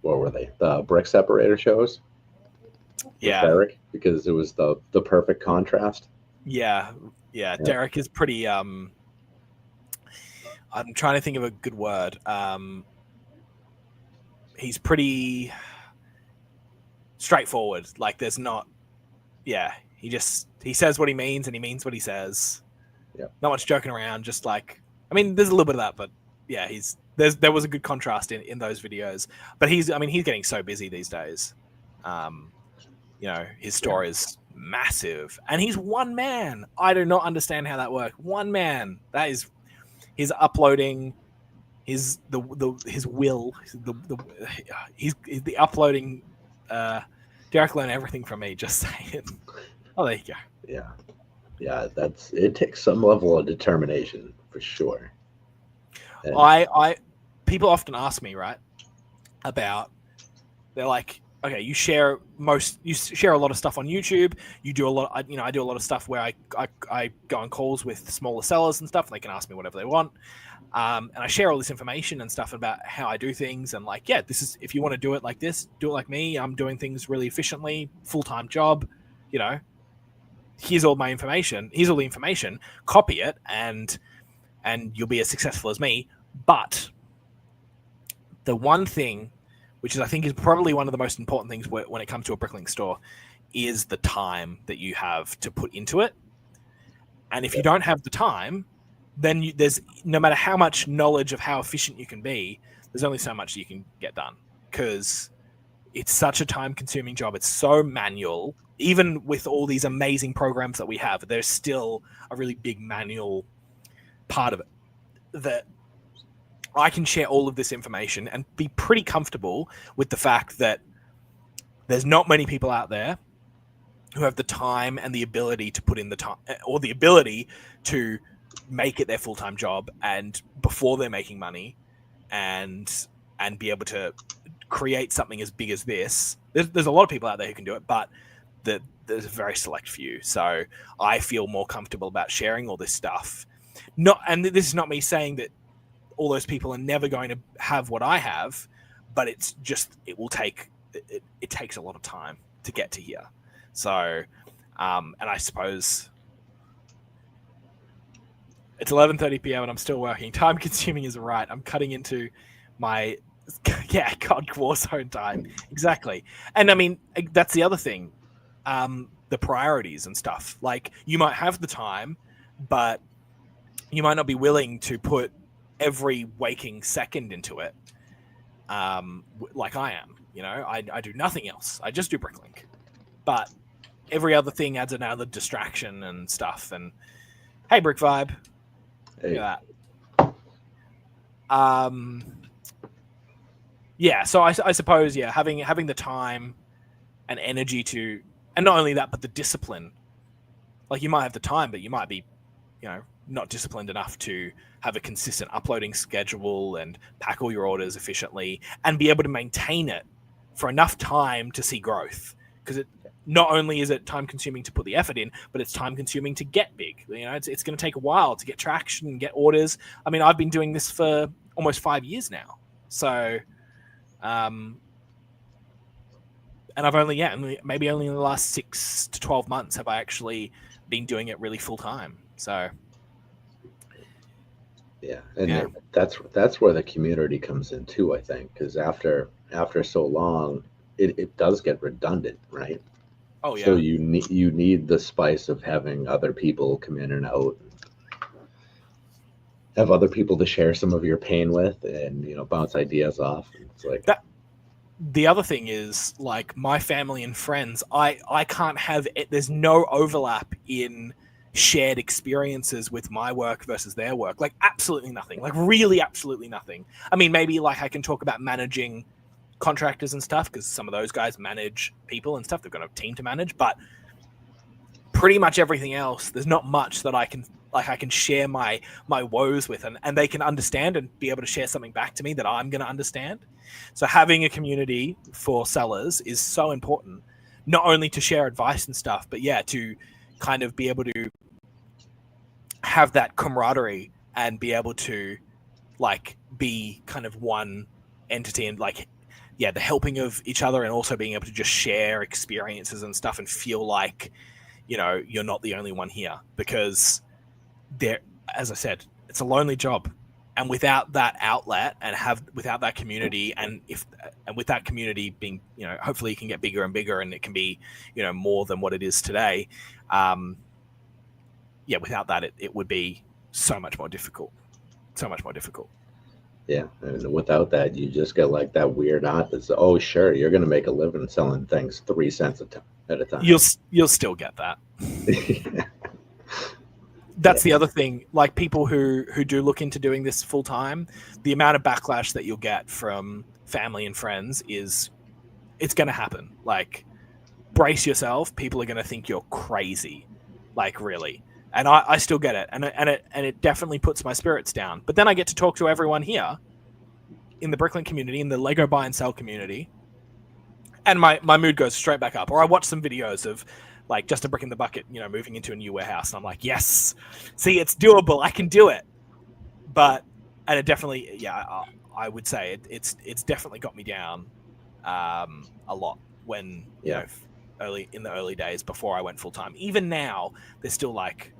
what were they? The brick separator shows. Yeah. Derek, because it was the perfect contrast. Yeah. Derek is pretty. I'm trying to think of a good word. He's pretty straightforward. Like there's not. Yeah. He says what he means, and he means what he says. Yeah. Not much joking around. Just like, I mean, there's a little bit of that, but yeah, there was a good contrast in those videos. But he's getting so busy these days. His store is massive, and he's one man. I do not understand how that works. One man. That is, he's uploading his will. He's the uploading. Derek learned everything from me. Just saying. Oh, there you go. Yeah. It takes some level of determination for sure. And people often ask me, right, about, they're like, okay, you share a lot of stuff on YouTube. You do a lot. I do a lot of stuff where I go on calls with smaller sellers and stuff. And they can ask me whatever they want, and I share all this information and stuff about how I do things. And like, yeah, this is, if you want to do it like this, do it like me. I'm doing things really efficiently, full-time job. You know, here's all my information. Here's all the information. Copy it, and you'll be as successful as me. But the one thing, which is I think is probably one of the most important things when it comes to a Bricklink store, is the time that you have to put into it. And if you don't have the time, then there's, no matter how much knowledge of how efficient you can be, there's only so much you can get done, because it's such a time-consuming job. It's so manual. Even with all these amazing programs that we have, there's still a really big manual part of it that I can share all of this information and be pretty comfortable with the fact that there's not many people out there who have the time and the ability to put in the time, or the ability to make it their full-time job, and before they're making money, and be able to create something as big as this. There's a lot of people out there who can do it, but there's a very select few. So I feel more comfortable about sharing all this stuff. And this is not me saying that all those people are never going to have what I have, but it's just, it takes a lot of time to get to here. So, and I suppose it's 11:30 p.m. and I'm still working. Time consuming is right. I'm cutting into my, COD Warzone time. Exactly. And I mean, that's the other thing. The priorities and stuff. Like, you might have the time, but you might not be willing to put every waking second into it, like I am. I do nothing else. I just do Bricklink, but every other thing adds another distraction and stuff. And hey, Brick Vibe, Hey. look at that. So I suppose, having the time and energy to, and not only that, but the discipline. Like, you might have the time, but you might be, not disciplined enough to have a consistent uploading schedule and pack all your orders efficiently and be able to maintain it for enough time to see growth. Because it not only is it time consuming to put the effort in, but it's time consuming to get big. It's going to take a while to get traction and get orders. I mean, I've been doing this for almost 5 years now. So, and I've only maybe only in the last 6 to 12 months have I actually been doing it really full time. So, yeah, and that's where the community comes in too, I think, because after so long, it does get redundant, right? Oh yeah. So you need the spice of having other people come in and out, have other people to share some of your pain with, and bounce ideas off. It's like that. The other thing is, like, my family and friends, I can't have it. There's no overlap in shared experiences with my work versus their work. Like, absolutely nothing. Like, really absolutely nothing. I mean, maybe like I can talk about managing contractors and stuff, because some of those guys manage people and stuff. They've got a team to manage, but pretty much everything else, there's not much that I can share my woes with, and they can understand and be able to share something back to me that I'm going to understand. So having a community for sellers is so important, not only to share advice and stuff, but to kind of be able to have that camaraderie and be able to, like, be kind of one entity, and like, the helping of each other, and also being able to just share experiences and stuff and feel like, you're not the only one here, because as I said, it's a lonely job. And without that outlet, and without that community, and with that community being, hopefully it can get bigger and bigger, and it can be, more than what it is today. Without that, it would be so much more difficult. Yeah, and without that, you just get like that weird aunt that's, oh, sure, you're going to make a living selling things 3 cents at a time. You'll still get that. That's the other thing. Like, people who do look into doing this full time, the amount of backlash that you'll get from family and friends it's going to happen. Like, brace yourself. People are going to think you're crazy. Like, really. And I still get it. And it definitely puts my spirits down. But then I get to talk to everyone here in the Bricklink community, in the Lego buy and sell community. and my mood goes straight back up. Or I watch some videos of like Just a Brick in the Bucket, moving into a new warehouse, and I'm like, yes, see, it's doable. I can do it. And it definitely, I would say it's definitely got me down a lot when early in the early days before I went full time. Even now, they're still like,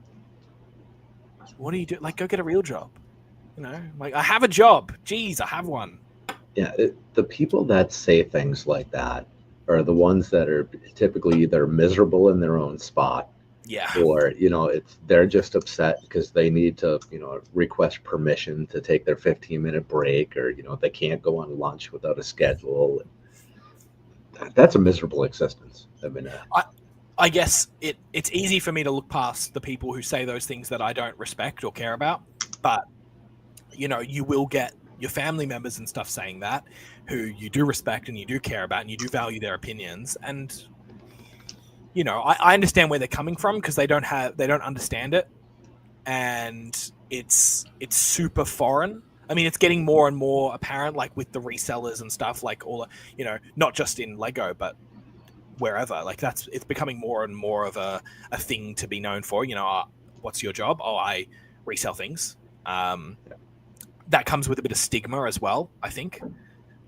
what do you do? Like, go get a real job. Like, I have a job. Jeez, I have one. Yeah, the people that say things like that are the ones that are typically either miserable in their own spot, or they're just upset because they need to request permission to take their 15-minute break, or they can't go on lunch without a schedule. That's a miserable existence. I mean, I guess it's easy for me to look past the people who say those things that I don't respect or care about, but you will get your family members and stuff saying that, who you do respect and you do care about and you do value their opinions. And I understand where they're coming from, because they don't understand it, and it's super foreign. I mean, it's getting more and more apparent, like with the resellers and stuff, like all not just in Lego, but wherever. Like it's becoming more and more of a thing to be known for. What's your job? Oh, I resell things. That comes with a bit of stigma as well, I think.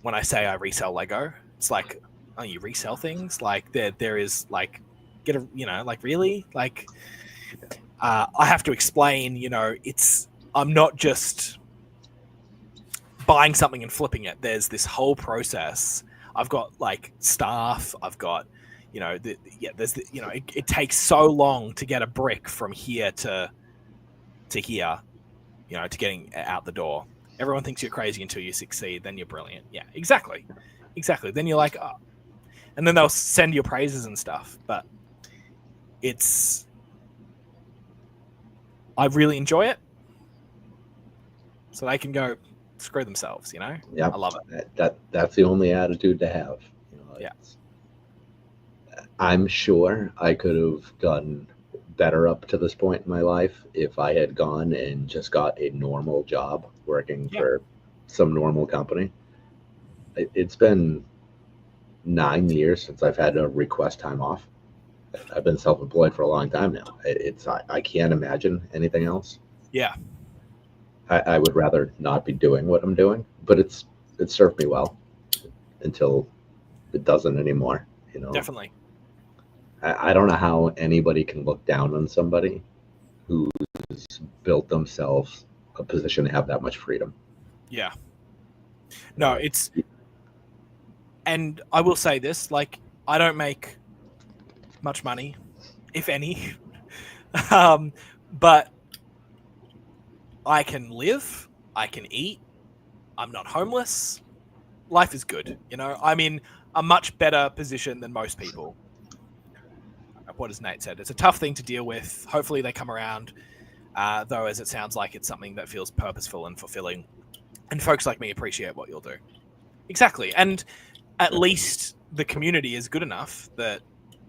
When I say I resell Lego, it's like, oh, you resell things? Like there is like, like, really? Like, I have to explain, I'm not just buying something and flipping it. There's this whole process. I've got like staff. I've got, it takes so long to get a brick from here to here, to getting out the door. Everyone thinks you're crazy until you succeed. Then you're brilliant. Yeah, exactly. Then you're like, oh. And then they'll send you praises and stuff. But I really enjoy it. So they can go screw themselves, Yeah, I love it. That's the only attitude to have. I'm sure I could have done better up to this point in my life if I had gone and just got a normal job working for some normal company. It's been 9 years since I've had to request time off. I've been self-employed for a long time now. I can't imagine anything else. Yeah. I would rather not be doing what I'm doing, but it served me well until it doesn't anymore. Definitely. I don't know how anybody can look down on somebody who's built themselves a position to have that much freedom. Yeah. No, and I will say this, like, I don't make much money, if any, but I can live, I can eat, I'm not homeless, life is good, I'm in a much better position than most people. What has Nate said? It's a tough thing to deal with. Hopefully they come around, though, as it sounds like it's something that feels purposeful and fulfilling, and folks like me appreciate what you'll do. Exactly. And at least the community is good enough that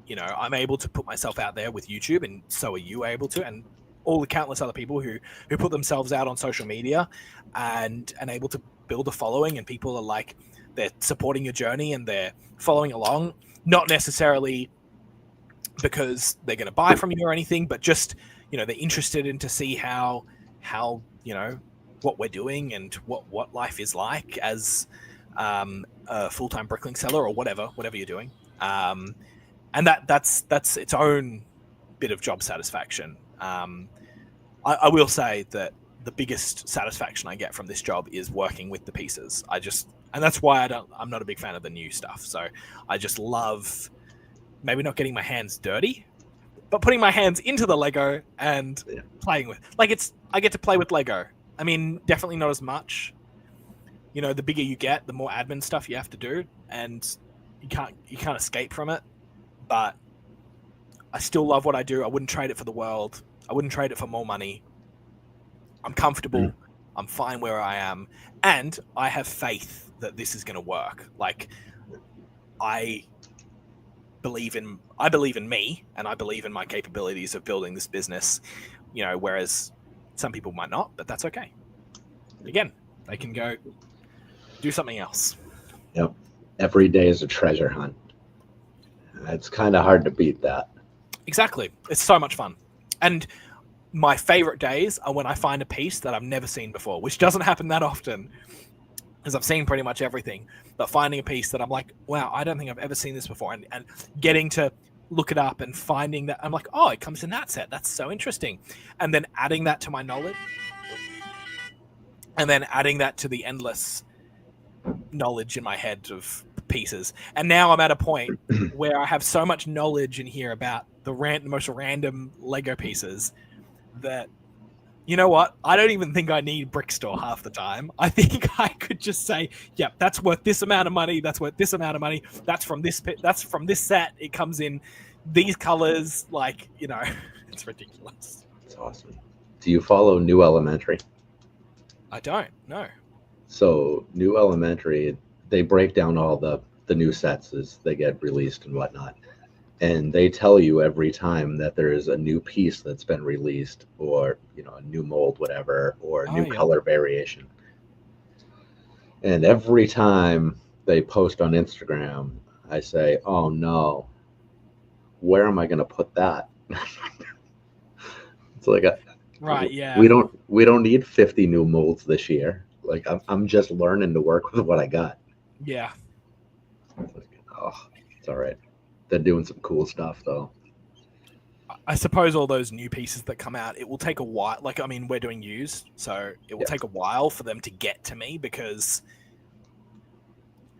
I'm able to put myself out there with YouTube, and so are you able to, and all the countless other people who put themselves out on social media and able to build a following, and people are like, they're supporting your journey and they're following along, not necessarily because they're going to buy from you or anything, but just they're interested in to see how what we're doing and what life is like as a full-time Bricklink seller, or whatever you're doing, and that's its own bit of job satisfaction. I will say that the biggest satisfaction I get from this job is working with the pieces. And that's why I'm not a big fan of the new stuff. So I just love maybe not getting my hands dirty, but putting my hands into the Lego and playing with. I get to play with Lego. I mean, definitely not as much. The bigger you get, the more admin stuff you have to do, and you can't escape from it. But I still love what I do. I wouldn't trade it for the world. I wouldn't trade it for more money. I'm comfortable. I'm fine where I am, and I have faith that this is going to work. Like, I believe in me, and I believe in my capabilities of building this business, whereas some people might not, but that's okay. Again, they can go do something else. Yep. Every day is a treasure hunt. It's kind of hard to beat that. Exactly. It's so much fun. And my favorite days are when I find a piece that I've never seen before, which doesn't happen that often because I've seen pretty much everything. But finding a piece that I'm like, wow, I don't think I've ever seen this before. And getting to look it up and finding that, I'm like, oh, it comes in that set. That's so interesting. And then adding that to my knowledge. And then adding that to the endless knowledge in my head of pieces. And now I'm at a point where I have so much knowledge in here about the most random Lego pieces that, you know what? I don't even think I need Brick Store half the time. I think I could just say, yep, that's worth this amount of money. That's worth this amount of money. That's from this set. It comes in these colors. Like, you know, it's ridiculous. It's awesome. Do you follow New Elementary? I don't, no. So New Elementary, they break down all the new sets as they get released and whatnot. And they tell you every time that there is a new piece that's been released, or, you know, a new mold, whatever, or a new color variation. And every time they post on Instagram, I say, oh no, where am I going to put that? It's like, right, yeah. We don't need 50 new molds this year. Like, I'm just learning to work with what I got. Yeah. It's like, oh, it's all right. They're doing some cool stuff, though. I suppose all those new pieces that come out, it will take a while. Like, I mean, we're doing used, so it will take a while for them to get to me because,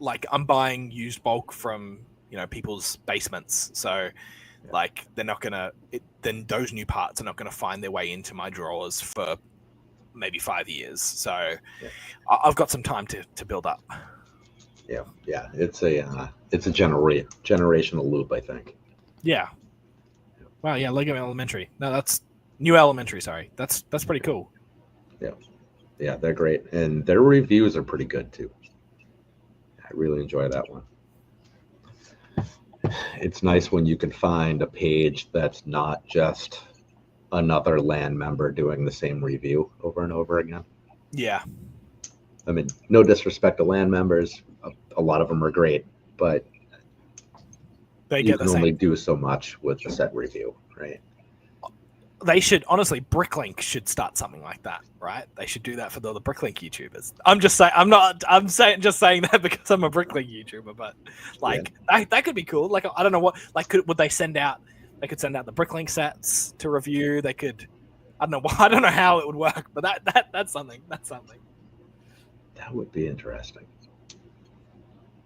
like, I'm buying used bulk from, you know, people's basements. So, like, they're not going to, then those new parts are not going to find their way into my drawers for maybe 5 years. So I've got some time to build up. Yeah. It's a generational loop, I think. Yeah. Wow. Yeah. Lego Elementary. No, that's New Elementary. Sorry. That's pretty cool. Yeah. They're great, and their reviews are pretty good too. I really enjoy that one. It's nice when you can find a page that's not just another LAN member doing the same review over and over again. Yeah. I mean, no disrespect to LAN members. A lot of them are great, but you can only do so much with the set review, right? They should, honestly, Bricklink should start something like that, right? They should do that for the Bricklink YouTubers. I'm just saying, just saying that because I'm a Bricklink YouTuber, but like that could be cool. Like, I don't know what, like, would they send out? They could send out the Bricklink sets to review. They could, I don't know how it would work, but that's something. That's something. That would be interesting.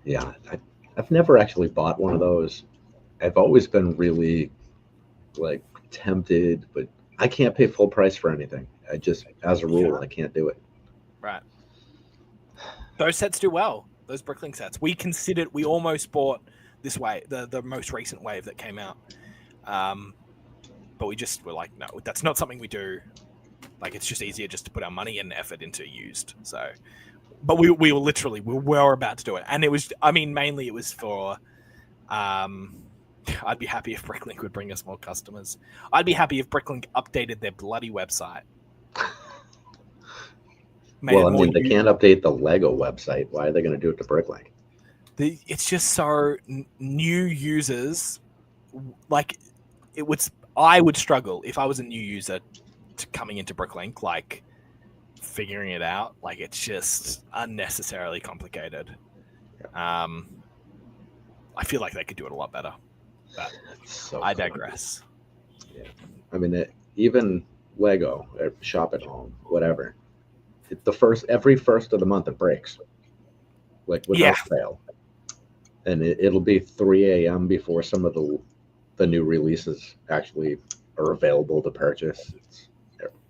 Yeah, I've never actually bought one of those. I've always been really, like, tempted, but I can't pay full price for anything. I just, as a rule, I can't do it. Right. Those sets do well. Those Bricklink sets. We almost bought this wave, the most recent wave that came out. But we just were like, no, that's not something we do. Like, it's just easier just to put our money and effort into used. So, but we were about to do it, and it was, I mean, mainly it was for, I'd be happy if Bricklink would bring us more customers. I'd be happy if Bricklink updated their bloody website. Well, I mean, they can't update the Lego website. Why are they going to do it to Bricklink? It's just so new users, like, I would struggle if I was a new user coming into Bricklink, like, figuring it out. Like, it's just unnecessarily complicated. I feel like they could do it a lot better. But so I digress. Yeah, I mean, even Lego, Shop at Home, whatever. Every first of the month it breaks, like, without fail, and it'll be 3 a.m. before some of the new releases actually are available to purchase. It's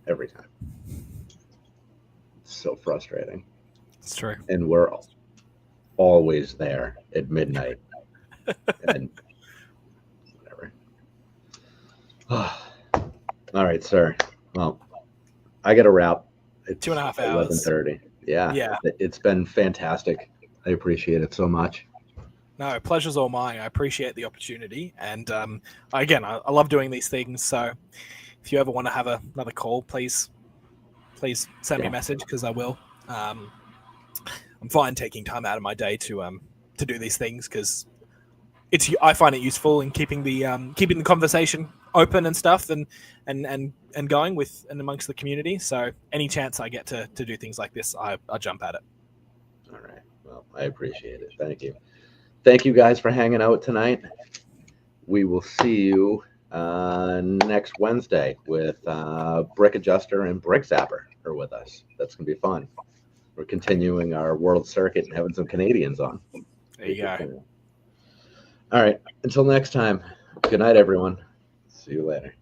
every time. It's so frustrating. It's true, and we're always there at midnight, and. All right, sir. Well, I got to wrap. It's 2.5 hours. 11:30. Yeah. It's been fantastic. I appreciate it so much. No, pleasure's all mine. I appreciate the opportunity, and again, I love doing these things. So, if you ever want to have another call, please send me a message, because I will. I'm fine taking time out of my day to do these things, because I find it useful in keeping the conversation open and stuff and going with and amongst the community. So any chance I get to do things like this, I jump at it. All right. Well, I appreciate it. Thank you. Thank you guys for hanging out tonight. We will see you next Wednesday with Brick Adjuster and Brick Zapper are with us. That's going to be fun. We're continuing our world circuit and having some Canadians on. There you go. All right. Until next time. Good night, everyone. See you later.